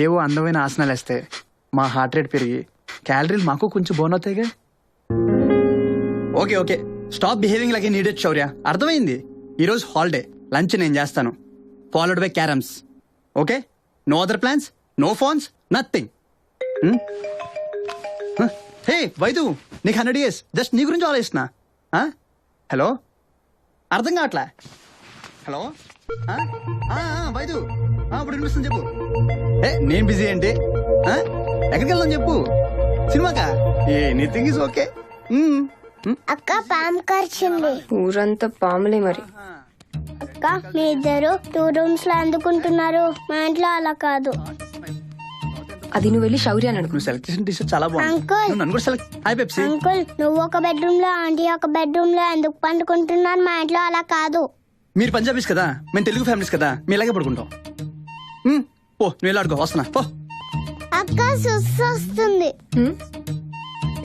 ఏవో అందమైన ఆసనాలు వేస్తే మా హార్ట్ రేట్ పెరిగి క్యాలరీలు మాకు కొంచెం బోన్ అవుతాయిగా. Okay okay, stop behaving like a needed Shaurya. అర్థమైంది. ఈరోజు హాలిడే, లంచ్ నేను చేస్తాను. Followed by carroms. Okay, no other plans, no phones, nothing. Hey Vaidu, నీకు 100 years. జస్ట్ నీ గురించి ఆలోచిస్తున్నా. హలో, అర్థం కావట్లా? హలో వైదు, ఇప్పుడు వినిపిస్తుంది చెప్పు. నేను బిజీ ఏంటి? ఎక్కడికి వెళ్దాం చెప్పు. సినిమాకా? Anything is okay. అక్క పాము కరిచింది. ఊరంతా పాములే మరి. అక్క మీ ఇద్దరు 2 rooms లో ఎందుకుంటున్నారు? మా ఇంట్లో అలా కాదు. అది నువ్వు వెళ్ళి శౌర్య అని అడుగు. నువ్వు సెలెక్ట్ చేసిన టీషర్ట్ చాలా బాగుంది. అంకుల్, నన్ను కూడా సెలెక్ట్. Hi Pepsi. అంకుల్ నువ్వు ఒక బెడ్రూమ్ లో, ఆంటీ ఒక బెడ్రూమ్ లో ఎందుకు పండుకుంటున్నారు? మా ఇంట్లో అలా కాదు. మీరు పంజాబీస్ కదా, మేము తెలుగు ఫ్యామిలీస్ కదా, మీ ఇలాగే పడుకుంటాం. పో, నువ్వు వెళ్ళి ఆడుకో, వస్తున్నా. పో. అక్క సుస్సు వస్తుంది.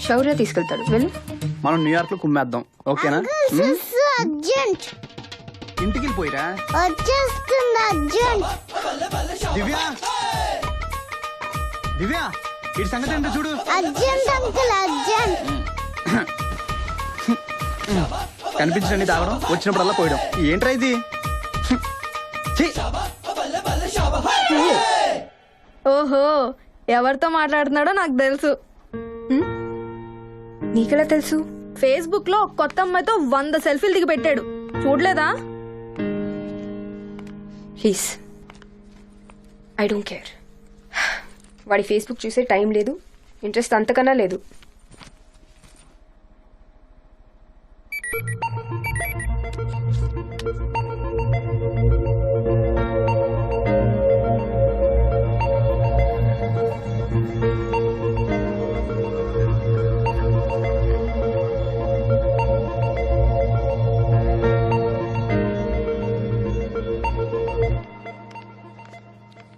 శౌర్య తీసుకెళ్తాడు, వెళ్ళు. మనం న్యూయార్క్ లో కుమ్మేద్దాం, ఓకేనా? సుస్సు అర్జెంట్. ఇంటికి వెళ్ళిపోయిరా. వచ్చేస్తుంది అర్జెంట్. దివ్య, దివ్య, ఈ సంగతి ఏంటో చూడు. Urgent uncle, urgent. కనిపించండి తాగడం, వచ్చినప్పుడల్లా పోయడం. ఏంట్రా ఇది? ఓహో, ఎవరితో మాట్లాడుతున్నాడో నాకు తెలుసు. నీకెలా తెలుసు? ఫేస్బుక్ లో కొత్త అమ్మాయితో 100 సెల్ఫీలు దిగి పెట్టాడు, చూడలేదా? Please, I don't care. వాడి ఫేస్బుక్ చూసే టైం లేదు, ఇంట్రెస్ట్ అంతకన్నా లేదు.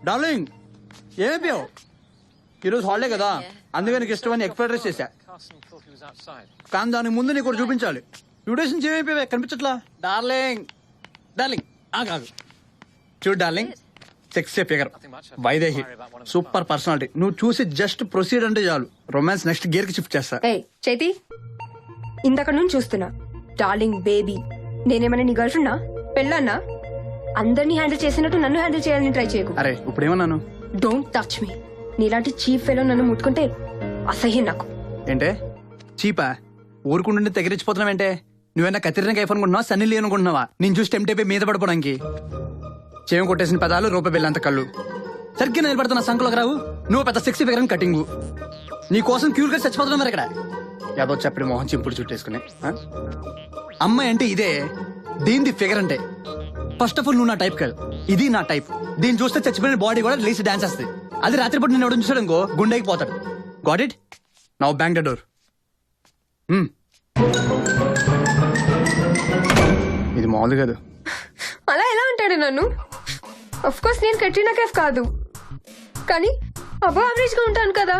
డార్లింగ్ ఏమైపోయావు? ఈరోజు హాలిడే కదా, అందుకే నీకు ఇష్టమని ఎగ్ ఫ్రైడ్ రైస్ చేశా. కానీ దానికి ముందు నీకు ఒకటి చూపించాలి. 2 days నుంచి ఏమైపోయావే, కనిపించట్లా? డార్లింగ్ డార్లింగ్ ఆగు. చూడు darling, sexy figure, Vaidehi, super personality. నువ్వు చూసి జస్ట్ ప్రొసీడ్ అంటే చాలు, రొమాన్స్ నెక్స్ట్ గేర్ కి షిఫ్ట్ చేస్తా. ఏయ్ చైతి, ఇందాక నుంచి చూస్తున్నా. డార్లింగ్, బేబీ, నేనేమన్నా నీ గర్ల్ ఫ్రెండా, పెళ్ళన్నా? అందరినీ హ్యాండిల్ చేసినట్టు నన్ను హ్యాండిల్ చేయాలని ట్రై చేయకు. అరే ఇప్పుడు ఏమన్నాను? Don't touch me. నీలాంటి చీప్ ఫెలో నన్ను ముట్టుకుంటే అసహ్యం నాకు. ఏంటే చీపా? ఊరుకుంటుంటే తెగరించిపోతున్నావేంటే? నువ్వేనా కత్తిరిన కైఫ్ అనుకుంటున్నావా, సన్నీ లీ అనుకుంటున్నావా? నేను చూసి టెంప్ట్ అయిపోయి మీద పడిపోవడానికి. చేయం కొట్టేసిన పదాలు, రూపాయి బిల్లంత కళ్ళు. సరిగ్గా నిలబడుతున్న సంకలోకి రావు. నువ్వు పెద్ద సెక్సీ ఫిగర్ అని కటింగు. నీ కోసం క్యూర్ గా చచ్చిపోతున్నావు మరి ఇక్కడ. యాదో చెప్పడి మొహం చింపుడు చుట్టేసుకుని. అమ్మాయి అంటే ఇదే, దీనిది ఫిగర్ అంటే. ఫస్ట్ ఆఫ్ ఆల్ నువ్వు నా టైప్ కాదు, ఇది నా టైప్. దీన్ని చూస్తే చచ్చిపోయిన బాడీ కూడా లేచి డాన్స్ వస్తుంది. అది రాత్రిపూట నేను ఎవడో చూసాడు అనుకో, గుండెకి పోతాడు. Got it? Now bank the door. ఇది మామూలు కాదు. అలా ఎలా అంటాడు నన్ను? అఫ్ కోర్స్ నేను కట్రినా కైఫ్ కాదు, కానీ అబో యావరేజ్ గా ఉంటాను కదా.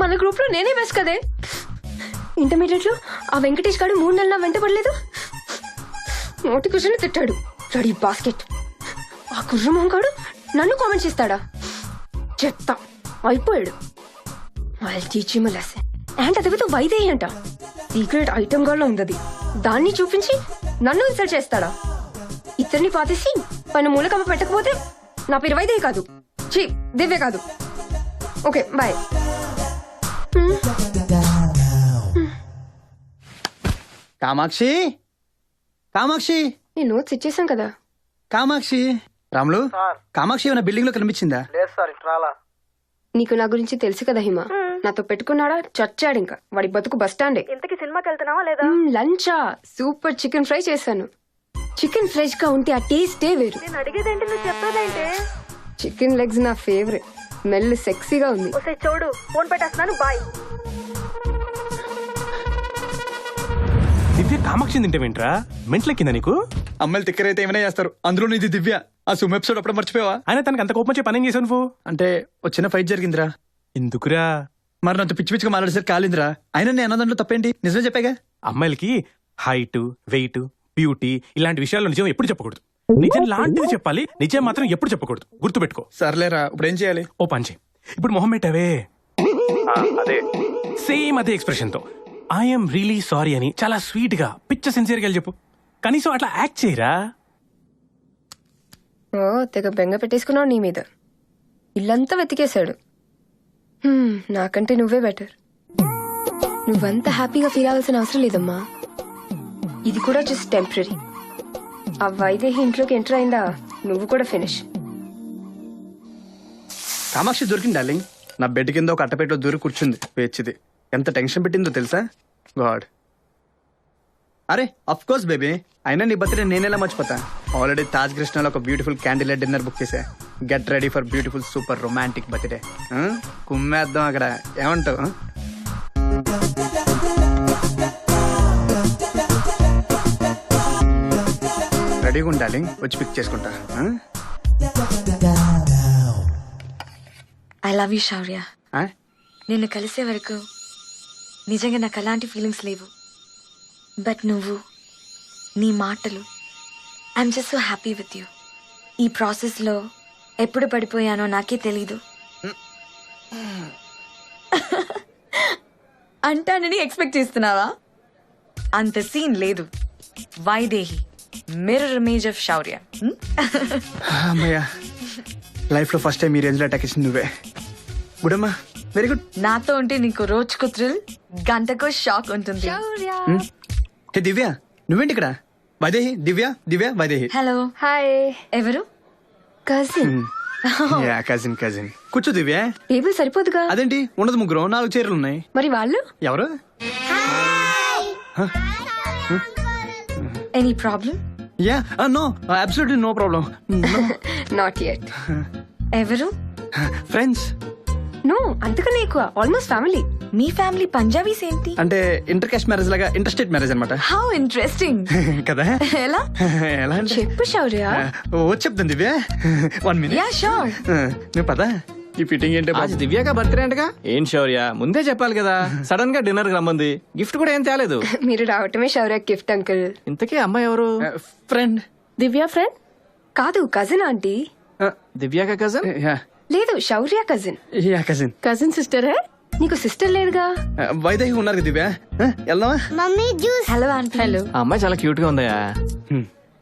మన గ్రూప్ లో నేనే బెస్ట్ కదే. ఇంటర్మీడియట్ లో ఆ వెంకటేష్ గారు 3 నెలలు నా వెంట పడలేదు. నోటి కూర్చొని తిట్టాడు, రెడీ బాస్కెట్. ఆ కుర్రమోహన్ గాడు నన్ను కామెంట్ చేస్తాడా? చెప్తా, అయిపోయాడు. వాళ్ళు టీచింగ్ లెసన్ అండ్ అదితో వైదేహి అంట, సీక్రెట్ ఐటమ్ గా ఉంది. దాన్ని చూపించి నన్ను ఇన్సల్ట్ చేస్తాడా? ఇద్దరిని పాతేసి పైన మూలకమ్మ పెట్టకపోతే నా పేరు వైదేహి కాదు, చీ దివ్య కాదు. Okay bye. కామాక్షి, కామాక్షి, నేను నోట్స్ ఇచ్చేసాం కదా. కామాక్షి. రాములు, కామాక్షి ఏమైనా బిల్డింగ్ లో కనిపించిందా? లేదు సార్, ఇట్లా రాలా. నీకు నా గురించి తెలుసు కదా హిమ, నాతో పెట్టుకున్నాడా చచ్చాడు. ఇంకా వాడి బతుకు బస్ స్టాండే. ఇంతకి సినిమాకి వెళ్తున్నావా లేదా? లంచా? సూపర్ చికెన్ ఫ్రై చేశాను. చికెన్ ఫ్రెష్ గా ఉంటే ఆ టేస్టే వేరు. నేను అడిగేదేంటి, నువ్వు చెప్పేదేంటి? చికెన్ లెగ్స్ నా ఫేవరెట్. స్మెల్ సెక్సీగా ఉంది. ఒకసారి చూడు, ఫోన్ పెట్టేస్తున్నాను, బాయ్. దివ్య కామాక్షి తింటావేంట్రా? మెంట్లెక్కిందా నీకు? అమ్మాయిలు తిక్కరైతే ఏమైనా చేస్తారు, అందులో ఇది దివ్య. ఆ సుమ్ ఎపిసోడ్ అప్పుడు మర్చిపోయావా? ఆయన తనకి అంత కోపం వచ్చే పని ఏం చేసావు నువ్వు? అంటే వచ్చిన ఫైట్ జరిగిందిరా. ఎందుకురా? మరి నాతో పిచ్చి పిచ్చిగా మాట్లాడేసరికి కాలిందిరా. అయినా నేను అన్నదాంట్లో తప్పేంటి? నిజమే చెప్పాగా. అమ్మాయిలకి హైట్, వెయిట్, బ్యూటీ ఇలాంటి విషయాల్లో నిజం ఎప్పుడు చెప్పకూడదు. నిజం లాంటిది చెప్పాలి, నిజం మాత్రం ఎప్పుడు చెప్పకూడదు. గుర్తుపెట్టుకో. సర్లేరా, ఇప్పుడు ఏం చేయాలి? ఓ పని చేయి, ఇప్పుడు మొహం పెట్టావే, అదే సేమ్ అదే ఎక్స్ప్రెషన్ తో ఐఎమ్ రియలీ సారీ అని చాలా స్వీట్ గా పిచ్చ సిన్సియర్ గా చెప్పు. కనీసం అట్లా యాక్ట్ చేయరా. ఓ తెగ బెంగ పెట్టేసుకున్నావు నీ మీద. ఇల్లంతా వెతికేశాడు. నాకంటే నువ్వే బెటర్. నువ్వంతా హ్యాపీగా ఫీల్ అవ్వాల్సిన అవసరం లేదమ్మా. ఇది కూడా జస్ట్ టెంపరీ. ఆ వైదేహి ఇంట్లోకి ఎంటర్ అయిందా, నువ్వు కూడా ఫినిష్. కామాక్షి దొరికింది డార్లింగ్. నా బెడ్ కింద ఒక అట్టపెట్టలో దూరి కూర్చుంది పేర్చిది. ఎంత టెన్షన్ పెట్టిందో తెలుసా? గాడ్. అరే అఫ్ కోర్స్ బేబీ, అయినా నీ బర్త్డే నేనేలా మర్చిపోతా. ఆల్రెడీ తాజ్ కృష్ణలో ఒక బ్యూటిఫుల్ క్యాండిల్ డిన్నర్ బుక్ చేశా. Get ready for beautiful super romantic birthday. కుమ్మేద్దాం అక్కడ, ఏమంటావు? రెడీగా ఉండాలి, వచ్చి పిక్ చేసుకుంటా. I love you Shaurya. నిన్ను కలిసే వరకు నిజంగా నాకు అలాంటి ఫీలింగ్స్ లేవు. బట్ నువ్వు, నీ మాటలు, I'm just so happy with you. ఈ ప్రాసెస్లో ఎప్పుడు పడిపోయానో నాకే తెలీదు. అంటానని ఎక్స్పెక్ట్ చేస్తున్నావా? అంత సీన్ లేదు. వైదేహి, మిర్రర్ ఇమేజ్ ఆఫ్ శౌర్య. అమ్మయ్యా, లైఫ్ లో ఫస్ట్ టైం ఈ రేంజ్ లో అటాక్ ఇచ్చింది నువ్వే. గుడ్ అమ్మా, వెరీ గుడ్. నాతో ఉంటే నీకు రోజుకు థ్రిల్, గంటకు షాక్ ఉంటుంది. హే దివ్య, నువ్వేంటి ఇక్కడ? వైదేహి, దివ్య, దివ్య, వైదేహి. హలో. హాయ్. ఎవరు? కజిన్. Yeah cousin. కూర్చో దివ్య. టేబుల్ సరిపోదుగా. అదేంటి ఉండదు, ముగ్గురు 4 చీరలు ఉన్నాయి. మరి వాళ్ళు ఎవరు? Any problem? Ya no, absolutely no problem. Not yet. ఎవరు? ఫ్రెండ్స్. నో, అంతకన్నా ఎక్కువ, ఆల్మోస్ట్ ఫ్యామిలీ. మీ ఫ్యామిలీ పంజాబీస్ ఏంటి? అంటే ఇంటర్ కాస్ట్ మ్యారేజ్ లాగా, ఇంటర్ స్టేట్ మ్యారేజ్ అనమాట. How interesting. కదా? ఎలా? ఎలా అంటే చెప్పు శౌర్య. వచ్చి చెప్తాను దివ్య. 1 minute. Yeah sure. నువ్వు పదా ఈ ఫిట్టింగ్ ఏంటి? దివ్యాగా బర్త్డే అంటగా. ఏం శౌర్య, ముందే చెప్పాలి కదా. సడన్ గా డిన్నర్ రమ్మంది, గిఫ్ట్ కూడా ఏం తేలేదు. మీరు రావటమే శౌర్య గిఫ్ట్ అంకుల్. ఇంతకీ అమ్మాయి ఎవరు? ఫ్రెండ్. దివ్య ఫ్రెండ్ కాదు, కజిన్ ఆంటీ. దివ్యాగా కజిన్? లేదు, శౌర్య కజిన్. కజిన్. Cousin sister. నీకు సిస్టర్ లేదుగా? వైదేహి ఉన్నారు దివ్య. వెళ్దామా? Mummy juice. Hello aunty. Hello. ఆ అమ్మాయి చాలా క్యూట్ గా ఉందయా.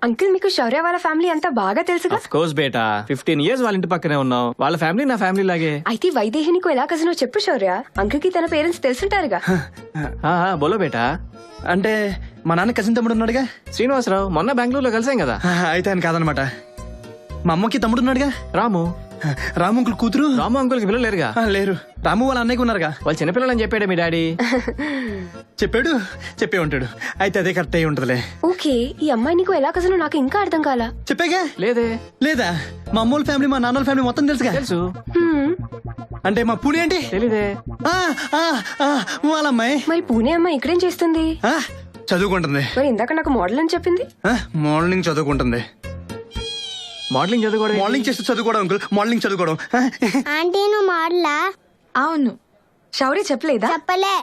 అంకుల్, మీకు శౌర్య వాళ్ళ ఫ్యామిలీ అంతా బాగా తెలుసుగా? ఆఫ్ కోర్స్ బేటా, 15 years వాళ్ళ ఇంటి పక్కనే ఉన్నాం. వాళ్ళ ఫ్యామిలీ నా ఫ్యామిలీ లాగే. అయితే వైదేహి నీకు ఎలా కజినో చెప్పు శౌర్య. అంకుల్ కి తన పేరెంట్స్ తెలుసుంటారుగా. బోలో బేటా. అంటే మా నాన్న కజిన్ తమ్ముడు ఉన్నాడుగా, శ్రీనివాసరావు. మొన్న బెంగళూరులో కలిసాం కదా. అయితే ఆయన కాదనమాట. మా అమ్మకి తమ్ముడు ఉన్నాడుగా, రాము. రాము అంకుల్ కూతురు. రాము అంకుల్ కి పిల్లలు లేరుగా? లేరు. రాము వాళ్ళ అన్నయ్యకి ఉన్నారుగా. వాళ్ళు చిన్నపిల్లలని చెప్పాడే మీ డాడీ. చెప్పాడు, చెప్పే ఉంటాడు. అయితే అదే కరెక్ట్ అయి ఉంటదిలే. ఓకే, ఈ అమ్మాయి నీకు ఎలా కజినో నాకు ఇంకా అర్థం కాలా. చెప్పాగా? లేదే. లేదా? మా అమ్మోళ్ళ ఫ్యామిలీ, మా నాన్నోళ్ళ ఫ్యామిలీ మొత్తం తెలుసుగా. తెలుసు. అంటే మా పూణే ఏంటి? తెలీదే. వాళ్ళ అమ్మాయి. మరి పూణే అమ్మాయి ఇక్కడేం చేస్తుంది? చదువుకుంటుంది. మరి ఇందాక నాకు మోడల్ అని చెప్పింది. మార్నింగ్ చదువుకుంటుంది. మోడలింగ్ చదువుకోవడం? మోడలింగ్ చేస్తూ చదువుకోవడం అంకుల్. మోడలింగ్ చదువుకోవడం. ఆంటీ నువ్వు మాడలా? అవును. శౌర్య చెప్పలేదా? చెప్పలే.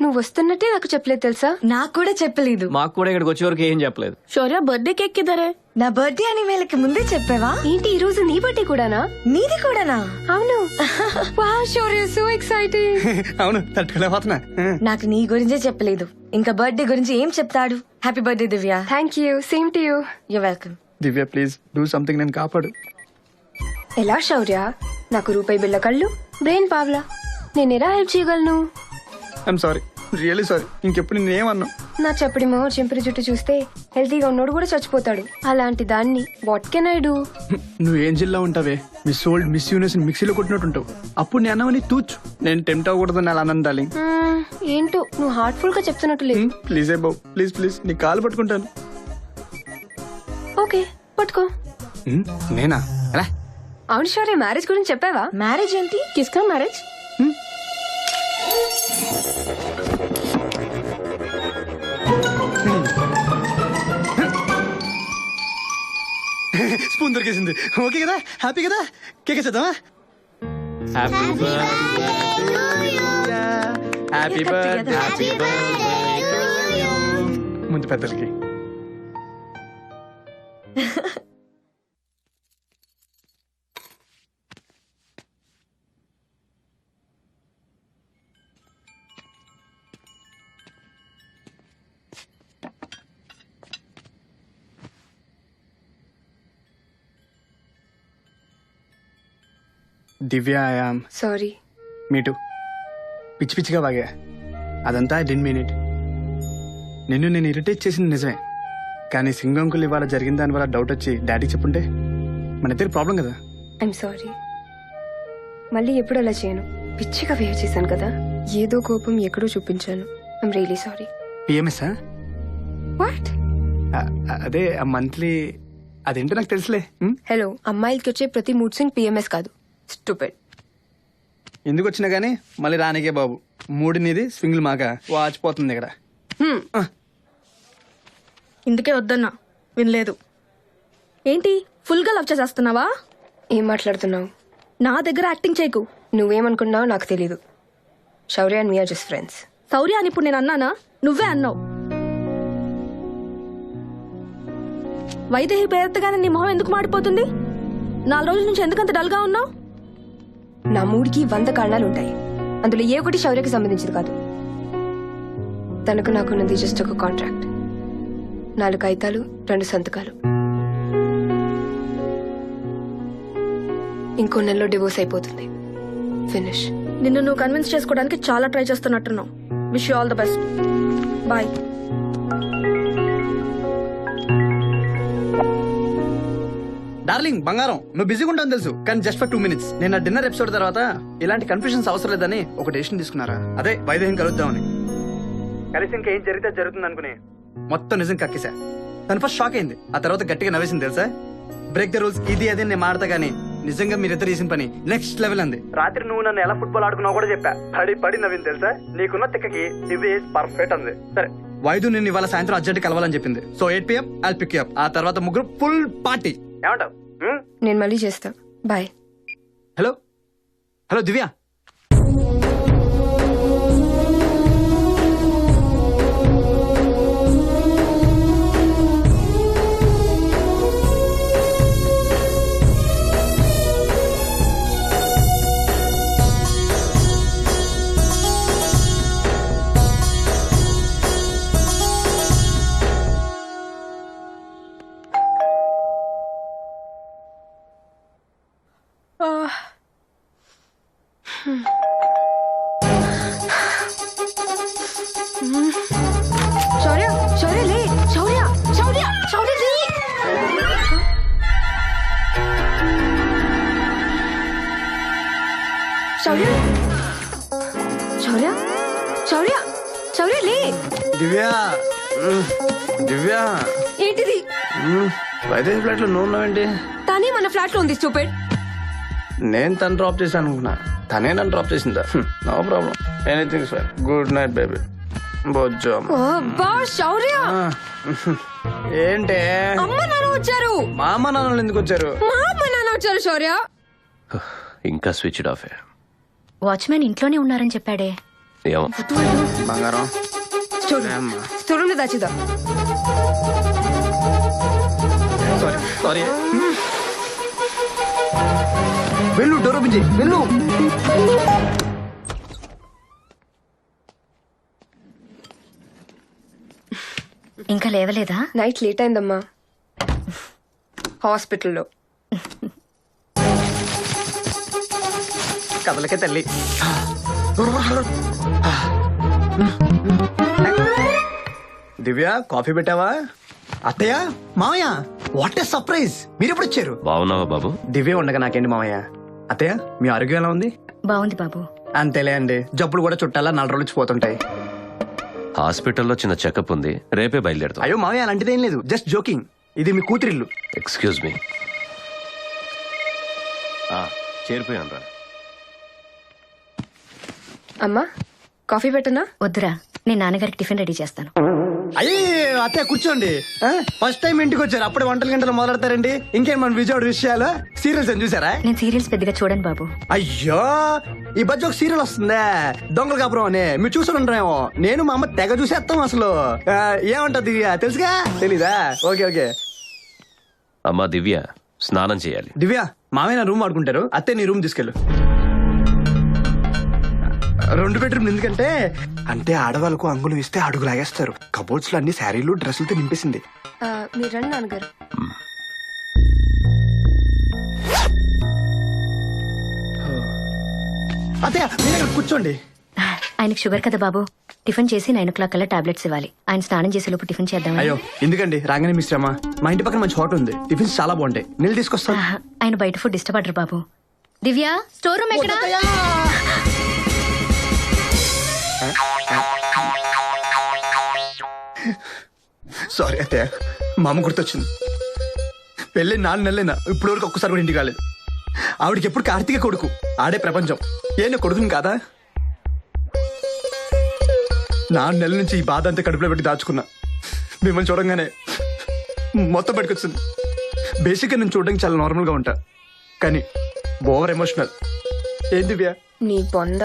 నువ్వు వస్తున్నట్టే నాకు చెప్పలేదు తెలుసా? నాకు కూడా చెప్పలేదు. మాకు కూడా ఇక్కడికి వచ్చే వరకు ఏం చెప్పలేదు. శౌర్య బర్త్డే కేక్ కిదరే? నా బర్త్డే అని వీళ్ళకి ముందే చెప్పావా? ఏంటి ఈ రోజు నీ బర్త్డే కూడానా? నీది కూడానా? అవును. వావ్ శౌర్య, సో ఎక్సైటింగ్. అవును, తట్టుకోలేకపోతున్నా. నాకు నీ గురించే చెప్పలేదు, ఇంకా బర్త్డే గురించి ఏం చెప్తాడు? Happy birthday Divya. Thank you, same to you. You welcome. Divya please do something, నేను కాపాడు. ఎలా శౌర్య? నాకు రూపాయి బిళ్ళ కళ్ళు, బ్రెయిన్ పావ్లా. నేను ఎలా హెల్ప్ చేయగలను? I'm sorry, really sorry. ఇంకెప్పుడు నేనేమన్నా. నా చప్పడి మొహం చింపిరి జుట్టు చూస్తే హెల్తీగా ఉన్నోడు కూడా చచ్చిపోతాడు. అలాంటి దాన్ని వాట్ కెన్ ఐ డూ? నువ్వు ఏం జిల్లా ఉంటావే, మిస్ ఓల్డ్ మిస్ యూనివర్స్ మిక్సీలో కొట్టినట్టు ఉంటావు. అప్పుడు నేను అన్నవని తూచు. నేను టెంప్ట్ అవ్వకూడదు అలా అనందాలి. ఏంటో నువ్వు హార్ట్ఫుల్ గా చెప్తున్నట్టు లేదు. Please A Babu, please please, నీ కాలు పట్టుకుంటాను. ఓకే పట్టుకో. నేనా? ఎలా? అవును శౌర్య, మ్యారేజ్ గురించి చెప్పావా? మ్యారేజ్ ఏంటి? కిస్కా మ్యారేజ్? స్పూన్ దొరికేసింది. ఓకే కదా, హ్యాపీ కదా? కేక్ చేద్దామా? హ్యాపీ బర్త్డే ముందు పెద్దలకి. దివ్య, ఐయామ్ సారీ. మీటు పిచ్చి పిచ్చిగా బాగా. అదంతా ఐ డెంట్ మీన్ ఇట్. నిన్ను నేను ఇరిటేట్ చేసింది నిజమే, కానీ సింగంకులు ఇవాళ జరిగిన దాని వల్ల డౌట్ వచ్చి డాడీకి చెప్పుంటే మన ఇద్దరు ప్రాబ్లం కదా. I'm sorry. మళ్ళీ ఎప్పుడు అలా చేయను. పిచ్చిగా బిహేవ్ చేశాను కదా, ఏదో కోపం ఎక్కడో చూపించాను. I'm really sorry. PMS? What? అదే మంత్లీ. అదేంటో నాకు తెలుసులే. హలో, అమ్మాయిలకి వచ్చే ప్రతి మూడ్ స్వింగ్ పిఎంఎస్ కాదు. స్టూపిడ్. ఎందుకు వచ్చినా గానీ మళ్ళీ రానికే బాబు. మూడినిది స్వింగ్లు మాక వాచిపోతుంది ఇక్కడ. ఇందుకే వద్దన్నా, వినలేదు. ఏంటి ఫుల్ గా లవ్ చేసేస్తున్నావా? ఏం మాట్లాడుతున్నావు? నా దగ్గర యాక్టింగ్ చేయకు. నువ్వేమనుకున్నావు నాకు తెలీదు. శౌర్య అండ్ వీఆర్ జస్ట్ ఫ్రెండ్స్. శౌర్య అని ఇప్పుడు నేను అన్నానా? నువ్వే అన్నావు. వైదేహి పేరెత్తగానే నీ మొహం ఎందుకు మాడిపోతుంది? 4 రోజుల నుంచి ఎందుకంత డల్ గా ఉన్నావు? నా మూడికి 100 కారణాలు ఉంటాయి. అందులో ఏ ఒకటి శౌర్యకి సంబంధించింది కాదు. తనకు నాకున్నది జస్ట్ ఒక కాంట్రాక్ట్. 4 కాగితాలు, 2 సంతకాలు. ఇంకో నెలలో డివోర్స్ అయిపోతుంది. ఫినిష్. నిన్ను నువ్వు కన్విన్స్ చేసుకోవడానికి చాలా ట్రై చేస్తున్నట్టున్నావు. Wish you all the best. Bye. Darling బంగారం నువ్వు బిజీగా ఉంటావు తెలుసు, కానీ జస్ట్ ఫర్ 2 minutes. నేను డిన్నర్ ఎపిసోడ్ తర్వాత ఇలాంటి కన్ఫ్యూజన్స్ అవసరం లేదని ఒక డెసిషన్ తీసుకున్నారా. అదే వైదేహం కలుద్దామని. కలిసి ఇంకేం జరిగితే జరుగుతుంది అనుకుని మొత్తం నిజం కక్కేసా. తను ఫస్ట్ షాక్ అయింది, ఆ తర్వాత గట్టిగా నవ్వేసింది తెలుసా. బ్రేక్ ద రూల్స్ ఇది అది నేను మాడతా గానీ నిజంగా మీరిద్దరు చేసిన పని నెక్స్ట్ లెవెల్ అంది. రాత్రి నువ్వు నన్ను ఎలా ఫుట్బాల్ ఆడుకున్నావు కూడా చెప్పా. పడి నవ్వింది తెలుసా. నీకున్న తిక్కకి ఇది పర్ఫెక్ట్ అంది. సరే వైద్యు నేను ఇవాళ సాయంత్రం అర్జెంట్ కలవాలని చెప్పింది. So 8 PM I'll pick you up. ఆ తర్వాత ముగ్గురు ఫుల్ పార్టీ. ఏమంటావు? నేను మళ్ళీ చేస్తా. బాయ్. హలో హలో దివ్య. శౌర్య శౌర్య లే శౌర్య శౌర్య శౌర్య లే. శౌర్య శౌర్య శౌర్య శౌర్య లే. దివ్య దివ్య ఏంటిది? వైదేహి ఫ్లాట్ లో నువ్వు ఉన్నావేంటి? తనే మన ఫ్లాట్ లో ఉంది స్టూపిడ్. నేను తను డ్రాప్ చేశాను అనుకున్నా, తనే నన్ను డ్రాప్ చేసిందా? No problem, anything sir. Good night baby. బొజ్జో అబ్బా శౌర్య. ఏంటే అమ్మ నాన్న వచ్చారు. మా అమ్మ నాన్నలు ఎందుకు వచ్చారు? మా అమ్మ నాన్న వచ్చారు శౌర్య. ఇంకా స్విచ్ ఆఫ్. వాచ్మెన్ ఇంట్లోనే ఉన్నారని చెప్పాడే. ఏమో బంగారం స్టోర్ లో దాచిదా. సారీ వెళ్ళు, డోర్ ఓపెన్ చేయి, వెళ్ళు. ఇంకా లేవలేదా? నైట్ లేట్ అయిందమ్మా హాస్పిటల్లో. కదలకే తల్లి. దివ్య కాఫీ పెట్టావా? అత్తయ్య మామయ్య వాట్ ఏ సర్ప్రైజ్, మీరు ఎప్పుడు వచ్చారు? బాగున్నావా బాబు? దివ్య ఉండగా నాకేంటి మామయ్య. అత్తయ్య మీ ఆరోగ్యం ఎలా ఉంది? బాగుంది బాబు. అంతేలే అండి, జబ్బులు కూడా చుట్టాలా 4 రోజులు పోతుంటాయి. హాస్పిటల్లో చిన్న చెకప్ ఉంది, రేపే బయలుదేరుతాం. అయ్యో మామయ్య అలాంటిదేం లేదు, జస్ట్ జోకింగ్. ఇది మీ కూతురిల్లు. Excuse me. చేరిపోయాను రా. అమ్మా కాఫీ పెట్టనా? వద్దురా, నేను నాన్నగారికి టిఫిన్ రెడీ చేస్తాను. అయ్యే అత్తయ్య కూర్చోండి. ఫస్ట్ టైం ఇంటికి వచ్చారు, అప్పుడే గంటలు మొదలెడతారండి. ఇంకేం మన విజయవాడ విషయాలు సీరియల్స్ అని చూసారా? నేను సీరియల్స్ పెద్దగా చూడను బాబు. అయ్యో ఈ మధ్య ఒక సీరియల్ వస్తుందే దొంగల కాపురం అని, మీరు చూసి ఉంటారేమో. నేను మా అమ్మ తెగ చూసేస్తాం అసలు. ఏమంటది తెలుసుగా? తెలీదా? Okay okay. అమ్మా దివ్య స్నానం చేయాలి. దివ్య మామయ్య నా రూమ్ వాడుకుంటారు, అత్తే నీ రూమ్ తీసుకెళ్ళు. 2 బెడ్రూమ్ ఎందుకంటే అంటే ఆడవాళ్ళకు అంగులు ఇస్తే అడుగు లాగేస్తారు. కబోర్డ్స్ లో అన్ని శారీలు డ్రెస్సులతో నింపేసింది. మీరు రండి నాన్నగారు. అత్తయ్య మీరు ఇక్కడ కూర్చోండి. ఆయనకు షుగర్ కదా బాబు. టిఫిన్ చేసి 9 o'clock కల్లా టాబ్లెట్స్ ఇవ్వాలి. ఆయన స్నానం చేసే లోపు టిఫిన్ చేద్దాం. అయ్యో ఎందుకండి, రాగానే మీ శ్రమ. మా ఇంటి పక్కన మంచి హోటల్ ఉంది, టిఫిన్స్ చాలా బాగుంటాయి. నీళ్ళు తీసుకొస్తా. ఆయన బయట ఫుడ్ ఇష్టపడరు బాబు. దివ్య స్టోర్ రూమ్ ఎక్కడ? సారీ అత్తయ్య, మా అమ్మ గుర్తొచ్చింది. పెళ్ళి 4 నెలలైనా ఇప్పుడు వరకు ఒక్కసారి కూడా ఇంటికి కాలేదు. ఆవిడకి ఎప్పుడు కార్తీక కొడుకు, ఆడే ప్రపంచం. ఏనా కొడుకుని కాదా? 4 నెలల నుంచి ఈ బాధ అంతా కడుపులో పెట్టి దాచుకున్నా. మిమ్మల్ని చూడంగానే మొత్తం బయటకొచ్చింది. బేసిక్గా నేను చూడడానికి చాలా నార్మల్ గా ఉంటా, కానీ ఓవర్ ఎమోషనల్. ఏం దివ్య? నీ బొంద.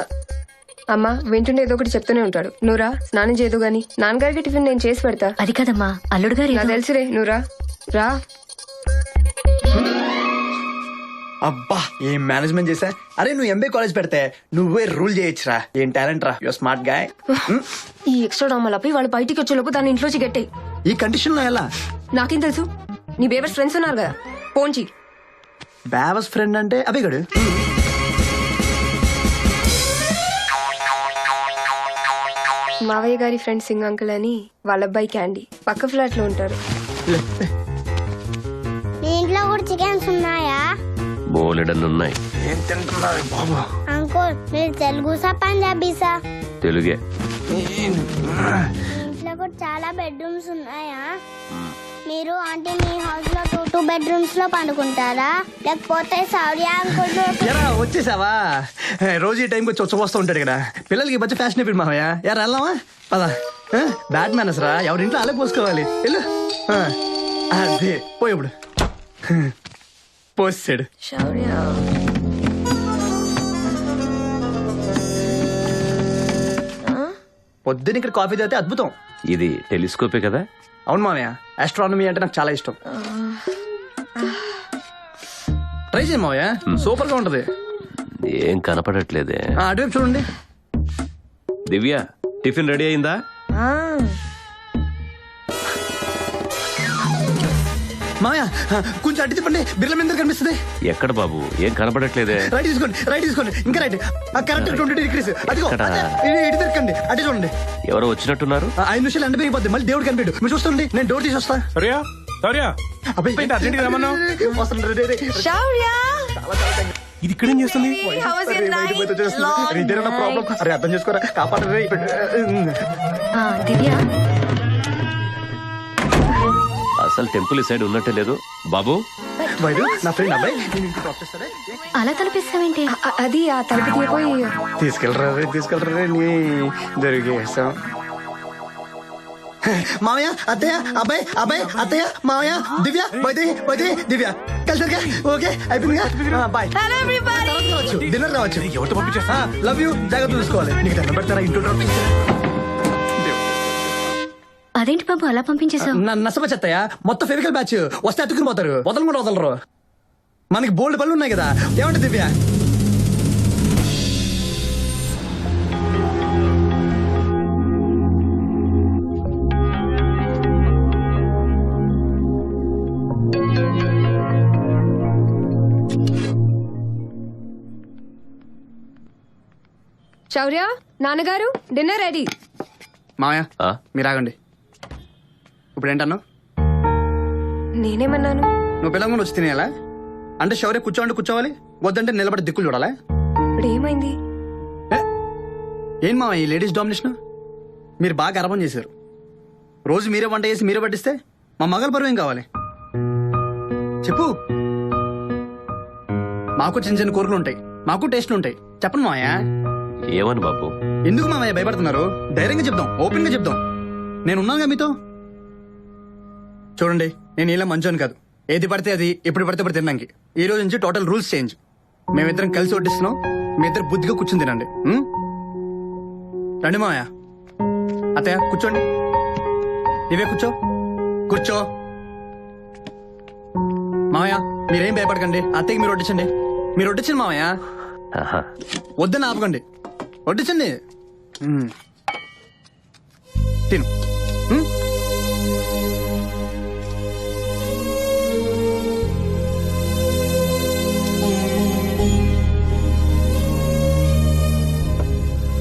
అమ్మా వింటుండే ఏదో ఒకటి చెప్తూనే ఉంటాడు. నువ్వురా స్నానం చేయదు గాని, నాన్నగారికి టిఫిన్ నేను చేసి పెడతా. అది కదమ్మా, అల్లుడు గారు. నాకు తెలుసురే, నువ్వురా రా. అబ్బా ఏం మేనేజ్మెంట్ చేశా. అరే నువ్వు ఎంబీ కాలేజ్ పెడితే నువ్వే రూల్ చేయొచ్చురా. ఏం టాలెంట్ రా, యువర్ స్మార్ట్ గాయ్. ఈ ఎక్స్ట్రా డ్రామాలపై వాళ్ళు బయటికి వచ్చేలోపు దాని ఇంట్లోంచి గట్టాయి. ఈ కండిషన్ లో ఎలా? నాకేం తెలుసు, నీ బేబర్స్ ఫ్రెండ్స్ ఉన్నారు కదా, పోంచి. బేబస్ ఫ్రెండ్ అంటే అభిగడు. మావయ్య గారి ఫ్రెండ్ సింగ్ అంకుల్ అని వాళ్ళ అబ్బాయి క్యాండీ పక్క ఫ్లాట్ లో ఉంటారు. నీ ఇంట్లో కూడా చికెన్స్ ఉన్నాయా? బోలెడన్నున్నాయి. ఏం తింటున్నారు బాబు? అంకుల్ మీరు తెలుగుసా పంజాబీసా? తెలుగే. ఇంట్లో కూడా చాలా బెడ్రూమ్స్ ఉన్నాయా? మీరు అంటే మీ హౌస్ లో 2 బెడ్రూమ్స్ లో పండుకుంటారా, లేకపోతే సౌర్య అంకుల్ ఎరా వచ్చేసావా? రోజు ఈ టైంకి వచ్చి వస్తూ ఉంటాడు ఇక్కడ. పిల్లలకి మధ్య ఫ్యాషన్ అయిపోయింది మావయ్య. ఎరా వెళ్దామా? పదా. బ్యాడ్ మ్యానర్స్ రా, ఎవరింట్లో అలా పోసుకోవాలి. వెళ్ళు. అదే పోయి ఇప్పుడు పోసాడు. పొద్దున్న ఇక్కడ కాఫీ తాగితే అద్భుతం. ఇది టెలిస్కోపే కదా? అవును మావయ్య, ఆస్ట్రానమీ అంటే నాకు చాలా ఇష్టం. ట్రై చేయండి మావయ్య, సూపర్ గా ఉంటది. ఏం కనపడట్లేదే. అటువైపు చూడండి. దివ్య, టిఫిన్ రెడీ అయిందా? మావయ్య కొంచెం అడ్డు తిప్పండి, బిర్ల మీద కనిపిస్తుంది. ఎక్కడ బాబు? ఏం కనపడట్లేదే. రైట్ తీసుకోండి, రైట్ తీసుకోండి, ఇంకా రైట్. Correct 20 degrees. అదిగో ఇటు తిరగండి, అటు చూడండి. ఎవరో వచ్చినట్టున్నారు. 5 నిమిషాలు ఎండ పెరిగిపోద్ది, మళ్ళీ దేవుడు కనిపించడు. మీరు చూస్తుంది, నేను డోర్ తీసి వస్తా. సౌర్య, సౌర్య, అర్జెంట్ రమ్మన్నావు. ఇది ఇక్కడేం చేస్తుంది? అరే అర్థం చేసుకోరా, కాపాడరే. దివ్య, అసలు టెంపుల్ సైడ్ ఉన్నట్టే లేదు బాబు. నా ఫ్రెండ్ అబ్బాయి అలా తలపిస్తావేంటి? అది ఆ తలుపు తీయపోయి తీసుకెళ్ళరా నీ దొరికేసాం. మావయ్య, అత్తయ్య, అబ్బాయి, అబ్బాయి, అత్తయ్య, మావయ్య, దివ్య, వైదేహి, దివ్య కలిసరిగా ఓకే అయిపోయిందిగా. బాయ్. డిన్నర్ రావచ్చు. ఎవరితో పంపించేస్తా? Love you. జాగ్రత్త చూసుకోవాలి. నీకు దండం పెడతారా ఇంట్లో డ్రాప్ చేస్తారా? అదేంటి బాబు అలా పంపించేశావు? నష్టపచ్చి అత్తయ్య, మొత్తం ఫెవికల్ బ్యాచ్ వస్తే అతుకుని పోతారు. వదలకుండా వదలరు. మనకి బోల్డ్ పనులు ఉన్నాయి కదా. ఏమంటే దివ్య? శౌర్య, నాన్నగారు డిన్నర్ రెడీ. మావయ్య మీరు ఆగండి. ఇప్పుడు ఏంటన్నావు? నేనేమన్నాను? నువ్వు పిల్లలు వచ్చి తినేయాలా? అంటే శౌర్య కూర్చోండి కూర్చోవాలి, వద్దంటే నిలబడి దిక్కులు చూడాలా? ఇప్పుడు ఏమైంది? ఏం మావా ఈ లేడీస్ డామినేషన్? మీరు బాగా గర్వం చేశారు. రోజు మీరే వంట చేసి మీరే పట్టిస్తే మా మగల పరువు ఏం కావాలి చెప్పు. మాకు చిన్న చిన్న కోరికలు ఉంటాయి, మాకు టేస్ట్లు ఉంటాయి. చెప్పండి మావయ్య. ఏమని బాబు? ఎందుకు మావయ్య భయపడుతున్నారు? ధైర్యంగా చెప్దాం, ఓపెన్ గా చెప్దాం. నేను ఉన్నానుగా మీతో. చూడండి, నేను ఇలా మంచోని కాదు. ఏది పడితే అది ఎప్పుడు పడితే అప్పుడు తినడానికి. ఈ రోజు నుంచి టోటల్ రూల్స్ చేంజ్. మేమిద్దరం కలిసి వడ్డిస్తున్నాం, మీ ఇద్దరు బుద్ధిగా కూర్చుని తినండి. రండి మావయ్య. అత్తయ్య కూర్చోండి. ఇవే కూర్చో, కూర్చో. మావయ్య మీరేం భయపడకండి, అత్తయ్యకి మీరు వడ్డించండి. మీరు వడ్డించండి మావయ్య. వద్దని ఆపకండి, వడ్డించండి. తిను.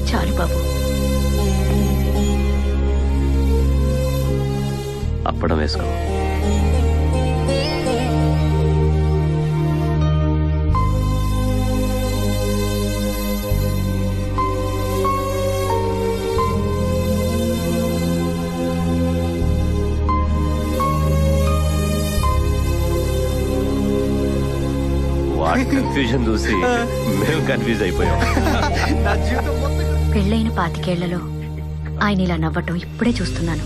చాలు బాబు. అప్పడం వేసుకో. వాడి కన్ఫ్యూజన్ చూసి మేము కన్ఫ్యూజ్ అయిపోయాం. పెళ్ళైన 25 ఏళ్లలో ఆయన ఇలా నవ్వటం ఇప్పుడే చూస్తున్నాను.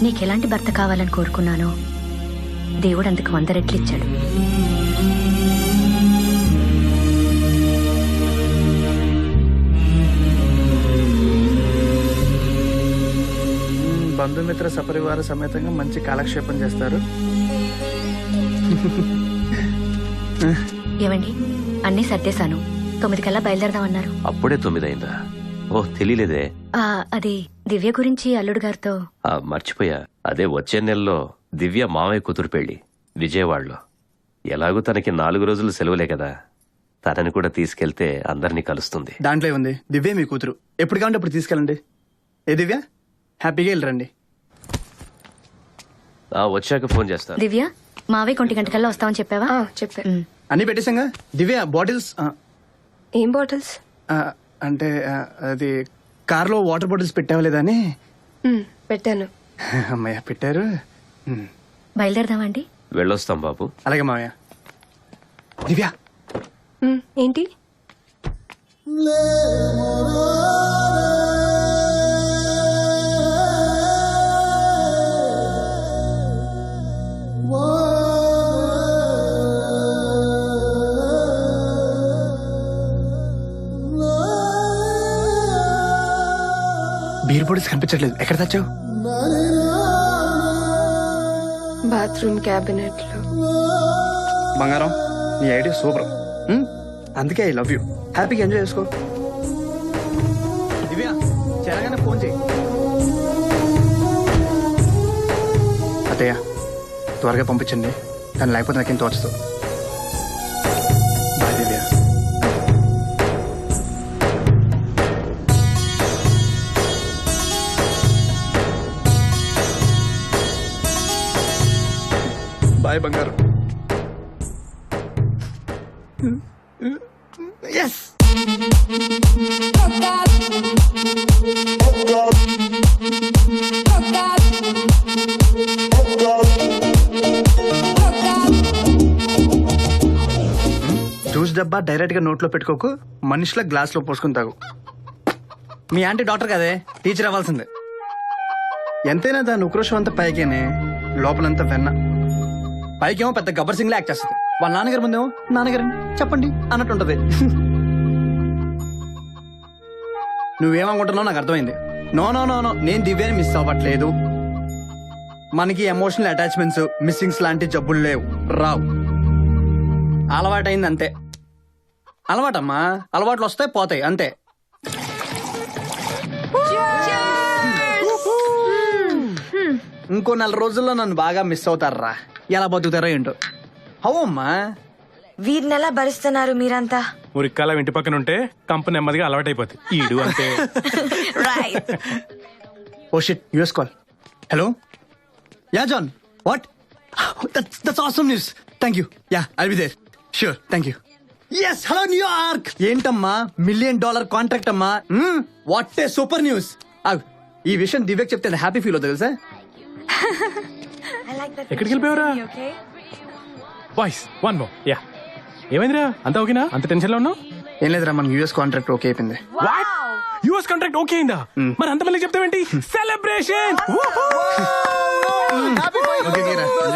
నీకెలాంటి భర్త కావాలని కోరుకున్నానో దేవుడు అందుకు 100 రెట్లు ఇచ్చాడు. బంధుమిత్ర సపరివార సమేతంగా మంచి కాలక్షేపం చేస్తారు. ఏమండి, అన్నీ సర్దేశాను. 9 కల్లా బయలుదేరదామన్నారు. అప్పుడే 9 అయిందా? ఓ తెలియలేదే. అది దివ్య గురించి అల్లుడు గారితో. మర్చిపోయా. అదే వచ్చే నెలలో దివ్య మామయ్య కూతురు పెళ్లి విజయవాడలో. ఎలాగూ తనకి 4 రోజులు సెలవులే కదా, తనని కూడా తీసుకెళ్తే అందరినీ కలుస్తుంది. దాంట్లో ఉంది. దివ్య మీ కూతురు, ఎప్పుడు కావాలంటే అప్పుడు తీసుకెళ్ళండి. ఏ దివ్య, హ్యాపీగా వెళ్ళరండి. వచ్చాక ఫోన్ చేస్తాను. దివ్య మావే 1:00 వస్తామని చెప్పావా? చెప్పా. అన్ని పెట్టేసాగా. దివ్య బాటిల్స్. ఏం బాటిల్స్? అంటే అది కార్లో వాటర్ బాటిల్స్ పెట్టావా లేదా అని. పెట్టాను. అమ్మయ్య పెట్టారు. బయలుదేరదామండి. వెళ్ళొస్తాం బాబు. అలాగే మావయ్య. దివ్య ఏంటి? బీర్ బాటిల్స్ కనిపించట్లేదు. ఎక్కడ తెచ్చావు? బాత్రూమ్ క్యాబినెట్ లో. బంగారం, నీ ఐడియా సూపర్. అందుకే ఐ లవ్ యూ. హ్యాపీగా ఎంజాయ్ చేసుకో. దివ్య చేరగానే ఫోన్ చేయి. అత్తయ్య త్వరగా పంపించండి. కానీ లేకపోతే నాకేం తోచదు. బాయ్ దివ్య. బాయ్ బంగారం. ఎస్. జ్యూస్ డబ్బా డైరెక్ట్ గా నోట్లో పెట్టుకోకు. మనిషిలో గ్లాస్ లో పోసుకుని తాగు. మీ ఆంటీ డాక్టర్ కదే, టీచర్ అవ్వాల్సిందే. ఎంతైనా దాని ఉక్రోషం అంతా పైకేనే, లోపలంతా వెన్న. పైకేమో పెద్ద గబ్బర్ సింగ్ లా యాక్ట్ చేస్తుంది. వాళ్ళ నాన్నగారు ముందేమో నాన్నగారు చెప్పండి అన్నట్టు ఉంటది. నువ్వేమనుకుంటున్నావు నాకు అర్థమైంది. నో నో నో నో, నేను దివ్యాని మిస్ అవ్వట్లేదు. మనకి ఎమోషనల్ అటాచ్మెంట్స్, మిస్సింగ్స్ లాంటి జబ్బులు లేవు, రావు. అలవాటైంది అంతే. అలవాటమ్మా, అలవాట్లు వస్తాయి పోతాయి అంతే. ఇంకో 4 రోజుల్లో నన్ను బాగా మిస్ అవుతారా. ఎలా బతుకుతారో ఏంటో. అమ్మా వీరిని ఎలా భరిస్తున్నారు మీరంతా? మురిక్కాల ఇంటి పక్కన ఉంటే కంపెనీ నెమ్మదిగా అలవాటైపోతుంది. ఈడు అంతే. Oh shit, US call. Hello ya John, what? That's awesome news. Thank you. Ya I'll be there. Sure, thank you. Yes, hello New York. ఏంటమ్మా, $1 మిలియన్ కాంట్రాక్ట్ అమ్మా. What a super news. ఈ విషయం దివ్యకి చెప్తే హ్యాపీ ఫీల్ అవుతుంది తెలుసా. ఎక్కడికి వెళ్ళిపోయావురా? Boys one more. యా ఏమైందిరా, అంతా ఓకేనా? అంత టెన్షన్ లో ఉన్నావు? ఏం లేదురా, మన యూఎస్ కాంట్రాక్ట్ ఓకే అయిపోయింది. యూఎస్ కాంట్రాక్ట్ ఓకే అయిందా? మరి అంత మళ్ళీ చెప్తావేంటి? సెలబ్రేషన్.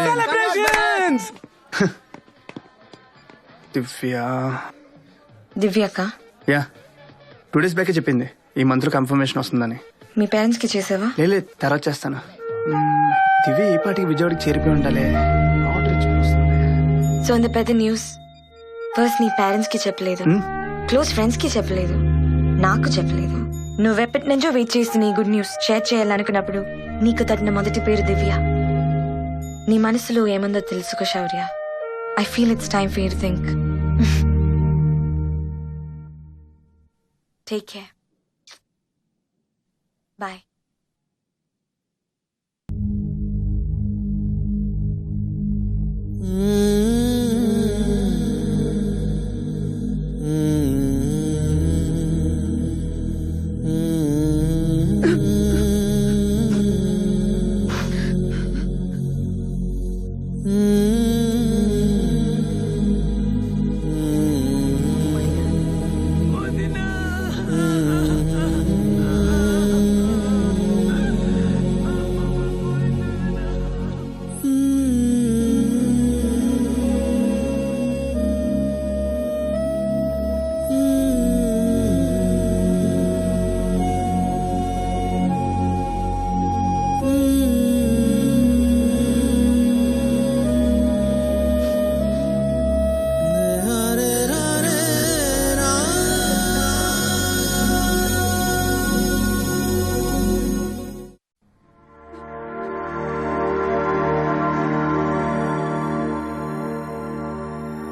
సెలబ్రేషన్స్. దివ్యాక యా 2 days బ్యాకే చెప్పింది ఈ మంత్ లో కన్ఫర్మేషన్ వస్తుందని. మీ పేరెంట్స్ కి చేసావా? లేదు, తర్వాత చేస్తాను. దివ్య ఈ పాటికి విజయవాడకి చేరిపోయి ఉండాలి. సో అంత పెద్ద న్యూస్ ఫస్ట్ నీ పేరెంట్స్ కి చెప్పలేదు, క్లోజ్ ఫ్రెండ్స్ కి చెప్పలేదు, నాకు చెప్పలేదు. నువ్వెప్పటి నుంచో వెయిట్ చేస్తున్న ఈ గుడ్ న్యూస్ షేర్ చేయాలనుకున్నప్పుడు నీకు తట్టిన మొదటి పేరు దివ్య. నీ మనసులో ఏముందో తెలుసుకో Shaurya. I feel it's time for you to think. Take care. Bye.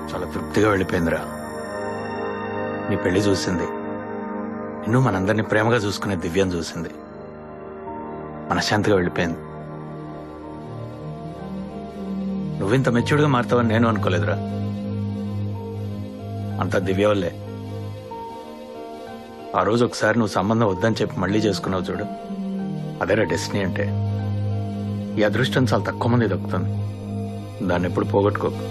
చాలా తృప్తిగా వెళ్ళిపోయిందిరా. నీ పెళ్లి చూసింది, నిన్ను మనందరినీ ప్రేమగా చూసుకునే దివ్యం చూసింది, మనశ్శాంతిగా వెళ్ళిపోయింది. నువ్వింత మెచ్యూర్డ్గా మారుతావని నేను అనుకోలేదురా. అంత దివ్య వల్లే. ఆ రోజు ఒకసారి నువ్వు సంబంధం వద్దని చెప్పి మళ్ళీ చేసుకున్నావు చూడు, అదేరా డెస్టినీ అంటే. ఈ అదృష్టం చాలా తక్కువ మంది దొక్కుతుంది, దాన్ని ఎప్పుడు పోగొట్టుకోకు.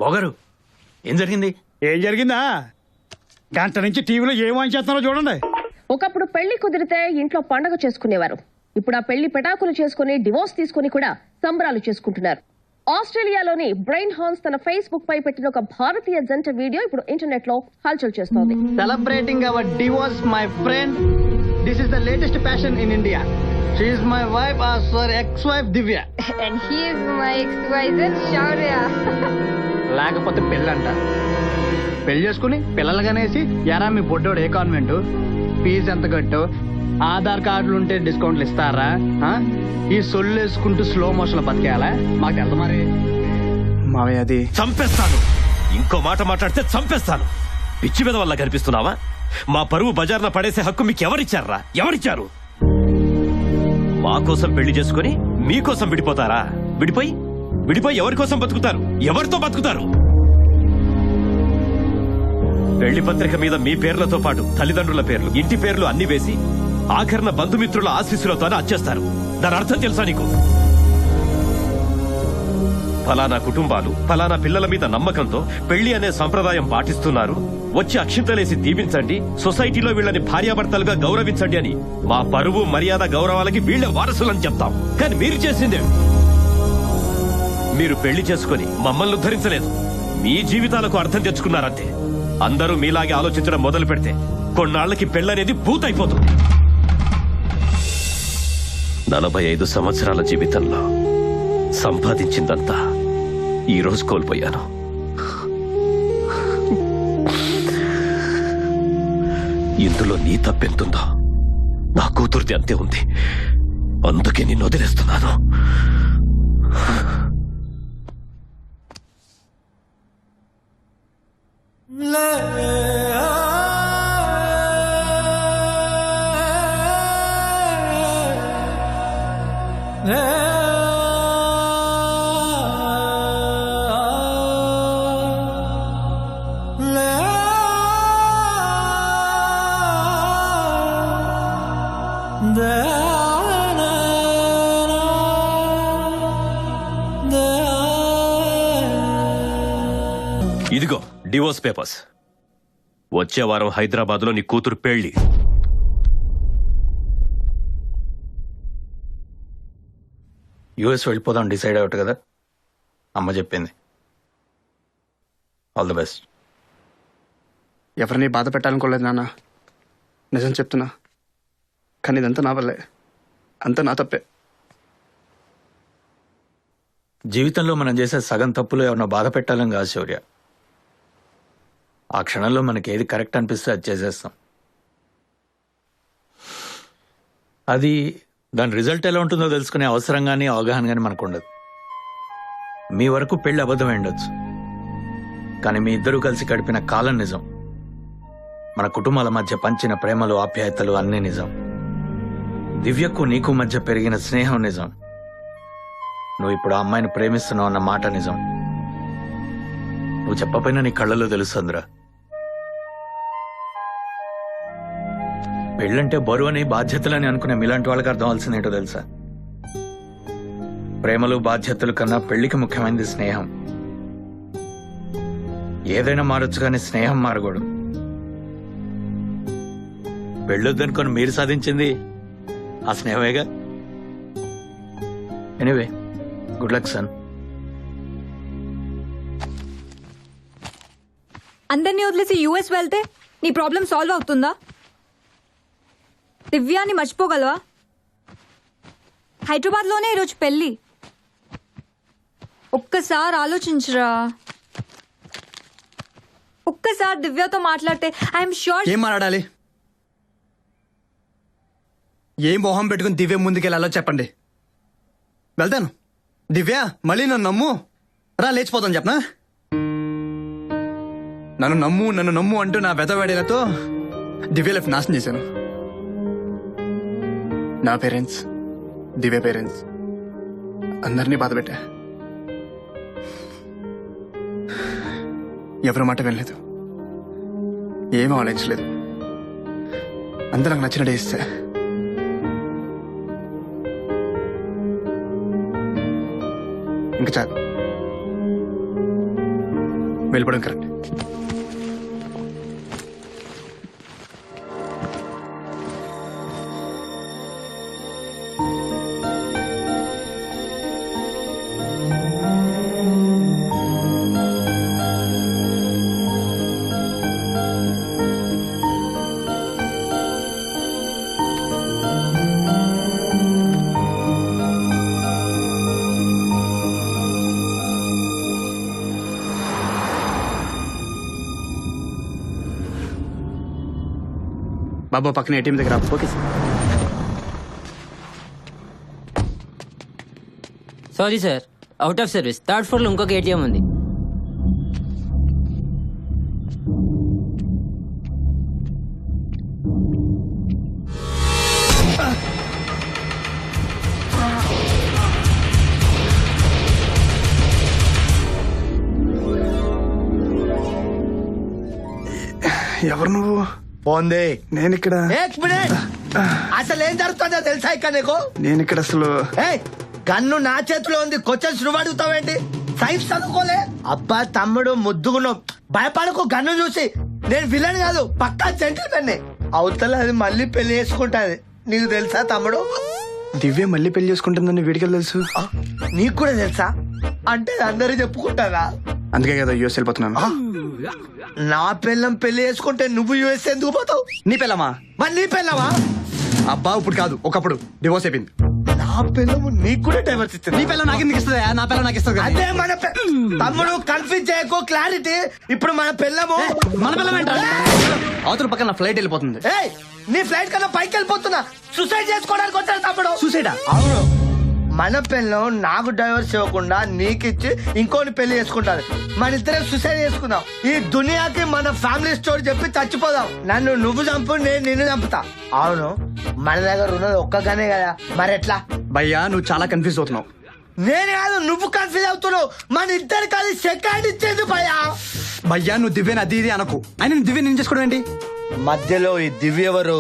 బాగారు ఏం జరిగింది? ఏం జరిగిందా? గంట నుంచి టీవీలో ఏం వాయించేస్తున్నారో చూడండి. ఒకప్పుడు పెళ్లి కుదిరితే ఇంట్లో పండగ చేసుకునేవారు. ఇప్పుడు ఆ పెళ్లి పెటాకులు చేసుకుని డివోర్స్ తీసుకుని కూడా సంబరాలు చేసుకుంటున్నారు. ఆస్ట్రేలియాలోని బ్రెయిన్ హాన్స్ తన ఫేస్బుక్ పై పెట్టిన ఒక భారతీయ జంట వీడియో ఇప్పుడు ఇంటర్నెట్ లో హల్చల్ చేస్తోంది. Celebrating our divorce my friend. This is the latest fashion in India. She is my wife or ex wife Divya. And he is my ex wife Shaurya. లేకపోతే పెళ్ళంట. పెళ్లి చేసుకుని పిల్లలు కనేసి ఎరా మీ బొడ్డోడు ఏ కాన్వెంట్, ఫీజు ఎంత కట్టు, ఆధార్ కార్డులు ఉంటే డిస్కౌంట్లు ఇస్తారా, ఈ సొల్లు వేసుకుంటూ స్లో మోషన్ లో బతికేయాలా? మాకు తెలుసు మరి. మావయ్య అది చంపేస్తాను. ఇంకో మాట మాట్లాడితే చంపేస్తాను. పిచ్చి మీద వల్ల కనిపిస్తున్నావా? మా పరువు బజార్న పడేసే హక్కు మీకు ఎవరిచ్చారా? ఎవరిచ్చారు? మా కోసం పెళ్లి చేసుకుని మీకోసం విడిపోతారా? విడిపోయి ఎవరి కోసం బతుకుతారు? ఎవరితో బతుకుతారు? పెళ్లి పత్రిక మీద మీ పేర్లతో పాటు తల్లిదండ్రుల పేర్లు, ఇంటి పేర్లు అన్ని వేసి ఆఖరణ బంధుమిత్రుల ఆశీస్సులతోనే అచ్చేస్తారు. దాని అర్థం తెలుసా నీకు? ఫలానా కుటుంబాలు ఫలానా పిల్లల మీద నమ్మకంతో పెళ్లి అనే సంప్రదాయం పాటిస్తున్నారు, వచ్చి అక్షింతలేసి దీవించండి, సొసైటీలో వీళ్ళని భార్యాభర్తలుగా గౌరవించండి అని మా పరువు మర్యాద గౌరవాలకి వీళ్లే వారసులని చెప్తాం. కానీ మీరు చేసిందే, మీరు పెళ్లి చేసుకుని మమ్మల్ని ఉద్ధరించలేదు, మీ జీవితాలకు అర్థం తెచ్చుకున్నారంతే. అందరూ మీలాగే ఆలోచించడం మొదలు పెడితే కొన్నాళ్లకి పెళ్ళనేది పూర్తయిపోతుంది. 45 సంవత్సరాల జీవితంలో సంపాదించిందంతా ఈ రోజు కోల్పోయాను. ఇందులో నీ తప్పెంతుందో నా కూతురిది అంతే ఉంది. అందుకే నిన్ను వదిలేస్తున్నాను. ఇదిగో డివోర్స్ పేపర్స్. వచ్చే వారం హైదరాబాద్ లో నీ కూతురు పెళ్లి. యుఎస్ వెళ్ళిపోదాం డిసైడ్ అవ్వట్టు కదా, అమ్మ చెప్పింది. All the best. ఎవరిని బాధ పెట్టాలనుకోలేదు నాన్న, నిజం చెప్తున్నా. కానీ ఇదంతా నా వల్లే, అంతా నా తప్పే. జీవితంలో మనం చేసే సగం తప్పులు ఎవరినో బాధ పెట్టాలని కాదు శౌర్య. ఆ క్షణంలో మనకి ఏది కరెక్ట్ అనిపిస్తే అది చేసేస్తాం. అది దాని రిజల్ట్ ఎలా ఉంటుందో తెలుసుకునే అవసరం కానీ అవగాహన కానీ మనకు ఉండదు. మీ వరకు పెళ్లి అబద్ధం ఉండొచ్చు, కానీ మీ ఇద్దరూ కలిసి గడిపిన కాలం నిజం. మన కుటుంబాల మధ్య పంచిన ప్రేమలు ఆప్యాయతలు అన్నీ నిజం. దివ్యకు నీకు మధ్య పెరిగిన స్నేహం నిజం. నువ్వు ఇప్పుడు ఆ అమ్మాయిని ప్రేమిస్తున్నావు అన్న మాట నిజం. నువ్వు చెప్పపోయినా నీ కళ్ళలో తెలుస్తుందిరా. పెళ్ళంటే బరువని బాధ్యతలని అనుకునే మీలాంటి వాళ్ళకి అర్థం అవ్వాల్సింది ఏంటో తెలుసా? ప్రేమలు బాధ్యతలు కన్నా పెళ్లికి ముఖ్యమైనది స్నేహం. ఏదైనా మారొచ్చు కానీ స్నేహం మారకూడదు. పెళ్ళొద్దనుకొని మీరు సాధించింది ఆ స్నేహమేగా. Anyway, good luck son. అందరినీ వదిలేసి యూఎస్ వెళ్తే నీ ప్రాబ్లం సాల్వ్ అవుతుందా? దివ్యాని మర్చిపోగలవా? హైదరాబాద్లోనే ఈరోజు పెళ్ళి. ఒక్కసారి ఆలోచించరా. ఒక్కసారి దివ్యతో మాట్లాడితే ఐఎమ్ షూర్. ఏం మాట్లాడాలి? ఏం మొహం పెట్టుకుని దివ్య ముందుకెళ్ళాలో చెప్పండి, వెళ్తాను. దివ్య మళ్ళీ నన్ను నమ్ము, రా లేచిపోతాను చెప్పనా. నన్ను నమ్ము అంటూ నా వెతవేడేలతో దివ్య లైఫ్ నాశనం చేశాను. నా పేరెంట్స్, దివ్య పేరెంట్స్ అందరినీ బాధ పెట్టా. ఎవరి మాట వినలేదు, ఏమీ ఆలోచించలేదు. అంతా నాకు నచ్చినట్టు ఇస్తా. ఇంకా చాలు, వెళ్ళిపోవడం కరెక్ట్. బాబా పక్కన ఏటీఎం దగ్గర. Okay sir. Sorry sir, out of service. Third floor లో ఇంకొక ఏటీఎం ఉంది. ఎవరు నువ్వు? పోంది. నేను ఇక్కడ. అసలు ఏం జరుగుతుందో తెలుసా ఇక్కడ నీకు? నేను ఇక్కడ అసలు. గన్ను నా చేతిలో ఉంది, క్వశ్చన్స్ నువ్వు అడుగుతావేంటి? సైన్స్ చదువుకోలే? అబ్బా తమ్ముడు ముద్దుగున్నావు, భయపడకు. గన్ను చూసి నేను విలన్ కాదు, పక్కా జెంటిల్మెన్. అవతల అది మళ్ళీ పెళ్లి చేసుకుంటాది, నీకు తెలుసా తమ్ముడు? దివ్య మళ్ళీ పెళ్లి చేసుకుంటుందని వీడికి తెలుసు. నీకు కూడా తెలుసా? అంటే అందరూ చెప్పుకుంటారా? అందుకే కదా యూఎస్ వెళ్ళిపోతున్నాను. నా పిల్లం పెళ్లి చేసుకుంటే నువ్వు యూఎస్ ఎందుకు పోతావు? నీ పిల్లమా? మరి నీ పిల్లమా? అబ్బా ఇప్పుడు కాదు, ఒకప్పుడు డివోర్స్ అయిపోయింది. నా పిల్లము నీకు కూడా డైవర్స్ ఇస్తుంది. నీ పిల్లలు నాకు ఎందుకు ఇస్తుంది? నా పిల్లలు నాకు ఇస్తుంది. అదే మన తమ్ముడు, కన్ఫ్యూజ్ చేయకు, క్లారిటీ. ఇప్పుడు మన పిల్లము మన పిల్లం ఏంటో అవతల పక్కన ఫ్లైట్ వెళ్ళిపోతుంది. నీ ఫ్లైట్ కన్నా పైకి వెళ్ళిపోతున్నా, సూసైడ్ చేసుకోవడానికి వచ్చాడు తమ్ముడు. సూసైడా? అవును. మన పిల్లం నాకు డైవర్స్ ఇవ్వకుండా నీకిచ్చి ఇంకోని పెళ్లి చేసుకుంటారు. మన ఇద్దరే సూసైడ్ చేసుకుందాం. ఈ దునియాకి మన ఫ్యామిలీ స్టోరీ చెప్పి చచ్చిపోదాం. నన్ను నువ్వు చంపు, నేను నిన్ను చంపుతా. అవును, మన దగ్గర ఉన్నది ఒక్కగానే కదా, మరి ఎట్లా? భయ్యా నువ్వు చాలా కన్ఫ్యూజ్ అవుతున్నావు. నేను కాదు, నువ్వు కన్ఫ్యూజ్ అవుతున్నావు. మన ఇద్దరు కలిసి సెకండ్ ఇచ్చేది భయ్యా. భయ్యా నువ్వు దివ్యని అది ఇది అనకు. ఆయన దివ్య నేను చేసుకోవడం ఏంటి? మధ్యలో ఈ దివ్య ఎవరు?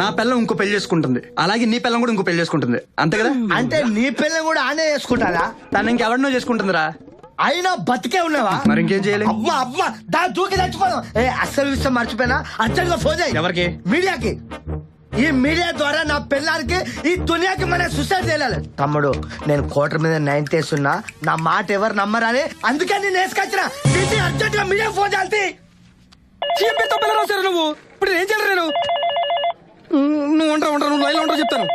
నా పిల్లం ఇంకో పెళ్లి చేసుకుంటుంది, అలాగే నీ పిల్లం కూడా ఇంకో పెళ్లి చేసుకుంటుంది, అంతే కదా? అంటే నీ పిల్లం కూడా ఆనే చేసుకుంటారా? తను ఇంకెవరినో చేసుకుంటుందిరా. అయినా బతికే ఉన్నావా? మరి ఇంకేం చేయాలి? అవ్వా అవ్వా దా దూకి చచ్చిపోదాం. అస్సలు విషయం మర్చిపోయినా, అర్జెంట్ ఫోన్ చేయి. ఎవరికి? మీడియాకి. ఈ మీడియా ద్వారా నా పిల్లానికి, ఈ దునియాకి మన సూసైడ్ చేయాలి. తమ్ముడు నేను కోటర్ మీద 9 వేస్తున్నా, నా మాట ఎవరు నమ్మరని, అందుకే నేను వేసుకొచ్చిన. అర్జెంట్ గా మీడియా ఫోన్ చేయాలి. నువ్వు ఇప్పుడు ఏం చేయాలి? నేను నువ్వు ఉంటావు నువ్వు లైన్ లో ఉంటావు, చెప్తాను.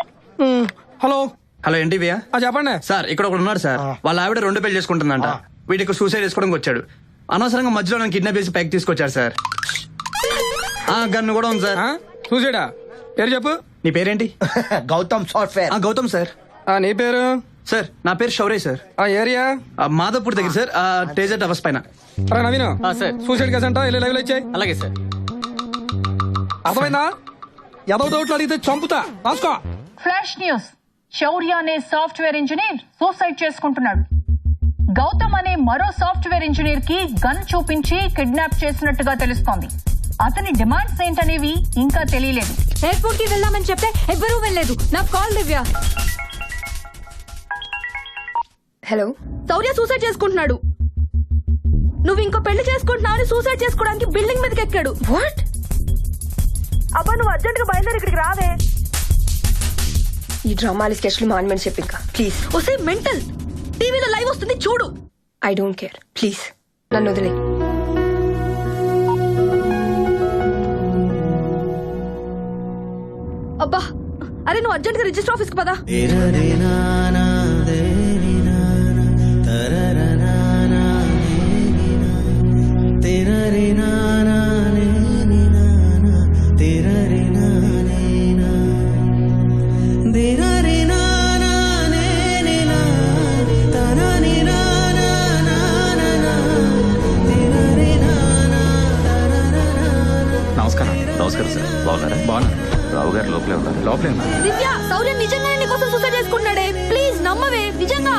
హలో హలో ఏంటి చెప్పండి సార్. ఇక్కడ ఒకడు ఉన్నాడు సార్, వాళ్ళ ఆవిడ 2 పెళ్లి చేసుకుంటుందంట. వీడికి సూసైడ్ చేసుకోవడానికి వచ్చాడు. అనవసరంగా మధ్యలో నన్ను కిడ్నాప్ చేసి పైకి తీసుకొచ్చాడు సార్. గన్ను కూడా ఉంది సార్. సూసైడా? పేరు చెప్పు. నీ పేరేంటి? గౌతమ్ సాఫ్ట్వేర్. గౌతమ్ సార్. నీ పేరు? సార్ నా పేరు శౌర్య సార్. ఏరియా మాధవపూర్ దగ్గర సార్, టేజర్ టవర్స్ పైన. నవీన్ సార్, సూసైడ్ కేసు అంట, లైవ్ లో ఇచ్చాయి. అలాగే సార్. అర్థమైందా? ఎవరు డౌట్లు అడిగితే చంపుతా, రాసుకో. Flash news. శౌర్య అనే సాఫ్ట్వేర్ ఇంజనీర్ సూసైడ్ చేసుకుంటున్నాడు. గౌతమ్ అనే మరో సాఫ్ట్వేర్ ఇంజనీర్ కి గన్ చూపించి కిడ్నాప్ చేసినట్టుగా తెలుస్తోంది. అతని డిమాండ్స్ ఏంటనేవి ఇంకా తెలియలేదు. ఎయిర్పోర్ట్ కి వెళ్దామని చెప్తే ఎవ్వరూ వెళ్ళలేదు. నాకు కాల్ దివ్య. హలో, శౌర్య సూసైడ్ చేసుకుంటున్నాడు. నువ్వు ఇంకో పెళ్లి చేసుకుంటున్నావు అని సూసైడ్ చేసుకోవడానికి బిల్డింగ్ మీదకి ఎక్కాడు. వాట్? అబ్బా నువ్వు అర్జెంట్ గా బయలుదేరి ఇక్కడికి రావే. ఈ డ్రామాలు స్కెచ్లు మానమని చెప్పి ఇంకా ప్లీజ్. వస్తే మెంటల్. టీవీలో లైవ్ వస్తుంది చూడు. ఐ డోంట్ కేర్, ప్లీజ్ నన్ను వదిలే. అబ్బా అరే నువ్వు అర్జెంట్ గా రిజిస్టర్ ఆఫీస్ కి పదా. నమస్కారం. నమస్కారం సార్. బాగున్నారా? బాగున్నారు. రావు గారు లోపలే ఉన్నారు. లోపలే ఉన్నారు. దివ్య శౌర్య నిజంగానే నీకోసం సూసైడ్ చేసుకుంటున్నాడే. ప్లీజ్ నమ్మవే నిజంగా.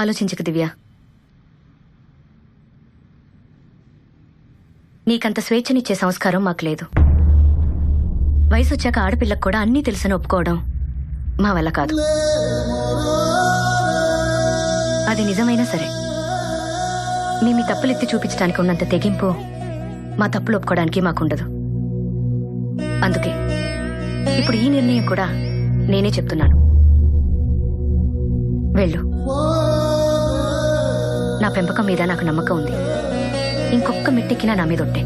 ఆలోచించకు దివ్య. నీకంత స్వేచ్ఛనిచ్చే సంస్కారం మాకు లేదు. వయసు వచ్చాక ఆడపిల్లకు కూడా అన్నీ తెలుసని ఒప్పుకోవడం మా వల్ల కాదు. అది నిజమైనా సరే మీ మీ తప్పులు ఎత్తి చూపించడానికి ఉన్నంత తెగింపు మా తప్పులు ఒప్పుకోవడానికి మాకుండదు. అందుకే ఇప్పుడు ఈ నిర్ణయం కూడా నేనే చెప్తున్నాను. వెళ్ళు. నా పెంపకం మీద నాకు నమ్మకం ఉంది. ఇంకొక్క మెట్టెక్కినా నా మీద ఒట్టే.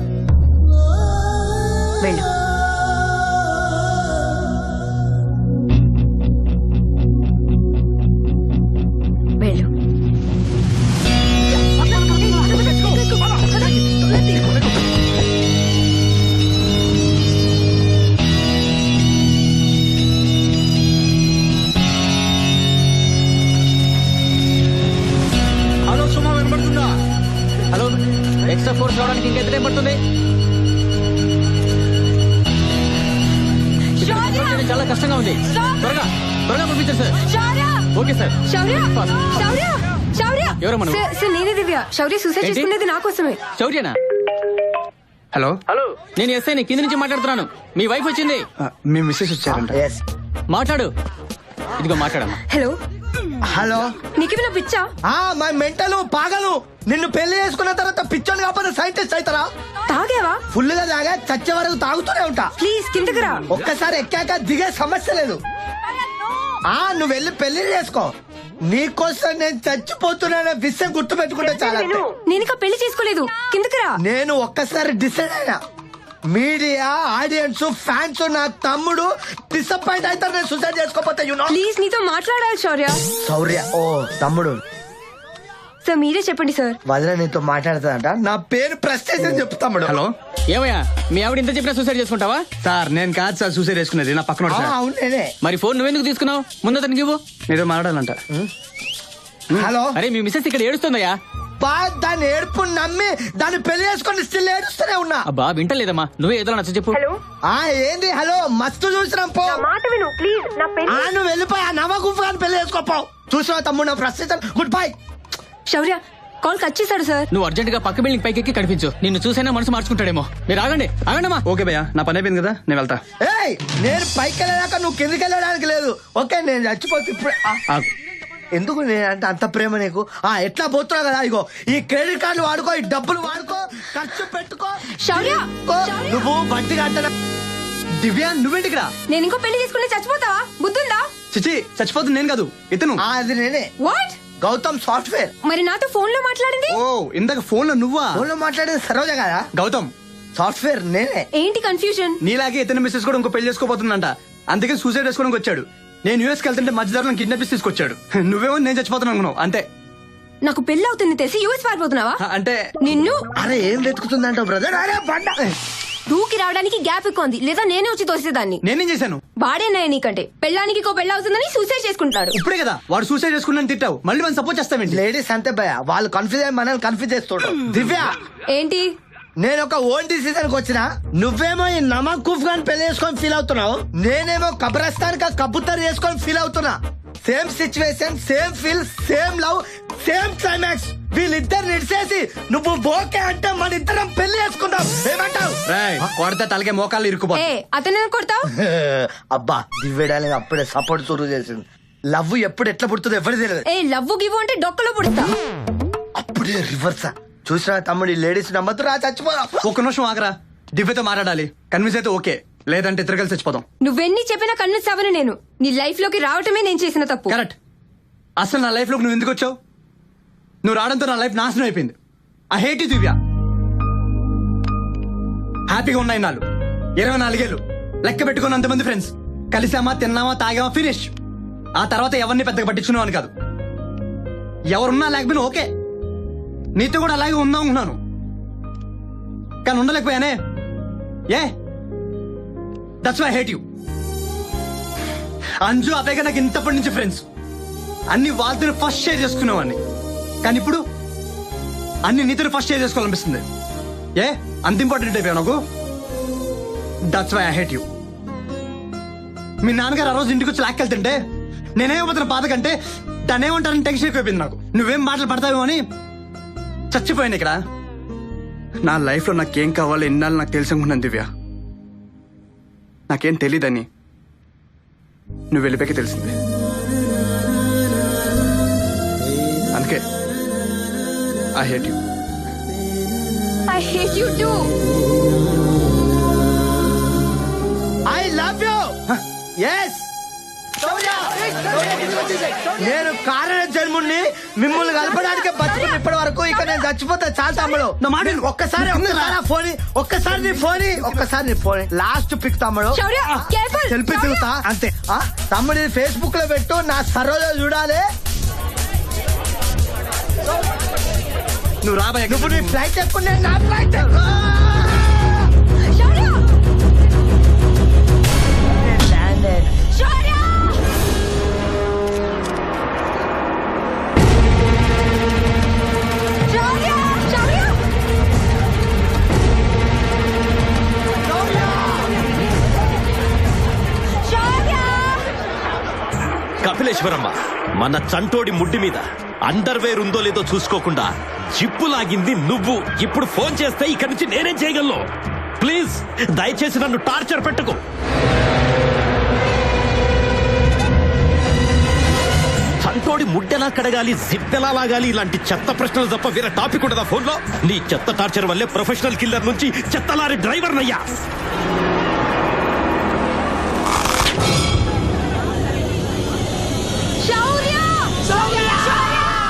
వెళ్ళు. వెళ్ళు. హలో సుమా, వినపడుతుందా? హలో, ఎక్స్ట్రా ఫోర్స్ రావడానికి ఇంకెంత టైం పడుతుంది? చాలా కష్టంగా ఉంది. త్వరగా త్వరగా పంపించారు sir. Okay sir. Shaurya Shaurya Shaurya ఎవరమ్మా నువ్వు? సార్ నేనే దివ్య. శౌర్య సూసైడ్ ఏంటి? చేసుకునేది నా కోసమే. శౌర్యనా? హలో హలో, నేను ఎస్ఐని కింది నుంచి మాట్లాడుతున్నాను. మీ వైఫ్ వచ్చింది. మీ మిస్సెస్ వచ్చారంట. మాట్లాడు. ఇదిగో మాట్లాడమ్మా. హలో హలో, నీకేమైనా పిచ్చా? మా మెంటలు పాగలు. నిన్ను పెళ్లి చేసుకున్న తర్వాత పిచ్చోని కాకపోతే సైంటిస్ట్ అవుతారా? తాగేవా? ఫుల్ గా తాగా చచ్చే వరకు తాగుతూనే ఉంటా. ప్లీజ్ కిందకి రా. ఒక్కసారి ఎక్కాక దిగే సమస్య లేదు. నువ్వు వెళ్ళి పెళ్లి చేసుకో. నీకోసం నేను చచ్చిపోతున్నానే విషయం గుర్తు పెట్టుకుంటే చాలా. నేను ఇంకా పెళ్లి చేసుకోలేదు. కిందకి రా. నేను ఒక్కసారి డిసైడ్ అయినా. మీడియా, ఆడియన్స్, ఫ్యాన్స్, నా తమ్ముడు డిసప్పాయింట్ అవుతారు నేను సూసైడ్ చేసుకోపోతే. ప్లీజ్ నీతో మాట్లాడాలి శౌర్య. శౌర్య ఓ తమ్ముడు. సార్ మీరే చెప్పండి సార్. వదిన నీతో మాట్లాడుతుందంట. నా పేరు ప్రెస్టేజ్ అని చెప్పు తమ్ముడు. హలో, ఏమయ్యా మీ ఆవిడ ఇంత చెప్పినా సూసైడ్ చేసుకుంటావా? సార్ నేను కాదు సార్ సూసైడ్ చేసుకునేది, నా పక్కన అవును నేనే. మరి ఫోన్ నువ్వెందుకు తీసుకున్నావు? ముందు అతనికి ఇవ్వు. మీరు మాట్లాడాలంట. హలో, అరే మీ మిస్సెస్ ఇక్కడ ఏడుస్తుందయ్యా. దాని ఏడుపు నమ్మి దాన్ని పెళ్లి చేసుకుని స్టిల్ ఏడుస్తూనే ఉన్నా. అబ్బా వింటలేదమ్మా, నువ్వే ఏదో నచ్చ చెప్పు. ఏంది? హలో, మస్తు చూసినాం పో. మాట విను ప్లీజ్. నా పెళ్లి నువ్వు వెళ్ళిపోయి ఆ నవగుఫాన్ని పెళ్లి చేసుకోపో. చూసినా తమ్ముడు నా ప్రస్తుతం. Goodbye. Shaurya call cut చేశాడు సార్. నువ్వు అర్జెంట్ గా పక్క బిల్డింగ్ పైకి ఎక్కి కనిపించు. నిన్ను చూసైనా మనసు మార్చుకుంటాడేమో. మీరు ఆగండి ఆగండమ్మా. ఓకే భయ్యా, నా పని అయిపోయింది కదా, నేను వెళ్తా. నేను పైకి వెళ్ళాక నువ్వు కిందికి వెళ్ళడానికి లేదు. ఓకే నేను చచ్చిపోతే ఇప్పుడే. ఎందుకు నేనంటే అంత ప్రేమ నీకు? ఎట్లా పోతున్నావు కదా, ఇగో ఈ క్రెడిట్ కార్డులు వాడుకో, ఈ డబ్బులు వాడుకో, ఖర్చు పెట్టుకో. శౌర్య నువ్వు వడ్డీ కట్ట. దివ్య నువ్వేంటి ఇక్కడ? నేను ఇంకో పెళ్లి చేసుకుని చచ్చిపోతావా? బుద్ధుందా? చిచి, చచ్చిపోతుంది నేను కాదు, ఇతను. అది నేనే. వాట్? గౌతమ్ సాఫ్ట్వేర్. మరి నాతో ఫోన్ లో మాట్లాడింది? ఓ ఇందాక ఫోన్ లో నువ్వా? ఫోన్ లో మాట్లాడేది సరోజ కదా. గౌతమ్ సాఫ్ట్వేర్ నేనే. ఏంటి కన్ఫ్యూజన్? నీలాగే ఇతను మిస్సెస్ కూడా ఇంకో పెళ్లి చేసుకోబోతుందంట. అందుకే సూసైడ్ చేసుకోవడానికి వచ్చాడు. నేను యూఎస్ కి వెళ్తుంటే మధ్యదారులను కిడ్నాప్ తీసుకొచ్చాడు. నువ్వేమో నేను చచ్చిపోతాను అనుకున్నావు అంతే. నాకు పెళ్లి అవుతుంది తెలిసి యూఎస్ పారిపోతున్నావా? అంటే నిన్ను. అరే ఏం వెతుకుతుందంట బ్రదర్? అరే బండ దూకి రావడానికి గ్యాప్ ఎక్కువ ఉంది, లేదా నేనే వచ్చి తోసేదాన్ని. నేనేం చేశాను? వాడేనాయ నీకంటే పెళ్ళానికి ఇంకో పెళ్ళి అవుతుందని సూసైడ్ చేసుకుంటాడు. ఇప్పుడే కదా వాడు సూసైడ్ చేసుకున్నాను తిట్టావు, మళ్ళీ మనం సపోర్ట్ చేస్తావేంటి? లేడీస్ అంతే భయ, వాళ్ళు కన్ఫ్యూజ్ అయ్యి మనల్ని కన్ఫ్యూజ్ చేస్తుంటారు. దివ్య ఏంటి? నేను ఒక ఓన్ డిసిజన్ కి వచ్చిన. నువ్వేమో ఈ నమక్కుఫ్ గాని పెళ్లి చేసుకొని ఫీల్ అవుతున్నావు, నేనేమో కబ్రస్తాన్ కా కబూతర్ చేసుకొని ఫీల్ అవుతున్నా. Same situation, same feel, same love, same climax. వీళ్ళిద్దరు నిడిసేసి నువ్వు ఓకే అంటే మన ఇద్దరం పెళ్లి చేసుకుందాం. ఏమంటావు? కొడితే తలకే మోకాళ్ళు ఇరుక్కుపో. అతను కొడతావు? అబ్బా దివ్యడాలి అప్పుడే సపోర్ట్ సురు చేసింది. లవ్ ఎప్పుడు ఎట్లా పుడుతుందో ఎవరు తెలియదు. లవ్ గివ్ అంటే డొక్కలో పుడతా. అప్పుడే రివర్సా. చూసినా తమ్ముడు, ఈ లేడీస్ నమ్మద్దు రా, చచ్చిపోదాం. ఒక్క నిమిషం ఆగరా, దివ్యతో మాట్లాడాలి. కన్విన్స్ అయితే ఓకే, లేదంటే ఇద్దరు కలిసి చచ్చిపోదాం. నువ్వెన్ని చెప్పినా కన్విన్స్ అవ్వను నేను. నీ లైఫ్ లోకి రావటమే నేను చేసిన తప్పు. కరెక్ట్. అసలు నా లైఫ్ లోకి నువ్వు ఎందుకు వచ్చావు? నువ్వు రావడంతో నా లైఫ్ నాశనం అయిపోయింది. ఐ హేట్ యు దివ్య. హ్యాపీగా ఉన్నాయి నాళ్ళు 24 ఏళ్ళు లెక్క పెట్టుకుని అంతమంది ఫ్రెండ్స్ కలిసామా, తిన్నామా, తాగామా, ఫినిష్. ఆ తర్వాత ఎవరిని పెద్దగా పట్టించుకున్నావు అని కాదు. ఎవరున్నా లేకపోయినా ఓకే, నీతో కూడా అలాగే ఉందాం అనుకున్నాను, కానీ ఉండలేకపోయానే. ఏ that's why I hate you. Anju అవేగా నాకు ఇంతప్పటి నుంచి ఫ్రెండ్స్. అన్ని వాళ్ళతో ఫస్ట్ షేర్ చేసుకునేవాడిని, కానీ ఇప్పుడు అన్ని నీతో ఫస్ట్ షేర్ చేసుకోవాలనిపిస్తుంది. ఏ అంత ఇంపార్టెంట్ అయిపోయావు నాకు. That's why I hate you. మీ నాన్నగారు ఆ రోజు ఇంటికి వచ్చి లాక్కెళ్తుంటే నేనేమవుతున్న బాధ కంటే దాన్ని ఏమంటారని టెన్షన్ ఎక్కువైపోయింది నాకు. నువ్వేం మాటలు పడతావేమో అని చచ్చిపోయాను ఇక్కడ. నా లైఫ్ లో నాకేం కావాలో ఎన్నాళ్ళు నాకు తెలిసి అనుకున్నాను దివ్య. నాకేం తెలీదని నువ్వు వెళ్ళిపోయాక తెలిసింది. అందుకే I hate you. I hate you too. I love you. Yes నేను కారణ జన్ముడిని మిమ్మల్ని కలపడానికి బతుకుని ఇప్పటి వరకు. ఇక నేను చచ్చిపోతా చాలా తమ్ముడు. ఒక్కసారి ఒక్కసారి నీ ఫోన్ లాస్ట్ పిక్ తమ్ముడు. సెల్ఫీ తిరుగుతా అంతే. తమ్ముడు ఫేస్బుక్ లో పెట్టు, నా సర్వలో చూడాలి. నువ్వు రాబాయ్. నువ్వు నీ ఫ్లైట్ ఎక్కువ, నేను నా ఫ్లైట్ కపిలేశ్వరమ్మ, మన చంటోడి ముడ్డి మీద అండర్వేర్ ఉందో లేదో చూసుకోకుండా జిప్పు లాగింది నువ్వు. ఇప్పుడు ఫోన్ చేస్తే ఇక్కడి నుంచి నేనేం చేయగలను? ప్లీజ్ దయచేసి నన్ను టార్చర్ పెట్టుకో. చంటోడి ముడ్డెలా కడగాలి, జిప్ ఎలా లాగాలి, ఇలాంటి చెత్త ప్రశ్నలు తప్ప వేరే టాపిక్ ఉండదా ఫోన్ లో? నీ చెత్త టార్చర్ వల్లే ప్రొఫెషనల్ కిల్లర్ నుంచి చెత్త లారీ డ్రైవర్ నయ్యా.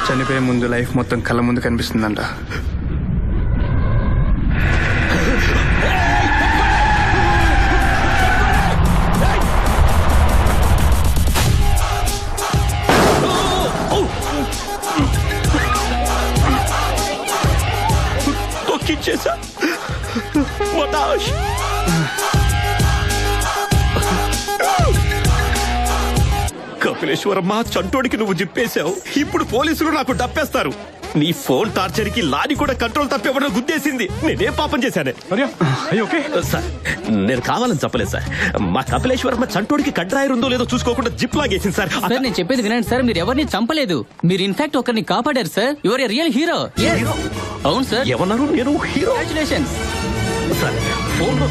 చనిపోయే ముందు లైఫ్ మొత్తం కళ్ళ ముందు కనిపిస్తుందంట. తొక్కించేసా. కపిలేశ్వరమ్మ, చంటోడికి నువ్వు జిప్పేశావు. ఇప్పుడు పోలీసులు నాకు డప్పేస్తారు. నీ ఫోన్ టార్చర్ కి లారీ కూడా కంట్రోల్ తప్పేవడం గుద్దేసింది. నేనేం పాపం చేశానే? సార్, నేను కావాలని చెప్పలేదు సార్. మా కపిలేశ్వరమ్మ చంటోడికి కడ్రాయర్ ఉందో లేదో చూసుకోకుండా జిప్ లాగేసింది సార్. సార్ నేను చెప్పేది వినండి సార్, మీరు ఎవరిని చంపలేదు. మీరు ఇన్ఫాక్ట్ ఒకరిని కాపాడారు sir. Your A real hero. అవును సార్. ఏమన్నారు? నేను హీరో? Congratulations sir. ఫోన్ లో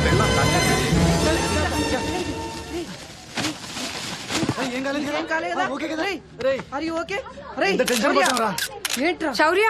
శౌర్య